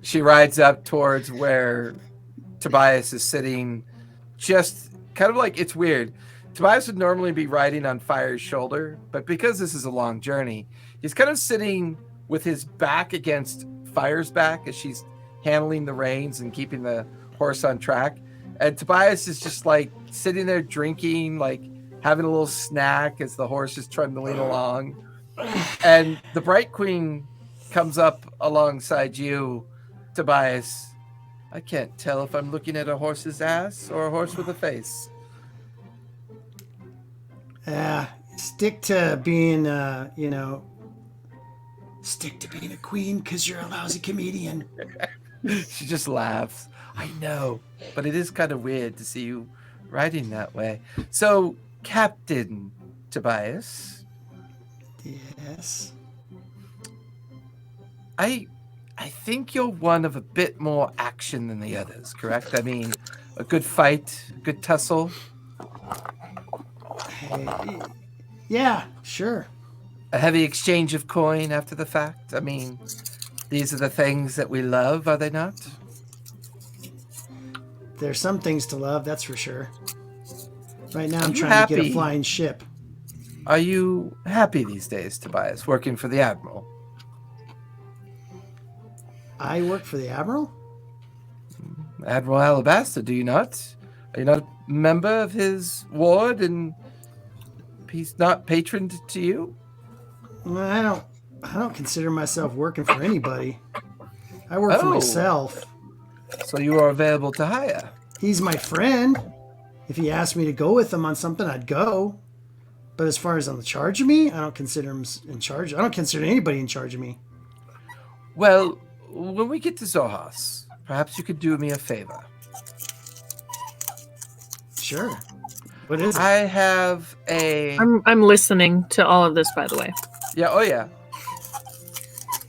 She rides up towards where Tobias is sitting, just kind of like, it's weird. Tobias would normally be riding on Fire's shoulder, but because this is a long journey, he's kind of sitting with his back against Fire's back as she's handling the reins and keeping the horse on track. And Tobias is just like sitting there drinking, like having a little snack as the horse is trundling along. And the Bright Queen comes up alongside you, Tobias. I can't tell if I'm looking at a horse's ass or a horse with a face. Stick to being, stick to being a queen because you're a lousy comedian. She just laughs. I know, but it is kind of weird to see you riding that way. So, Captain Tobias. Yes. I think you're one of a bit more action than the others, correct? I mean, a good fight, a good tussle. Yeah, sure. A heavy exchange of coin after the fact. I mean, these are the things that we love, are they not? There's some things to love, that's for sure. Right now I'm you trying to get a happy? flying ship. Are you happy these days, Tobias, working for the Admiral? I work for the Admiral? Admiral Alabasta, do you not? Are you not a member of his ward and he's not patroned to you? I don't consider myself working for anybody. I work for myself. So you are available to hire. He's my friend. If he asked me to go with him on something, I'd go. But as far as on the charge of me, I don't consider him in charge. I don't consider anybody in charge of me. Well, when we get to Zohas, perhaps you could do me a favor. Sure. What is it? I have a... I'm listening to all of this, by the way. Yeah, oh yeah.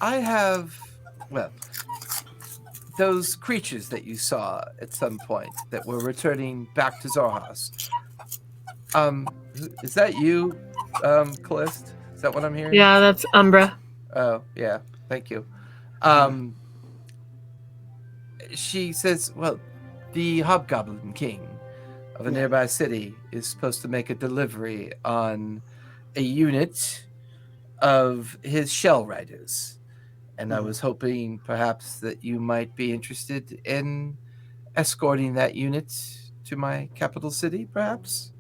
I have, well, those creatures that you saw at some point that were returning back to Zorhas. Is that you, Callist? Is that what I'm hearing? Yeah, that's Umbra. Oh, yeah. Thank you. She says, well, the Hobgoblin King of a nearby city is supposed to make a delivery on a unit of his shell riders. And I was hoping perhaps that you might be interested in escorting that unit to my capital city, perhaps?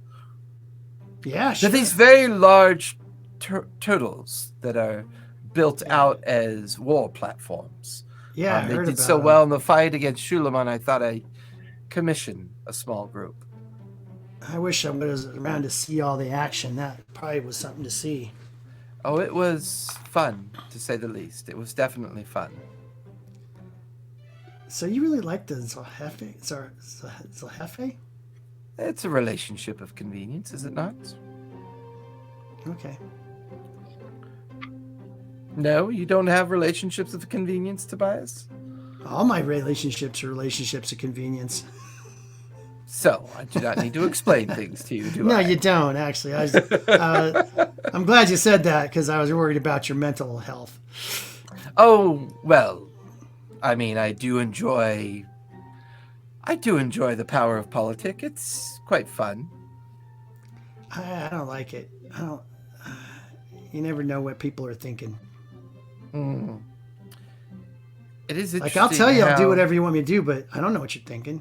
Yeah, sure. They're these very large turtles that are built out as war platforms. Yeah, I they heard did about so them. well in the fight against Shulaman, I thought I'd commission a small group. I wish I was around to see all the action. That probably was something to see. Oh, it was fun, to say the least. It was definitely fun. So you really like the Zalhefe? It's a relationship of convenience, is it not? Okay. No, you don't have relationships of convenience, Tobias? All my relationships are relationships of convenience. So, I do not need to explain things to you, do No, I? you don't, actually. I'm glad you said that because I was worried about your mental health. Oh, well, I mean, I do enjoy the power of politic. It's quite fun. I don't like it. I don't. You never know what people are thinking. It is Like, interesting. I'll tell you, I'll do how- whatever you want me to do, but I don't know what you're thinking.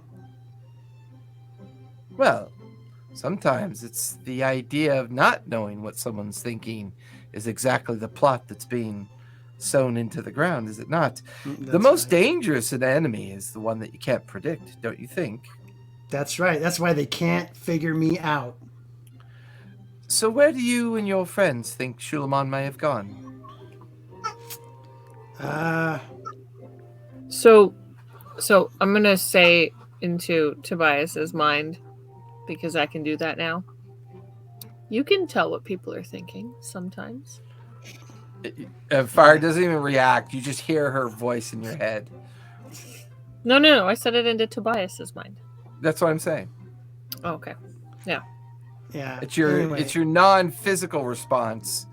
Well, sometimes it's the idea of not knowing what someone's thinking is exactly the plot that's being sown into the ground, is it not? The That's most right. dangerous enemy is the one that you can't predict, don't you think? That's right. That's why they can't figure me out. So where do you and your friends think Shulaman may have gone? So I'm gonna say into Tobias's mind, because I can do that now. You can tell what people are thinking sometimes. Fire doesn't even react. You just hear her voice in your head. No. I said it into Tobias's mind. That's what I'm saying. Oh, okay. Yeah. Yeah. It's your anyway. it's your non-physical response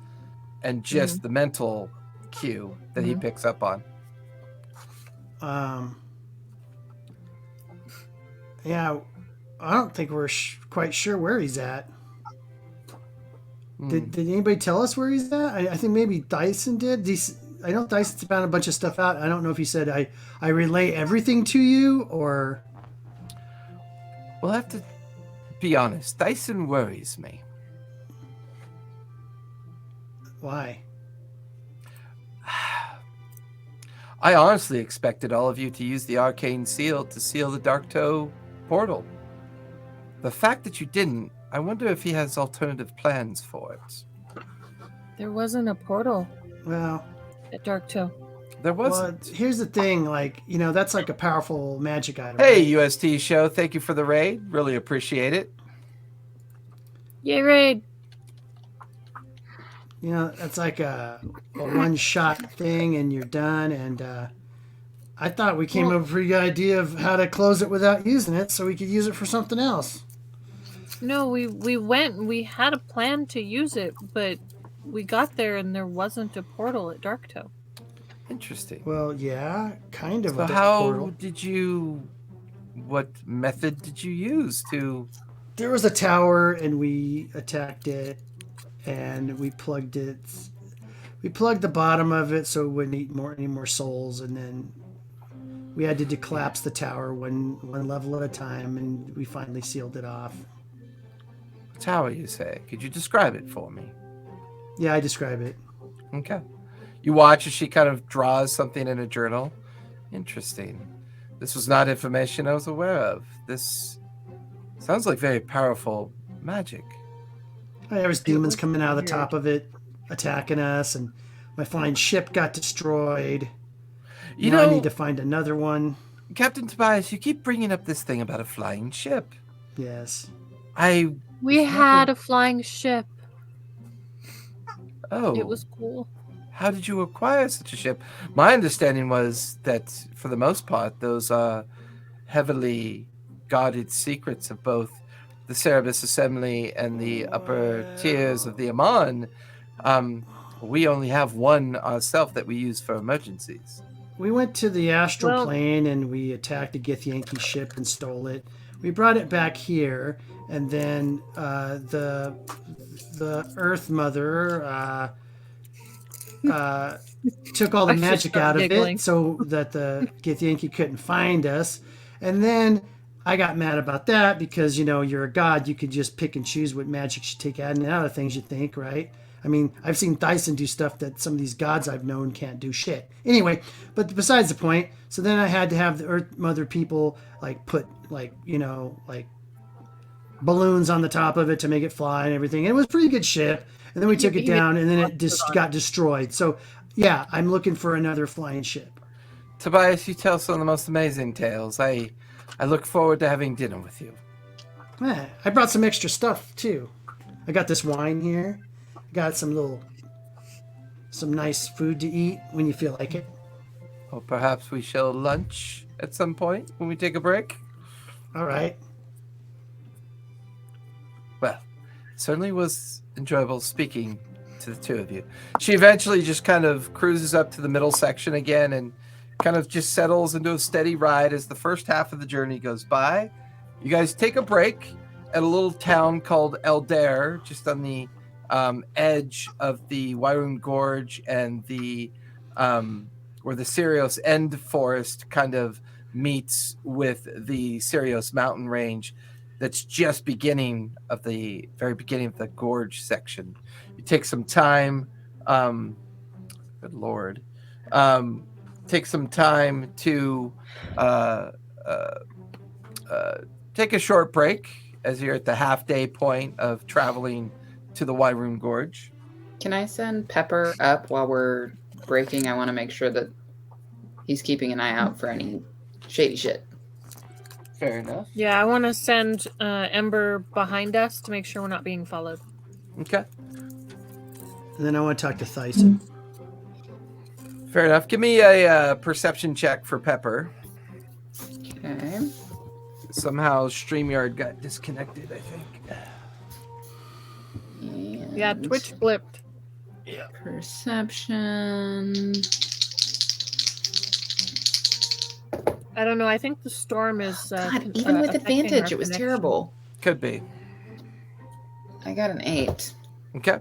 and just the mental cue that he picks up on. Yeah, I don't think we're quite sure where he's at. Did anybody tell us where he's at? I think maybe Dyson did. I know Dyson's found a bunch of stuff out. I don't know if he said I relay everything to you or. We'll have to be honest. Dyson worries me. Why? I honestly expected all of you to use the arcane seal to seal the Dark Toe portal. The fact that you didn't, I wonder if he has alternative plans for it. There wasn't a portal Well, at Dark Toe. There well, wasn't. here's the thing. Like, that's like a powerful magic item. Hey, right? UST show, thank you for the raid. Really appreciate it. Yay, raid! That's like a one-shot thing, and you're done. And I thought we came up with a pretty good idea of how to close it without using it, so we could use it for something else. No, we went and we had a plan to use it, but we got there and there wasn't a portal at Dark Toe. Interesting. Well, yeah, kind of. So a how portal. did you? What method did you use to? There was a tower, and we attacked it, and we plugged it. We plugged the bottom of it so it wouldn't eat any more souls, and then we had to collapse the tower one level at a time, and we finally sealed it off. Tower, you say? Could you describe it for me? Yeah, I describe it. Okay. You watch as she kind of draws something in a journal. Interesting. This was not information I was aware of. This sounds like very powerful magic. There was demons coming out of the top of it, attacking us, and my flying ship got destroyed. You Now know, I need to find another one. Captain Tobias, you keep bringing up this thing about a flying ship. Yes. We had a flying ship. Oh. It was cool. How did you acquire such a ship? My understanding was that, for the most part, those heavily guarded secrets of both the Cerebus Assembly and the upper tiers of the Aman, we only have one ourselves that we use for emergencies. We went to the astral Well- plane and we attacked a Githyanki ship and stole it. We brought it back here, and then the Earth Mother took all the I should magic start out of giggling. it so that the Githyanki couldn't find us. And then I got mad about that because, you're a god. You could just pick and choose what magic you take out and out of things, you think, right? I mean, I've seen Dyson do stuff that some of these gods I've known can't do shit. Anyway, but besides the point, so then I had to have the Earth Mother people put balloons on the top of it to make it fly and everything. And it was a pretty good ship. And then we took it down and then it just got destroyed. So yeah, I'm looking for another flying ship. Tobias, you tell some of the most amazing tales. I look forward to having dinner with you. I brought some extra stuff too. I got this wine here. Got some nice food to eat when you feel like it. Or perhaps we shall lunch at some point when we take a break. All right. Well, it certainly was enjoyable speaking to the two of you. She eventually just kind of cruises up to the middle section again and kind of just settles into a steady ride as the first half of the journey goes by. You guys take a break at a little town called Eldair, just on the edge of the Wairun Gorge and the where the Cyrios End Forest kind of meets with the Cyrios Mountain Range. That's just very beginning of the gorge section. You take some time, good Lord, take some time to take a short break as you're at the half-day point of traveling to the Wairun Gorge. Can I send Pepper up while we're breaking? I want to make sure that he's keeping an eye out for any shady shit. Fair enough. Yeah, I want to send Ember behind us to make sure we're not being followed. Okay. And then I want to talk to Thyson. Fair enough. Give me a perception check for Pepper. Okay. Somehow StreamYard got disconnected, I think. Yeah, Twitch blipped. Perception. I don't know. I think the storm is. God, even with affecting advantage, our it was connection. terrible. Could be. I got an 8. Okay.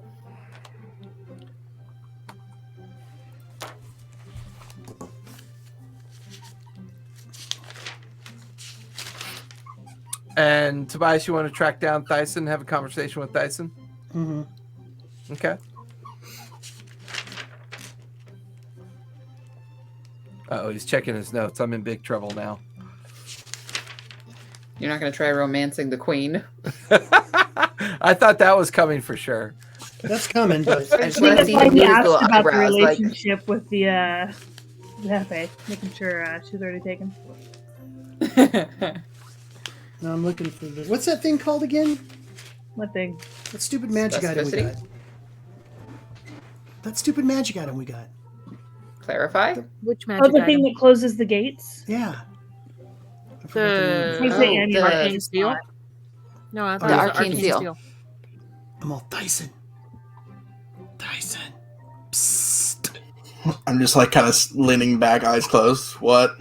And Tobias, you want to track down Thyson, have a conversation with Thyson? Mm-hmm. Okay. Uh-oh, he's checking his notes. I'm in big trouble now. You're not going to try romancing the queen? I thought that was coming for sure. That's coming, but I just want to That's see why him he move his asked little about the eyebrows. Like, relationship with the Hefe, making sure she's already taken. no, I'm looking for the. What's that thing called again? What thing? That stupid magic item we Specificity? got. That stupid magic item we got. clarify? Which Oh, magic the thing item? that closes the gates? Yeah. I forgot the name of it. Who's Oh, the Annie the- Arcane seal? No, I thought The it was Arcane Seal. I'm all Dyson. Dyson. Psst. I'm just like kind of leaning back, eyes closed. What?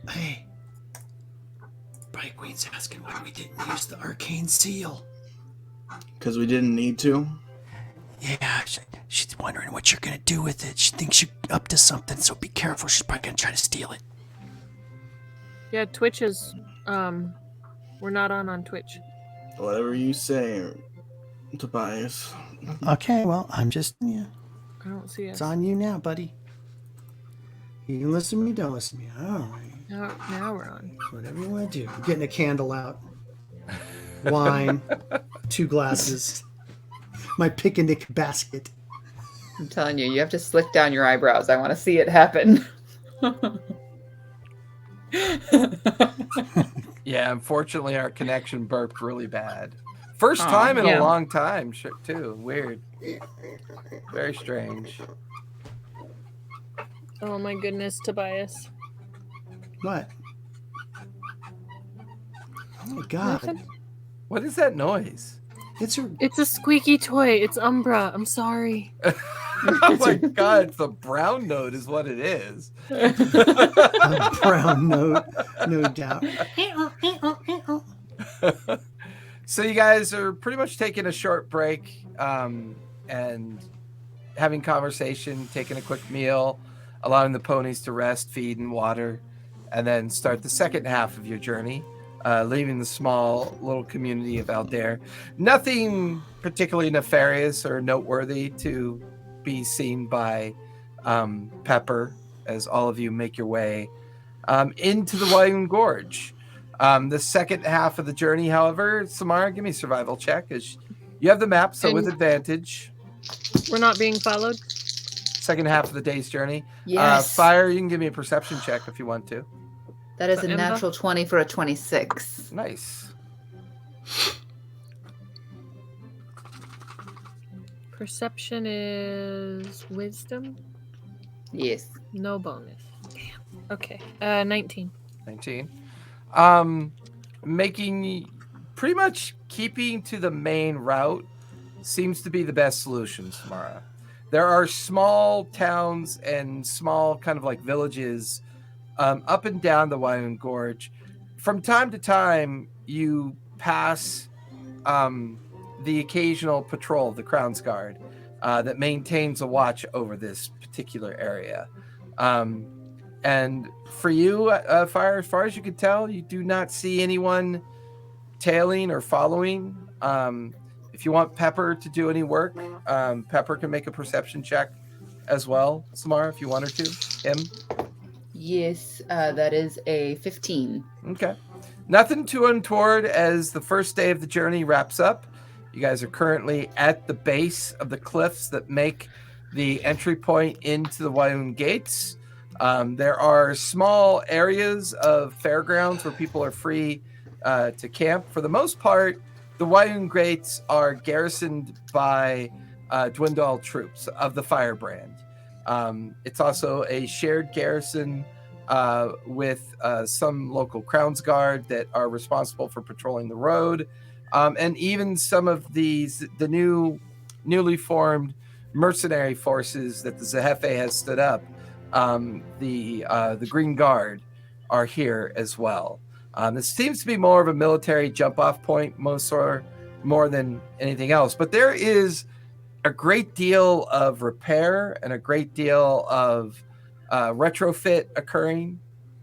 Hey. Bright Queen's asking why we didn't use the arcane seal. Because we didn't need to. Yeah, she's wondering what you're gonna do with it. She thinks you're up to something, so be careful. She's probably gonna try to steal it. Yeah, Twitch is. We're not on Twitch. Whatever you say, Tobias. Okay, well, I'm just, yeah. I don't see It's us. on you now, buddy. You can listen to me, don't listen to me. All right. Now we're on. Whatever you want to do. I'm getting a candle out. Wine. 2 glasses. My picnic basket. I'm telling you, you have to slick down your eyebrows. I want to see it happen. Yeah, unfortunately, our connection burped really bad. First time in a long time, too. Weird. Very strange. Oh my goodness, Tobias. What? Oh my god. Nothing? What is that noise? It's a It's a squeaky toy. It's Umbra. I'm sorry. Oh my god, it's a brown note is what it is. a brown note, no doubt. So you guys are pretty much taking a short break and having conversation, taking a quick meal, allowing the ponies to rest, feed, and water, and then start the second half of your journey, leaving the small little community of Aldair. Nothing particularly nefarious or noteworthy to be seen by Pepper as all of you make your way into the Wine Gorge. The second half of the journey, however, Samara, give me a survival check, as you have the map, so with advantage. We're not being followed? Second half of the day's journey. Yes. Fire, you can give me a perception check if you want to. That is For a Emma? natural 20 for a 26. Nice. Perception is wisdom? Yes. No bonus. Damn. Okay. 19. 19. Making pretty much keeping to the main route seems to be the best solution, Samara. There are small towns and small kind of like villages up and down the Wine Gorge. From time to time, you pass the occasional patrol, the Crown's Guard, that maintains a watch over this particular area. And for you, Fire, as far as you can tell, you do not see anyone tailing or following. If you want Pepper to do any work, Pepper can make a perception check as well, Samara, if you want her to. Him? Yes, that is a 15. Okay. Nothing too untoward as the first day of the journey wraps up. You guys are currently at the base of the cliffs that make the entry point into the Wine Gates. There are small areas of fairgrounds where people are free to camp. For the most part, the Wine Gates are garrisoned by Dwindle troops of the Firebrand. It's also a shared garrison with some local Crown's Guard that are responsible for patrolling the road, and even some of the newly formed mercenary forces that the Zehefe has stood up. The Green Guard are here as well. This seems to be more of a military jump-off point, more than anything else. But there is a great deal of repair and a great deal of retrofit occurring,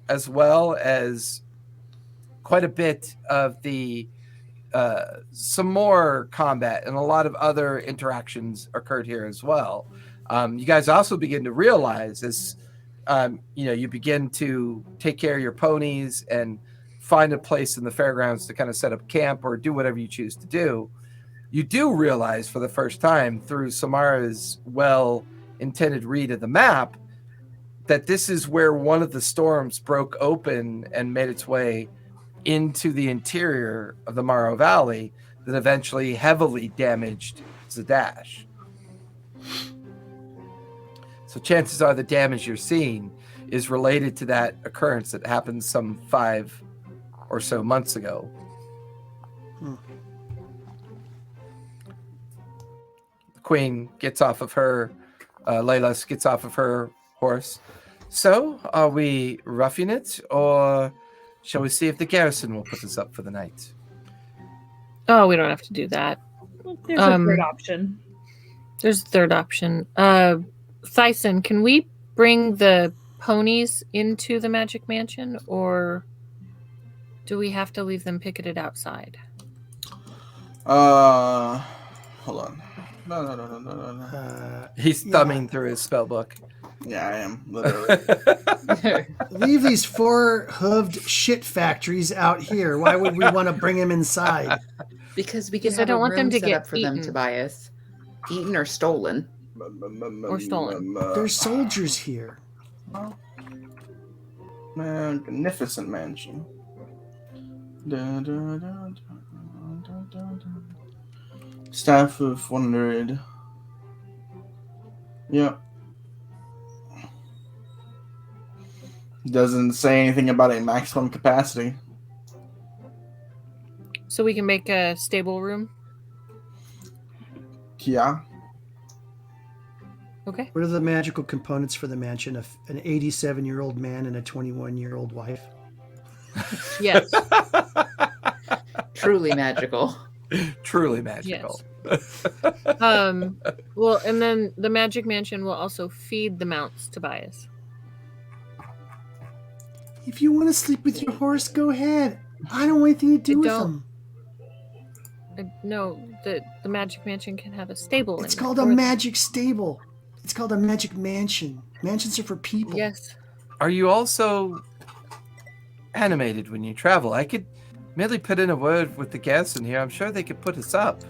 as well as quite a bit of the some more combat and a lot of other interactions occurred here as well. You guys also begin to realize as you begin to take care of your ponies and find a place in the fairgrounds to kind of set up camp or do whatever you choose to do. You do realize for the first time through Samara's well-intended read of the map that this is where one of the storms broke open and made its way into the interior of the Morrow Valley that eventually heavily damaged Zadash. So chances are the damage you're seeing is related to that occurrence that happened some 5 or so months ago. The Queen gets off of her, Layla gets off of her horse. So, are we roughing it, or shall we see if the garrison will put us up for the night? Oh, we don't have to do that. There's a third option. There's a third option. Thyson, can we bring the ponies into the Magic Mansion, or do we have to leave them picketed outside? Hold on. No. He's thumbing through his spell book. Yeah, I am, literally. Leave these 4-hooved shit factories out here. Why would we want to bring them inside? Because we can I have don't a want them room to set get up for eaten. them, Tobias. Eaten or stolen. Or stolen. There's soldiers here. Magnificent mansion. Da, da, da, da, da, da. Staff of 100. Yep. Doesn't say anything about a maximum capacity. So we can make a stable room. Yeah. Okay. What are the magical components for the mansion? An 87-year-old man and a 21-year-old wife. Yes. Truly magical. Truly magical. Well, and then the magic mansion will also feed the mounts to Tobias. If you want to sleep with your horse, go ahead. I don't want anything to do with don't. them. No, the magic mansion can have a stable. It's in it called for a them. magic stable. It's called a magic mansion. Mansions are for people. Yes. Are you also animated when you travel? I could merely put in a word with the guests in here. I'm sure they could put us up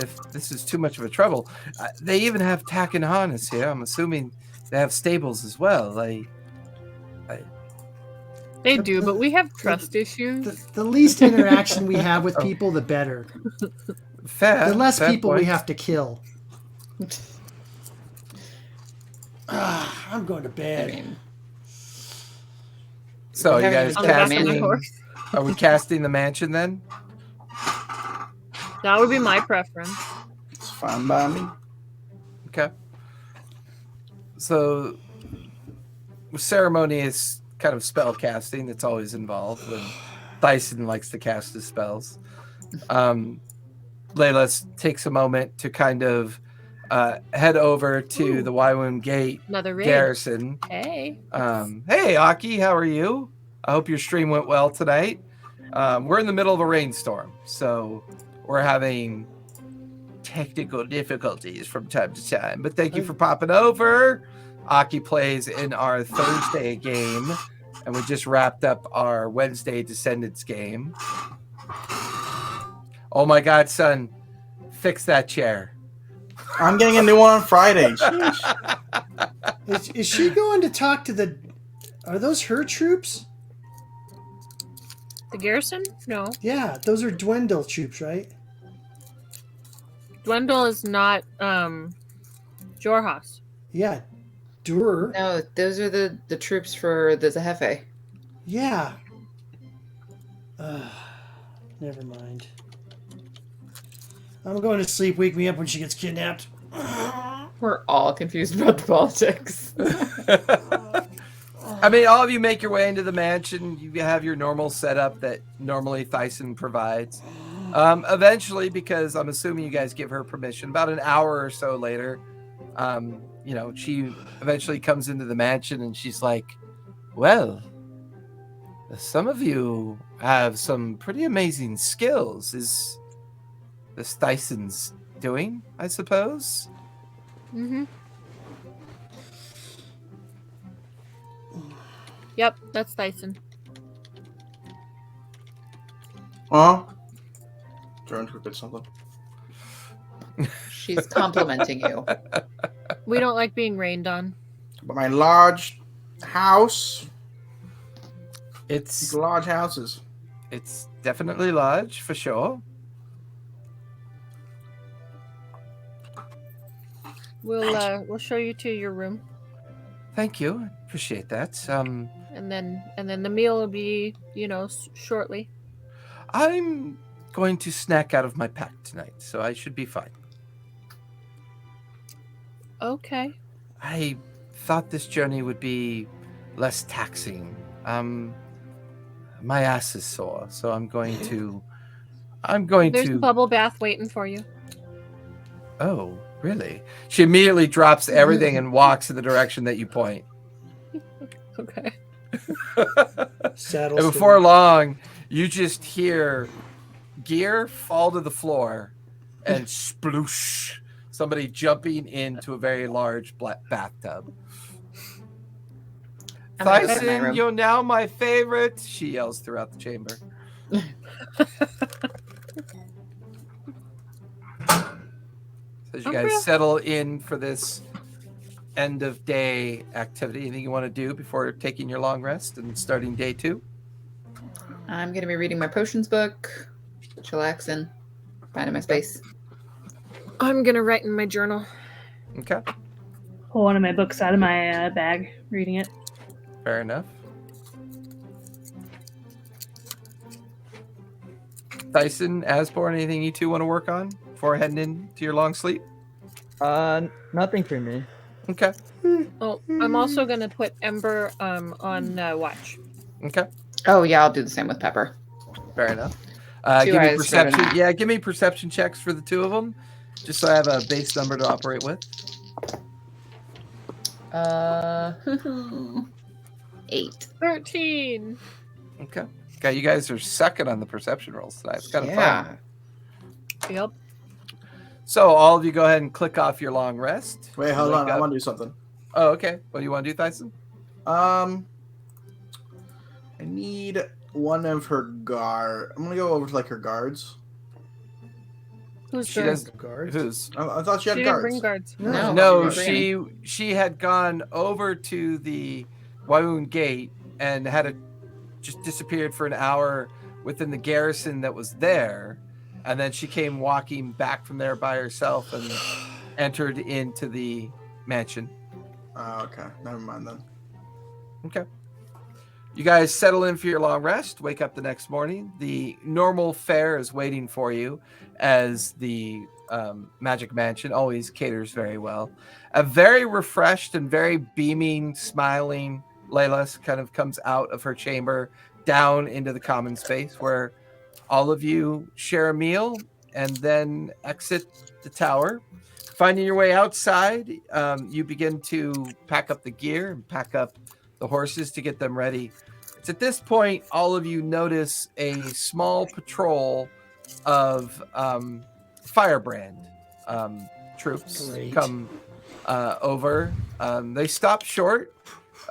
if this is too much of a trouble. They even have tack and harness here. I'm assuming they have stables as well. They do, but we have trust issues. The least interaction we have with people, the better. Fair. The less fair people we point. have to kill. I'm going to I bed. mean, So you guys On the back of my casting? horse. Are we casting the mansion then? That would be my preference. It's fine by me. Okay. So, ceremonious kind of spell casting that's always involved when Dyson likes to cast his spells. Layla takes a moment to kind of head over to the Wywoon Gate Another raid. garrison. Hey. Hey, Aki, how are you? I hope your stream went well tonight. We're in the middle of a rainstorm, so we're having technical difficulties from time to time. But thank you for popping over. Aki plays in our Thursday game, and we just wrapped up our Wednesday Descendants game. Oh my God, son, fix that chair. I'm getting a new one on Friday. Is she going to talk to the... Are those her troops? The garrison? No. Yeah, those are Dwendal troops, right? Dwendal is not Jorhas. Yeah. Dur. no, those are the troops for the Zahefe. Yeah. Never mind. I'm going to sleep. Wake me up when she gets kidnapped. We're all confused about the politics. I mean, all of you make your way into the mansion. You have your normal setup that normally Thyson provides. Eventually, because I'm assuming you guys give her permission, about an hour or so later, she eventually comes into the mansion and she's like, well, some of you have some pretty amazing skills. Is this Tyson's doing, I suppose? Mm-hmm. Yep, that's Tyson. Well, trying to get something. She's complimenting you. We don't like being rained on. But my large house. It's Large houses. It's definitely large, for sure. We'll show you to your room, Thank you. I appreciate that. and then the meal will be, shortly. I'm going to snack out of my pack tonight, so I should be fine. Okay. I thought this journey would be less taxing. My ass is sore, so I'm going to There's a bubble bath waiting for you. Oh, really? She immediately drops everything and walks in the direction that you point. Okay. Saddle. And before long, you just hear gear fall to the floor and sploosh. Somebody jumping into a very large black bathtub. I'm gonna go to my Thyson, room. you're now my favorite, she yells throughout the chamber. As you guys Okay. settle in for this end of day activity? Anything you want to do before taking your long rest and starting day 2? I'm going to be reading my potions book, chillaxing, finding my space. I'm gonna write in my journal. Okay, Pull one of my books out of my bag, reading it. fair enough. Tyson, Asborn, anything you two want to work on before heading into your long sleep? Nothing for me. Okay. Oh, I'm also gonna put Ember on watch. Okay. Oh, yeah, I'll do the same with Pepper. Fair enough. Two Give me eyes, perception. seven. Yeah, give me perception checks for the two of them, just so I have a base number to operate with. 8. 13. Okay. Okay, you guys are sucking on the perception rolls tonight. It's kind of Yeah. fun. Yep. So all of you go ahead and click off your long rest. Wait, hold Wake on. I up. want to do something. Oh, okay. What do you want to do, Tyson? I need one of her guard. I'm gonna go over to like her guards. Who's She guards? does. Guards. Who's? I thought she She had didn't guards. bring guards. No. No, Bring she had gone over to the Wayoon Gate and just disappeared for an hour within the garrison that was there, and then she came walking back from there by herself and entered into the mansion. Okay, never mind then. Okay. You guys settle in for your long rest, wake up the next morning. The normal fare is waiting for you, as the Magic Mansion always caters very well. A very refreshed and very beaming, smiling Layla kind of comes out of her chamber down into the common space where all of you share a meal and then exit the tower. Finding your way outside, you begin to pack up the gear and pack up the horses to get them ready. It's at this point all of you notice a small patrol of Firebrand troops Great. come over. They stop short,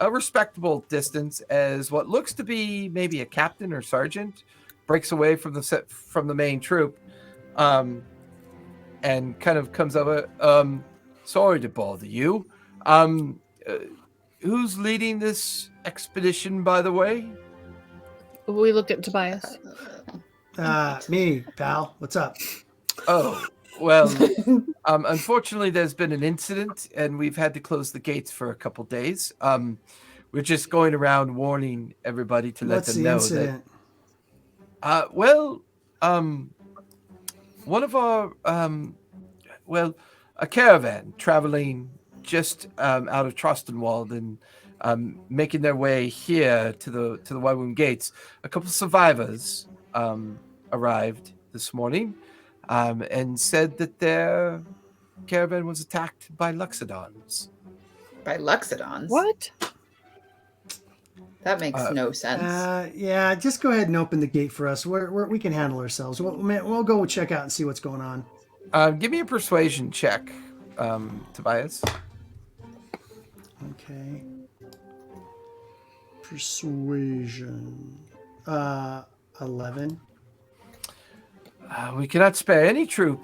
a respectable distance, as what looks to be maybe a captain or sergeant breaks away from the main troop, and kind of comes over. Sorry to bother you. Who's leading this expedition, by the way? We look at Tobias. Me, pal. What's up? Oh, well, unfortunately, there's been an incident, and we've had to close the gates for a couple days. We're just going around warning everybody to let What's them the know incident? that. One of our, a caravan traveling just out of Trostenwald and making their way here to the Wayoon Gates. A couple survivors arrived this morning and said that their caravan was attacked by Luxodons. By Luxodons? What? That makes no sense. Yeah, just go ahead and open the gate for us. We can handle ourselves. We'll go check out and see what's going on. Give me a persuasion check, Tobias. Okay. Persuasion. 11. We cannot spare any troop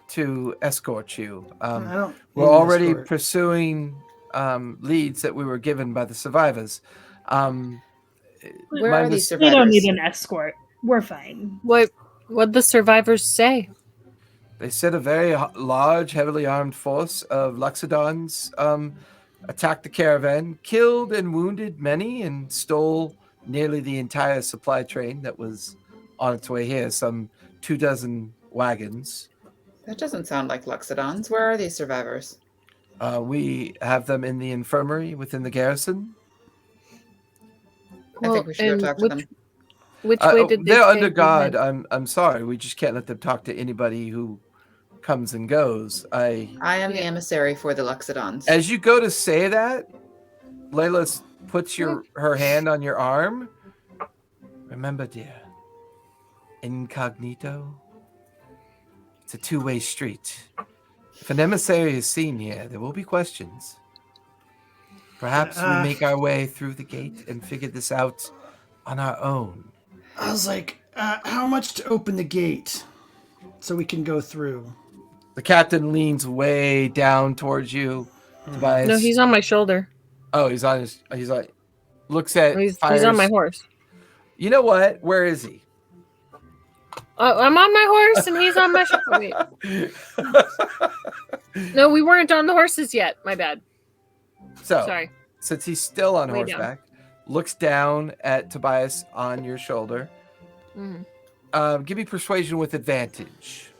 to escort you. I don't. We're need an already escort. pursuing leads that we were given by the survivors. Where my are these mis- We don't survivors? need an escort. We're fine. What'd the survivors say? They said a very large, heavily armed force of Luxodons attacked the caravan, killed and wounded many, and stole nearly the entire supply train that was on its way here, some 24 wagons. That doesn't sound like Luxodons. Where are these survivors? We have them in the infirmary within the garrison. I think we should go talk to them. Which way did they They're say under we guard. had- I'm sorry. We just can't let them talk to anybody who comes and goes. I am the emissary for the Luxodons. As you go to say that, Layla puts her hand on your arm. Remember, dear, incognito. It's a two-way street. If an emissary is seen here, there will be questions. Perhaps we make our way through the gate and figure this out on our own. I was like, how much to open the gate so we can go through? The captain leans way down towards you, Tobias. No, he's on my shoulder. Oh, he's on his. He's like, looks at. He's on my horse. You know what? Where is he? I'm on my horse and he's on my shoulder. Wait. No, we weren't on the horses yet. My bad. So, sorry. Since he's still on Way horseback, looks down at Tobias on your shoulder. Mm-hmm. Give me persuasion with advantage.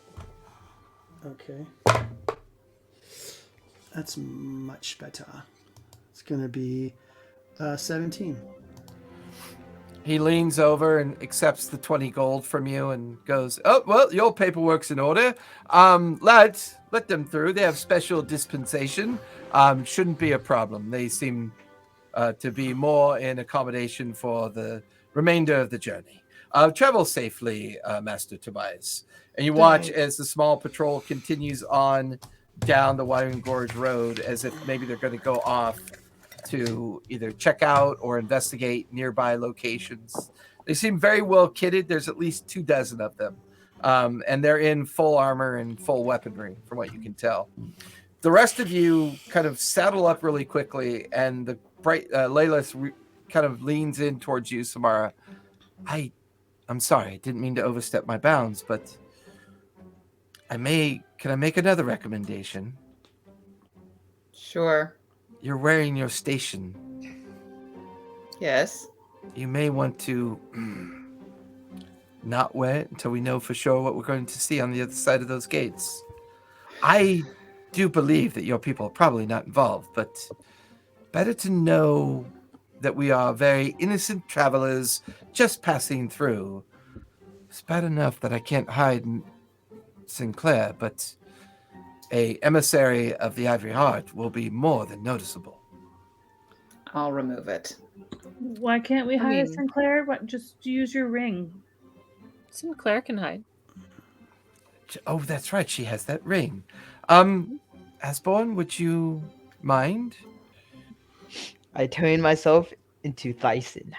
Okay. That's much better. It's going to be 17. He leans over and accepts the 20 gold from you and goes, "Oh, well, your paperwork's in order. Lads, let them through. They have special dispensation. Shouldn't be a problem. They seem to be more in accommodation for the remainder of the journey. Travel safely, Master Tobias." And you watch as the small patrol continues on down the Wyoming Gorge Road as if maybe they're going to go off to either check out or investigate nearby locations. They seem very well kitted. There's at least 24 of them. And they're in full armor and full weaponry, from what you can tell. The rest of you kind of saddle up really quickly, and the bright Layla kind of leans in towards you, Samara. I'm sorry, I didn't mean to overstep my bounds, but can I make another recommendation? Sure. You're wearing your station. Yes. You may want to not wear it until we know for sure what we're going to see on the other side of those gates. I do believe that your people are probably not involved, but better to know that we are very innocent travelers just passing through. It's bad enough that I can't hide in Sinclair, but a emissary of the Ivory Heart will be more than noticeable. I'll remove it. Why can't we hire Sinclair? What? Just use your ring. Sinclair can hide. Oh, that's right. She has that ring. Asborn, would you mind? I turn myself into Thyson.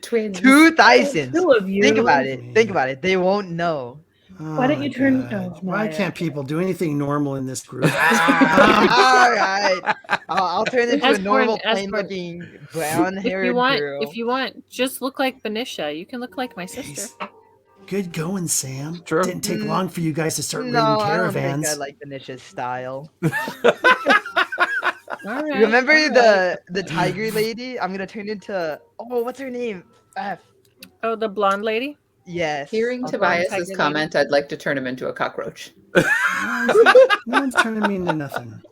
Twins. 2 Thysons. Two of you. Think about it. Think about it. They won't know. Why don't you turn? Oh, Why can't people do anything normal in this group? All right. I'll turn into a normal, Asborn. plain-looking, brown-haired girl. If you want, just look like Benicia. You can look like my sister. Good going, Sam. Sure. Didn't take long for you guys to start raiding No, caravans. I don't think I like Benisha's style. All right, Remember all right. the tiger lady? I'm gonna turn into what's her name? Oh, the blonde lady? Yes. Hearing I'll Tobias's tiger comment, I'd like to turn him into a cockroach. No one's turning me into nothing.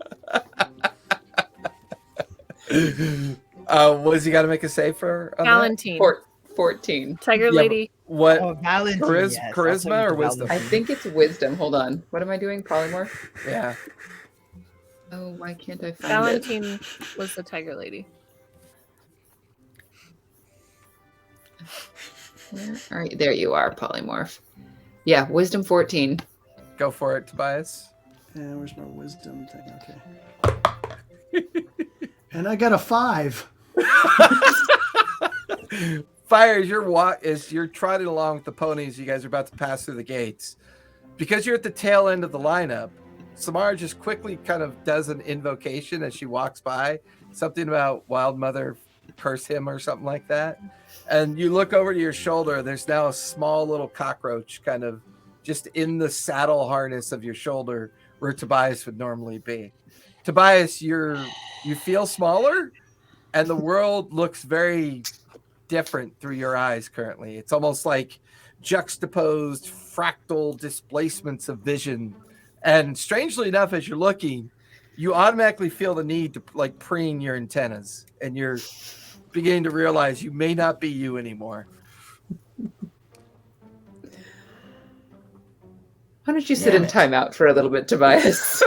Was he got to make a save for on that? Valentine. 14. Tiger Yeah, lady. What? Oh, Valentine. Charis- yes. charisma I'll turn or into wisdom? I Valentine. think it's wisdom. Hold on. What am I doing? Polymorph? Yeah. Oh, why can't I find it? Valentine was the tiger lady. All right, there you are, polymorph. Yeah, wisdom 14. Go for it, Tobias. Yeah, there's no wisdom thing. Okay. And I got a 5. Fire as you're trotting along with the ponies. You guys are about to pass through the gates. Because you're at the tail end of the lineup, Samara just quickly kind of does an invocation as she walks by. Something about Wild Mother curse him or something like that. And you look over to your shoulder. There's now a small little cockroach kind of just in the saddle harness of your shoulder where Tobias would normally be. Tobias, you feel smaller, and the world looks very different through your eyes currently. It's almost like juxtaposed fractal displacements of vision. And strangely enough, as you're looking, you automatically feel the need to like preen your antennas, and you're beginning to realize you may not be you anymore. Why don't you sit in timeout for a little bit, Tobias?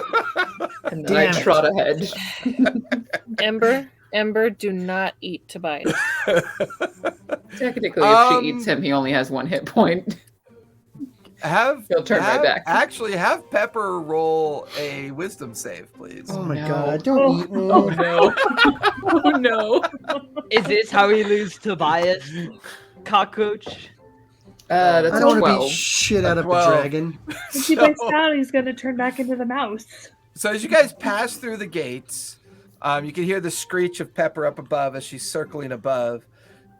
And then I trot ahead. Ember, do not eat Tobias. Technically, if she eats him, he only has 1 hit point. He'll turn right back. Actually, have Pepper roll a wisdom save, please. Oh my No. god, don't eat me. Oh no. Oh no. Is this how we lose Tobias? Cockroach? That's I a don't want to 12. beat shit out of a 12. dragon. If he bites down, he's going to turn back into the mouse. So as you guys pass through the gates, you can hear the screech of Pepper up above as she's circling above.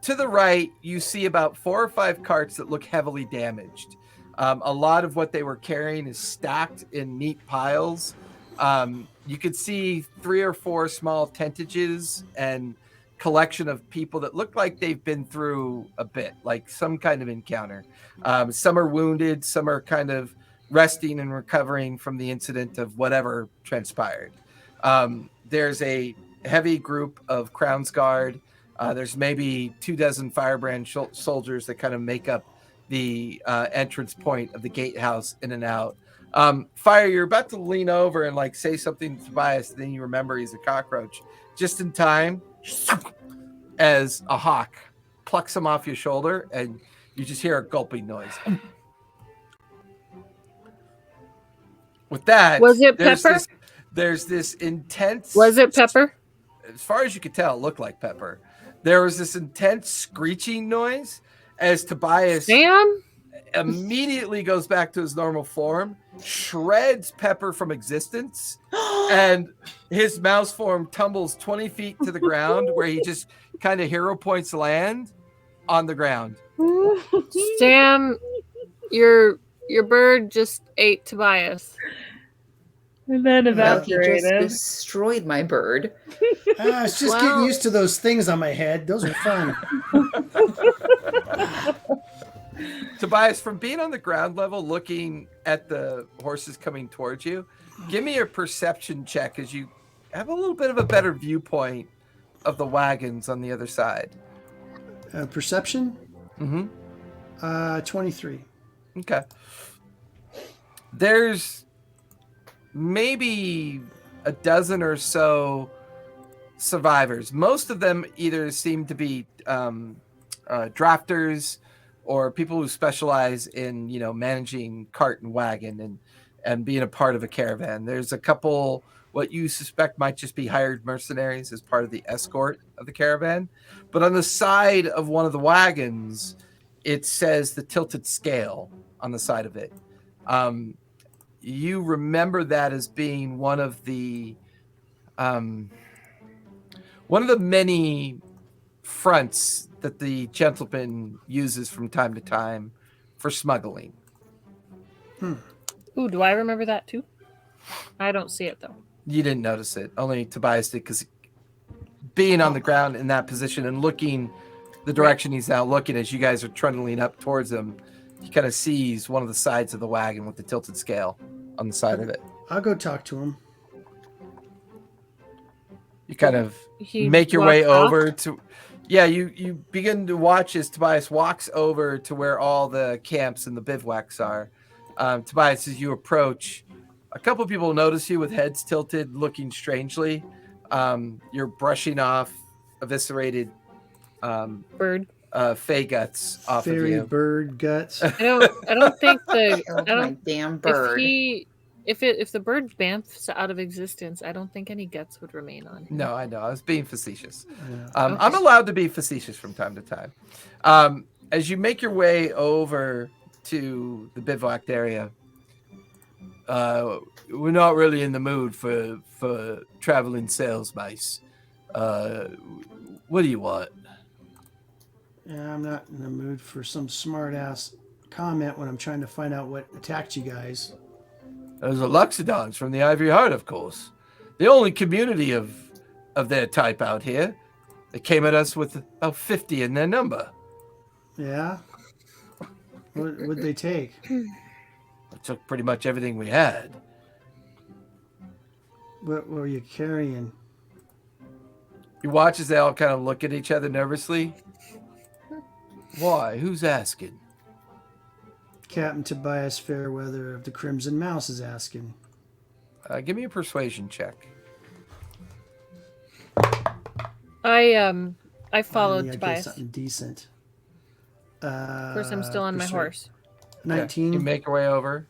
To the right, you see about 4 or 5 carts that look heavily damaged. A lot of what they were carrying is stacked in neat piles. You could see 3 or 4 small tentages and collection of people that look like they've been through a bit, like some kind of encounter. Some are wounded, some are kind of resting and recovering from the incident of whatever transpired. There's a heavy group of Crown's Guard. There's maybe 24 firebrand soldiers that kind of make up the entrance point of the gatehouse in and out. Fire, you're about to lean over and like say something to Tobias, then you remember he's a cockroach. Just in time, as a hawk plucks him off your shoulder, and you just hear a gulping noise. With that, Was it Pepper? There's this intense. Was it Pepper? As far as you could tell, it looked like Pepper. There was this intense screeching noise as Tobias Sam immediately goes back to his normal form, shreds Pepper from existence, and his mouse form tumbles 20 feet to the ground, where he just kind of hero points land on the ground. Sam, your bird just ate Tobias. And then Well, he just evaporated. destroyed my bird. It's just getting used to those things on my head. Those are fun. Tobias, from being on the ground level looking at the horses coming towards you, give me a perception check as you have a little bit of a better viewpoint of the wagons on the other side. Perception? Mm-hmm. 23. Okay. There's maybe a dozen or so survivors. Most of them either seem to be drafters or people who specialize in, managing cart and wagon and being a part of a caravan. There's a couple what you suspect might just be hired mercenaries as part of the escort of the caravan. But on the side of one of the wagons, it says the Tilted Scale on the side of it. You remember that as being one of the many fronts that the gentleman uses from time to time for smuggling. Ooh, do I remember that too? I don't see it though. You didn't notice it. Only Tobias did, because being on the ground in that position and looking the direction he's now looking as you guys are trundling up towards him, he kind of sees one of the sides of the wagon with the tilted scale on the side of it. I'll go talk to him. You kind of He make your way walks off? over to... Yeah, you begin to watch as Tobias walks over to where all the camps and the bivouacs are. Tobias, as you approach, a couple of people notice you with heads tilted, looking strangely. You're brushing off eviscerated Bird. fey guts off Fairy of you. bird guts. I don't think the Oh, I my don't damn bird. if the bird bamfs out of existence, I don't think any guts would remain on him. No, I know. I was being facetious. Yeah. I'm allowed to be facetious from time to time. As you make your way over to the bivouac area, we're not really in the mood for traveling sales mice. What do you want? Yeah, I'm not in the mood for some smart ass comment when I'm trying to find out what attacked you guys. Those are Luxodons from the Ivory Heart, of course. The only community of their type out here. They came at us with about 50 in their number. Yeah? What would they take? It took pretty much everything we had. What were you carrying? You watch as they all kind of look at each other nervously. Why? Who's asking? Captain Tobias Fairweather of the Crimson Mouse is asking. Give me a persuasion check. I followed I get Tobias. something decent. Of course, I'm still on my horse. 19. You make your way over.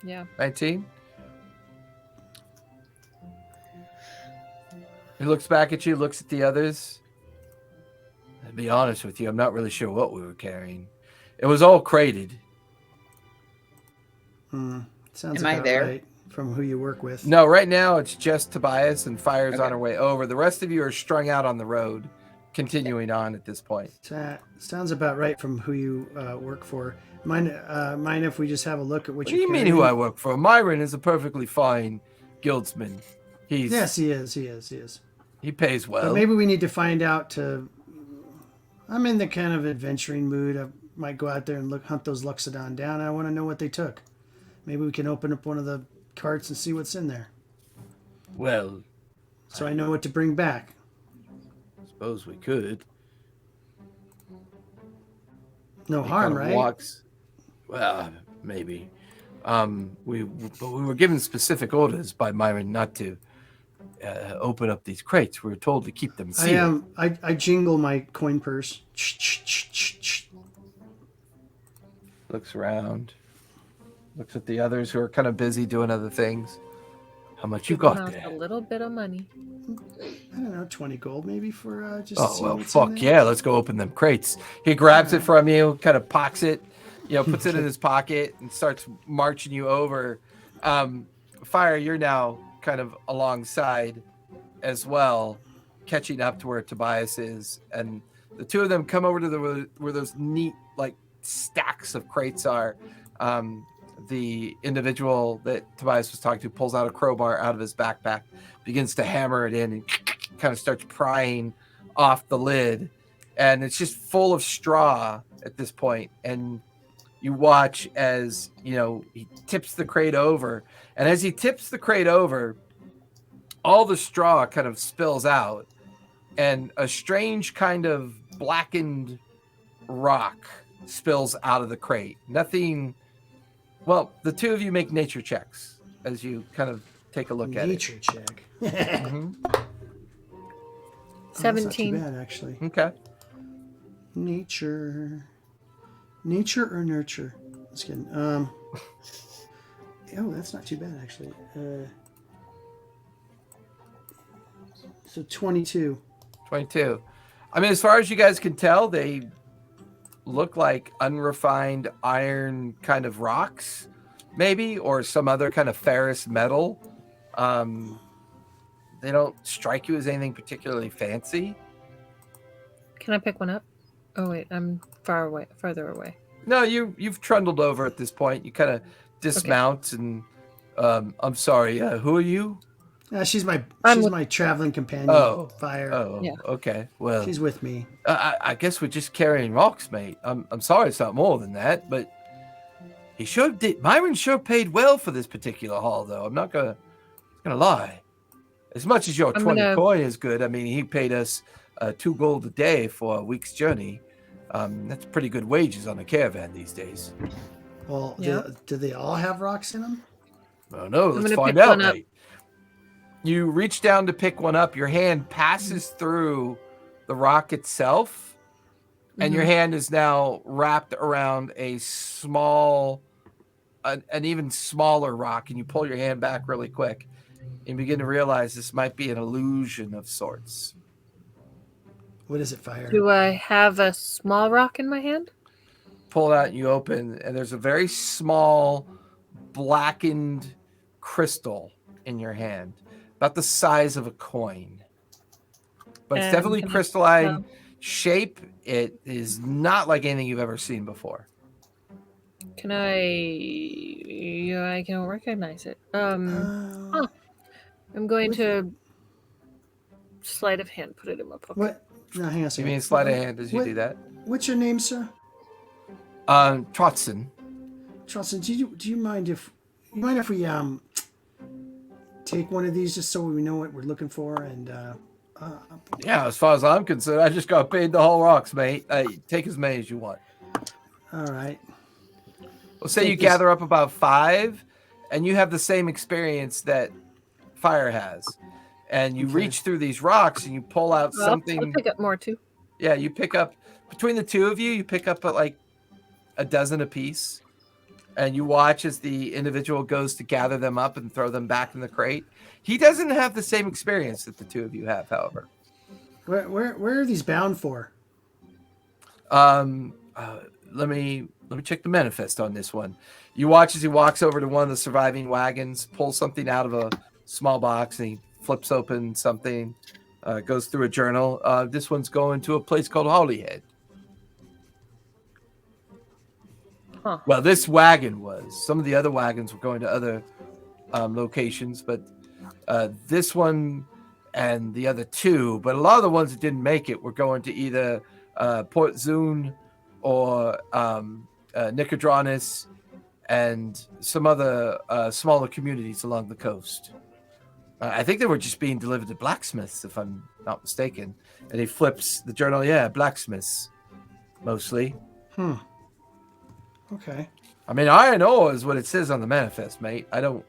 Yeah. 19. He looks back at you, looks at the others. To be honest with you, I'm not really sure what we were carrying. It was all crated. Sounds Am I about there? right. from who you work with? No, right now it's just Tobias and Fire's on Okay. her way over. The rest of you are strung out on the road, continuing on at this point. Sounds about right from who you work for. Mind if we just have a look at what What do you're you mean carrying? who I work for? Myron is a perfectly fine guildsman. Yes, he is. He pays well. But maybe we need to find out. I'm in the kind of adventuring mood. I might go out there and hunt those Luxodon down. I want to know what they took. Maybe we can open up one of the carts and see what's in there, Well, so I know what to bring back. I suppose we could. No He harm, kind of right? Walks. Well, maybe. But we were given specific orders by Myron not to open up these crates. We were told to keep them sealed. I jingle my coin purse. Looks around. Looks at the others who are kind of busy doing other things. How much you got House there? a little bit of money. I don't know, 20 gold maybe for just. Oh, seeing well, what's in fuck there? yeah. Let's go open them crates. He grabs it from you, kind of pocks it, puts it in his pocket and starts marching you over. Fire, you're now kind of alongside as well, catching up to where Tobias is. And the two of them come over to where those neat, like, stacks of crates are. The individual that Tobias was talking to pulls out a crowbar out of his backpack, begins to hammer it in, and kind of starts prying off the lid. And it's just full of straw at this point. And you watch as, he tips the crate over. And as he tips the crate over, all the straw kind of spills out. And a strange kind of blackened rock spills out of the crate. Nothing. Well, the two of you make nature checks as you kind of take a look at it. Nature check. Mhm. Oh, that's not too 17. bad, actually. Okay. Nature or nurture? Let's get. Oh, that's not too bad, actually. So 22. 22. I mean, as far as you guys can tell, they look like unrefined iron kind of rocks, maybe, or some other kind of ferrous metal. They don't strike you as anything particularly fancy. Can I pick one up? Oh wait, I'm farther away. No, you've trundled over at this point. You kind of dismount and I'm sorry. Who are you? She's my I'm my traveling companion. Oh. Fire. Oh, Yeah. okay. Well, She's with me. I guess we're just carrying rocks, mate. I'm sorry it's not more than that, but he sure did. Myron sure paid well for this particular haul, though. I'm not gonna lie. As much as your 20 coin is good, I mean, he paid us 2 gold a day for a week's journey. That's pretty good wages on a caravan these days. Well, Yeah. do they all have rocks in them? Oh no, I'm let's gonna find pick out, one up. mate. You reach down to pick one up. Your hand passes through the rock itself, and your hand is now wrapped around a small, an even smaller rock, and you pull your hand back really quick and begin to realize this might be an illusion of sorts. What is it, Fire? Do I have a small rock in my hand? Pull it out and you open, and there's a very small, blackened crystal in your hand, about the size of a coin. But it's And definitely can I- crystalline shape. It is not like anything you've ever seen before. Can I can recognize it. I'm going to sleight of hand put it in my pocket. What? No, hang on a You second. mean sleight of hand as you What- do that? What's your name, sir? Trotson. Charleston, do you mind if we take one of these just so we know what we're looking for and Yeah, as far as I'm concerned, I just got paid the whole rocks, mate. Take as many as you want. all right. Well, say Take you this- gather up about 5, and you have the same experience that Fire has, and you Okay. reach through these rocks and you pull out Well, something. I'll pick up more too. Yeah, you pick up between the two of you. You pick up like a dozen apiece, and you watch as the individual goes to gather them up and throw them back in the crate. He doesn't have the same experience that the two of you have, however. Where are these bound for? Let me Let me check the manifest on this one. You watch as he walks over to one of the surviving wagons, pulls something out of a small box, and he flips open something, goes through a journal. This one's going to a place called Holyhead. Huh. Well, this wagon was. Some of the other wagons were going to other locations, but this one and the other two, but a lot of the ones that didn't make it were going to either Port Zune or Nicodranus and some other smaller communities along the coast. I think they were just being delivered to blacksmiths, if I'm not mistaken. And he flips the journal. Yeah, blacksmiths, mostly. Okay. I mean, iron ore is what it says on the manifest, mate. I don't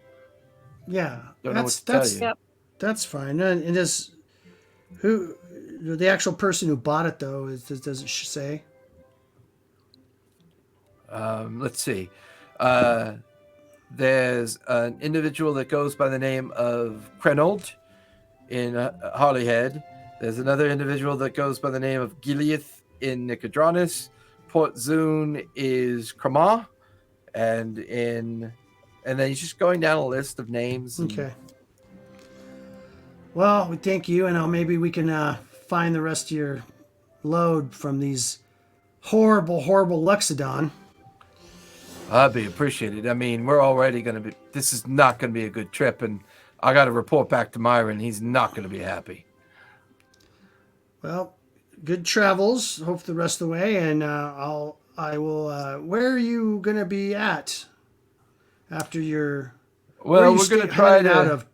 Yeah. know what to tell you. That's fine. And does the actual person who bought it though does it say? Let's see. There's an individual that goes by the name of Crenold in Holyhead. There's another individual that goes by the name of Gileath in Nicodranus. Port Zune is Crama, and then he's just going down a list of names. Okay. Well, we thank you, and maybe we can find the rest of your load from these horrible Luxodon. I'd be appreciated. I mean, we're already going to be. This is not going to be a good trip, and I got to report back to Myron. He's not going to be happy. Well, good travels. Hope the rest of the way, and I will. Where are you going to be at after your? Well, we're going to try to. Out of,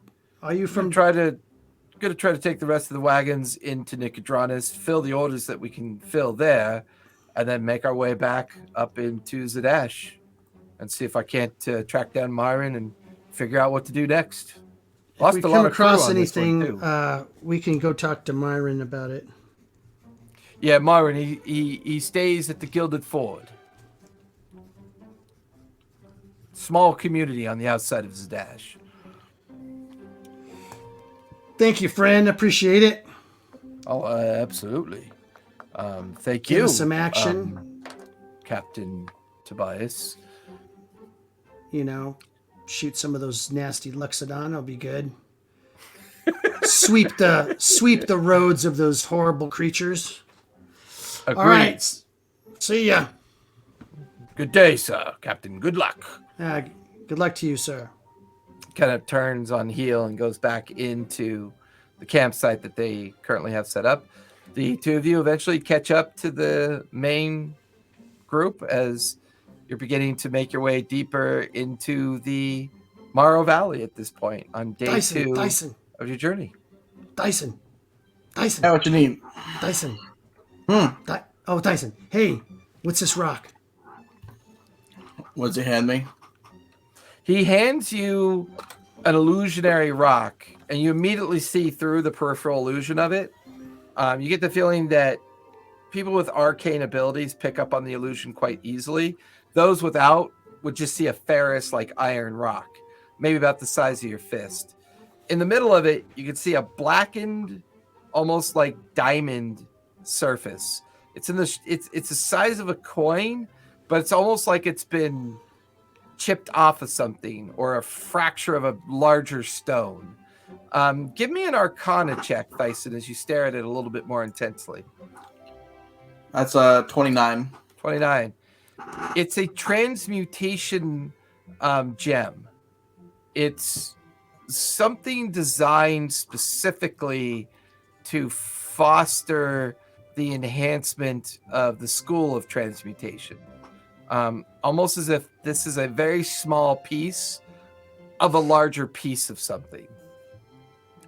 are you from? Going to try to take the rest of the wagons into Nicodranus, fill the orders that we can fill there, and then make our way back up into Zadash and see if I can't track down Myron and figure out what to do next. If we come across anything, we can go talk to Myron about it. Yeah, Myron, he stays at the Gilded Ford. Small community on the outside of Zadash. Thank you, friend. Appreciate it. Oh, absolutely. Thank Give you. us some action. Captain Tobias. You know, shoot some of those nasty Luxodon. I'll be good. sweep the roads of those horrible creatures. Agreed. All right. See ya. Good day, sir. Captain, good luck. Good luck to you, sir. Kind of turns on heel and goes back into the campsite that they currently have set up. The two of you eventually catch up to the main group as you're beginning to make your way deeper into the Morrow Valley at this point on day two of your journey. Dyson. Now what you need? Dyson. Dyson. Hey, what's this rock? What does he hand me? He hands you an illusionary rock, and you immediately see through the peripheral illusion of it. You get the feeling that people with arcane abilities pick up on the illusion quite easily. Those without would just see a ferrous, like iron rock, maybe about the size of your fist. In the middle of it, you can see a blackened, almost like diamond surface. It's the size of a coin, but it's almost like it's been chipped off of something or a fracture of a larger stone. Give me an Arcana check, Thyson, as you stare at it a little bit more intensely. That's 29. 29. It's a transmutation gem. It's something designed specifically to foster the enhancement of the school of transmutation. Almost as if this is a very small piece of a larger piece of something.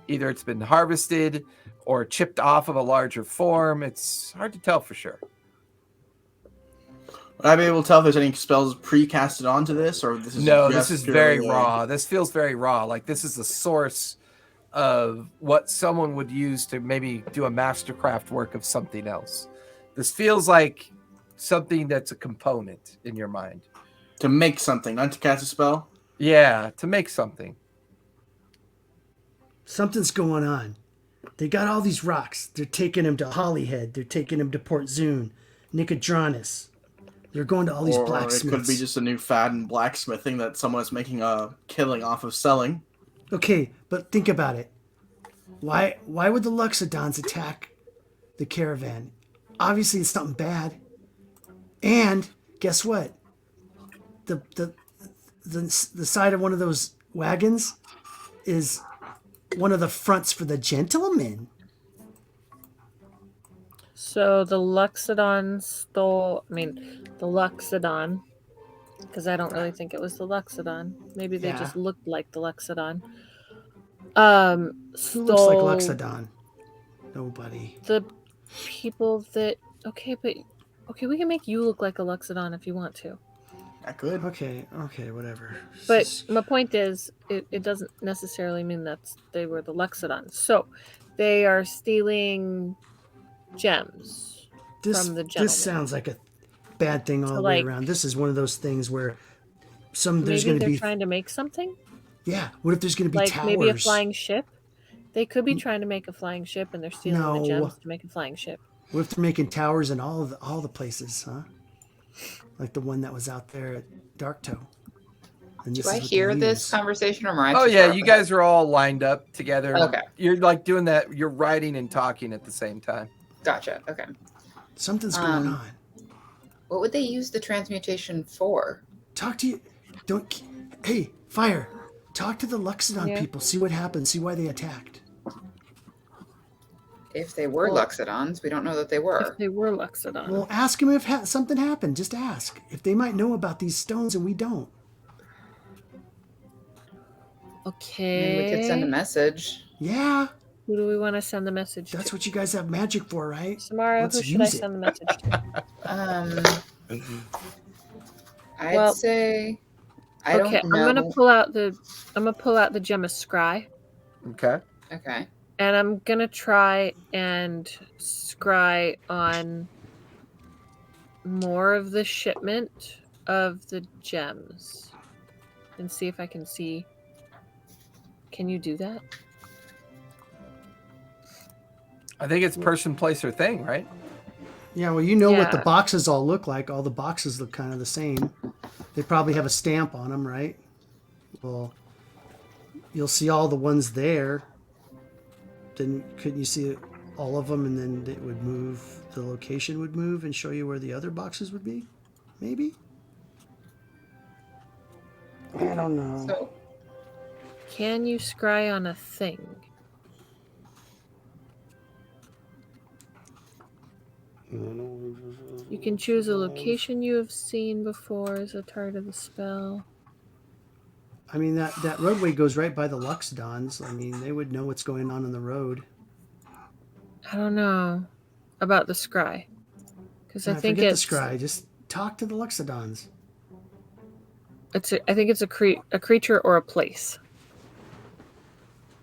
Either it's been harvested or chipped off of a larger form. It's hard to tell for sure. Would I be able to tell if there's any spells pre-casted onto this, or this is this is very raw. This feels very raw. Like this is the source of what someone would use to maybe do a mastercraft work of something else. This feels like something that's a component in your mind. To make something, not to cast a spell? Yeah, to make something. Something's going on. They got all these rocks. They're taking them to Holyhead. They're taking them to Port Zune, Nicodranus. They're going to all these Or it blacksmiths. could be just a new fad in blacksmithing that someone is making a killing off of selling. Okay, but think about it. Why would the Luxodons attack the caravan? Obviously, it's something bad. And guess what? The side of one of those wagons is one of the fronts for the gentlemen. So the Luxodon stole. I mean, the Luxodon, because I don't really think it was the Luxodon. Maybe they Yeah. just looked like the Luxodon. Who looks like Stole Luxodon? Nobody. the people that. Okay, we can make you look like a Luxodon if you want to. I could. Okay, whatever. But my point is, it doesn't necessarily mean that they were the Luxodons. So they are stealing gems from the gentleman. This sounds like a bad thing all the way around. This is one of those things where there's Maybe going to they're be. trying to make something? Yeah. What if there's going to be Like towers? maybe a flying ship? They could be trying to make a flying ship, and they're stealing the gems to make a flying ship. What if they're making towers in all the places, huh? Like the one that was out there at Darktoe. And Do this I is what hear they this use. conversation, or am I? Oh too yeah, far you up guys are all lined up together. Okay. You're like doing that. You're writing and talking at the same time. ahead? Gotcha. Okay. Something's going on. What would they use the transmutation for? Talk to you. Hey, Fire. Talk to the Luxodon people. See what happens. See why they attacked. If they were Luxodons, we don't know that they were. If they were Luxodon. Well, ask them if something happened. Just ask. If they might know about these stones and we don't. Okay. We could send a message. Yeah. Who do we want to send the message That's to? what you guys have magic for, right? Samara, Let's who should I use it. send the message to? I'd say I Okay, don't know. I'm gonna pull out the gem of scry, Okay. Okay. and I'm gonna try and scry on more of the shipment of the gems and see if I can see. Can you do that? I think it's person, place, or thing, right? Yeah, well, you know what the Yeah. boxes all look like. All the boxes look kind of the same. They probably have a stamp on them, right? Well, you'll see all the ones there. Then couldn't you see all of them, and then it would move, the location would move and show you where the other boxes would be? Maybe? I don't know. So Can you scry on a thing? You can choose a location you have seen before as a target of the spell. I mean, that roadway goes right by the Luxodons. I mean, they would know what's going on the road. I don't know about the scry. Because I think forget it's the scry. Just talk to the Luxodons. I think it's a creature or a place.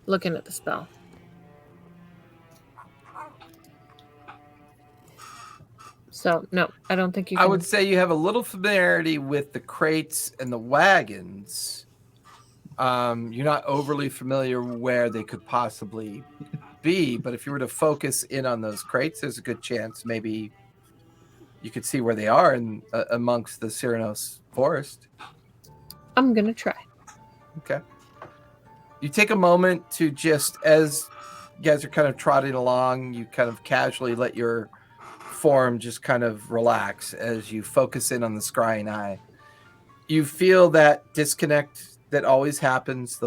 Looking at the spell. So no, I don't think you can. I would say you have a little familiarity with the crates and the wagons. You're not overly familiar where they could possibly be, but if you were to focus in on those crates, there's a good chance maybe you could see where they are in amongst the Cyrios forest. I'm gonna try. Okay. You take a moment to just, as you guys are kind of trotting along, you kind of casually let your form just kind of relax as you focus in on the scrying eye. You feel that disconnect that always happens.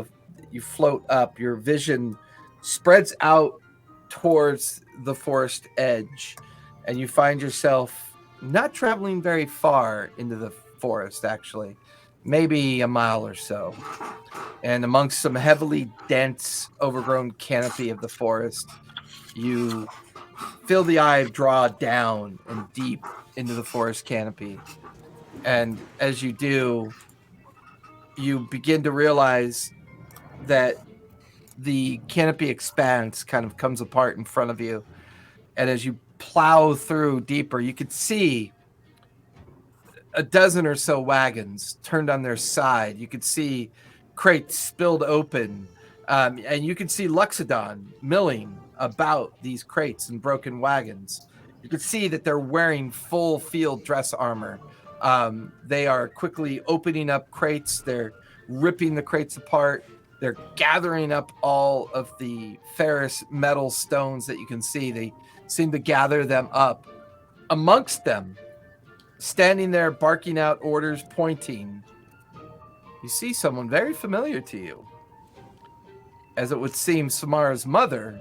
You float up, your vision spreads out towards the forest edge, and you find yourself not traveling very far into the forest, actually, maybe a mile or so. And amongst some heavily dense, overgrown canopy of the forest, you feel the eye draw down and deep into the forest canopy. And as you do, you begin to realize that the canopy expanse kind of comes apart in front of you. And as you plow through deeper, you could see a dozen or so wagons turned on their side. You could see crates spilled open. And you could see Luxodon milling about these crates and broken wagons. You could see that they're wearing full field dress armor. They are quickly opening up crates. They're ripping the crates apart. They're gathering up all of the ferrous metal stones that you can see. They seem to gather them up. Amongst them, standing there, barking out orders, pointing, you see someone very familiar to you. As it would seem, Samara's mother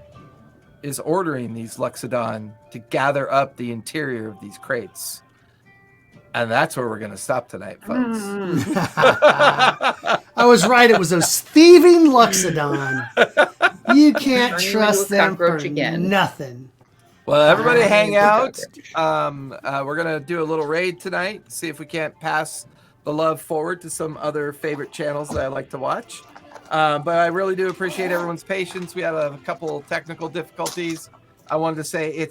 is ordering these Luxodon to gather up the interior of these crates. And that's where we're going to stop tonight, folks. I was right. It was those thieving Luxodon. You can't Turn you trust into a them for cockroach again. nothing. Well, everybody hang out. Cockroach. We're going to do a little raid tonight, see if we can't pass the love forward to some other favorite channels that I like to watch. But I really do appreciate everyone's patience. We had a couple technical difficulties. I wanted to say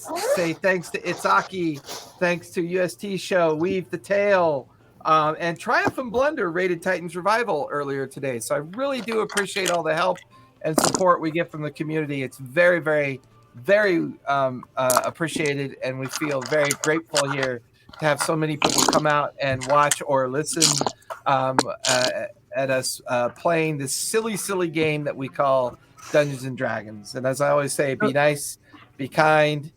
thanks to Itzaki, thanks to UST Show, Weave the Tail, and Triumph and Blunder rated Titans Revival earlier today. So I really do appreciate all the help and support we get from the community. It's very, very, very appreciated, and we feel very grateful here to have so many people come out and watch or listen at us playing this silly game that we call Dungeons and Dragons. And as I always say, be nice, be kind,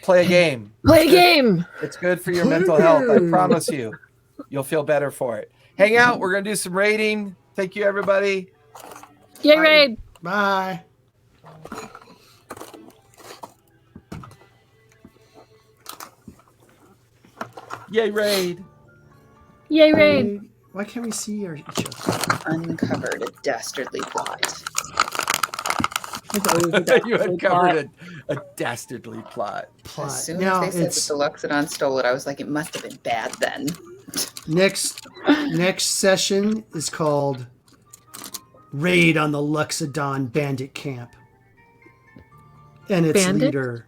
play a game. Play a game. It's good for your mental health. I promise you. You'll feel better for it. Hang out. We're going to do some raiding. Thank you, everybody. Yay, Bye. raid. Bye. Yay, raid. Yay, raid. Why can't we see each other? Uncovered a dastardly plot. It's always I a thought you dastardly had covered a dastardly plot. As soon Now, as they said it's that the Luxodon stole it, I was like, it must have been bad then. next session is called Raid on the Luxodon Bandit Camp. And its Bandit? leader,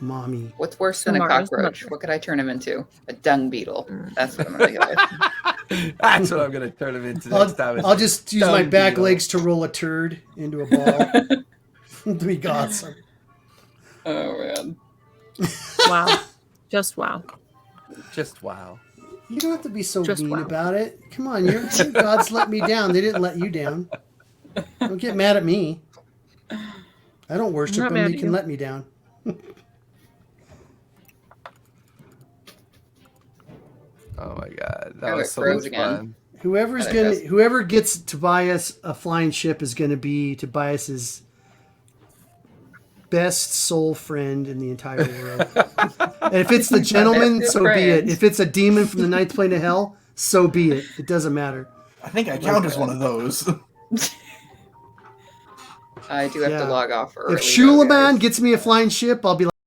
Mommy. What's worse than a Samara's cockroach? mother. What could I turn him into? A dung beetle. That's what I'm going to go with. That's what I'm going to turn him into next time. I'll just use my Dung back beetle. legs to roll a turd into a ball. It'll be awesome. Oh, man. Wow. Just wow. Just wow. You don't have to be so Just mean wow. about it. Come on, your gods let me down. They didn't let you down. Don't get mad at me. I don't worship not them. mad You at can you. let me down. Oh my god, that Oh, was it so froze much again. fun. Whoever gets Tobias a flying ship is going to be Tobias's best soul friend in the entire world. And if it's the gentleman, Best so be it. friends. If it's a demon from the ninth plane of hell, so be it. It doesn't matter. I think I count as one of those. I do have Yeah. to log off early. If though, Shulaman guys. gets me a flying ship, I'll be like,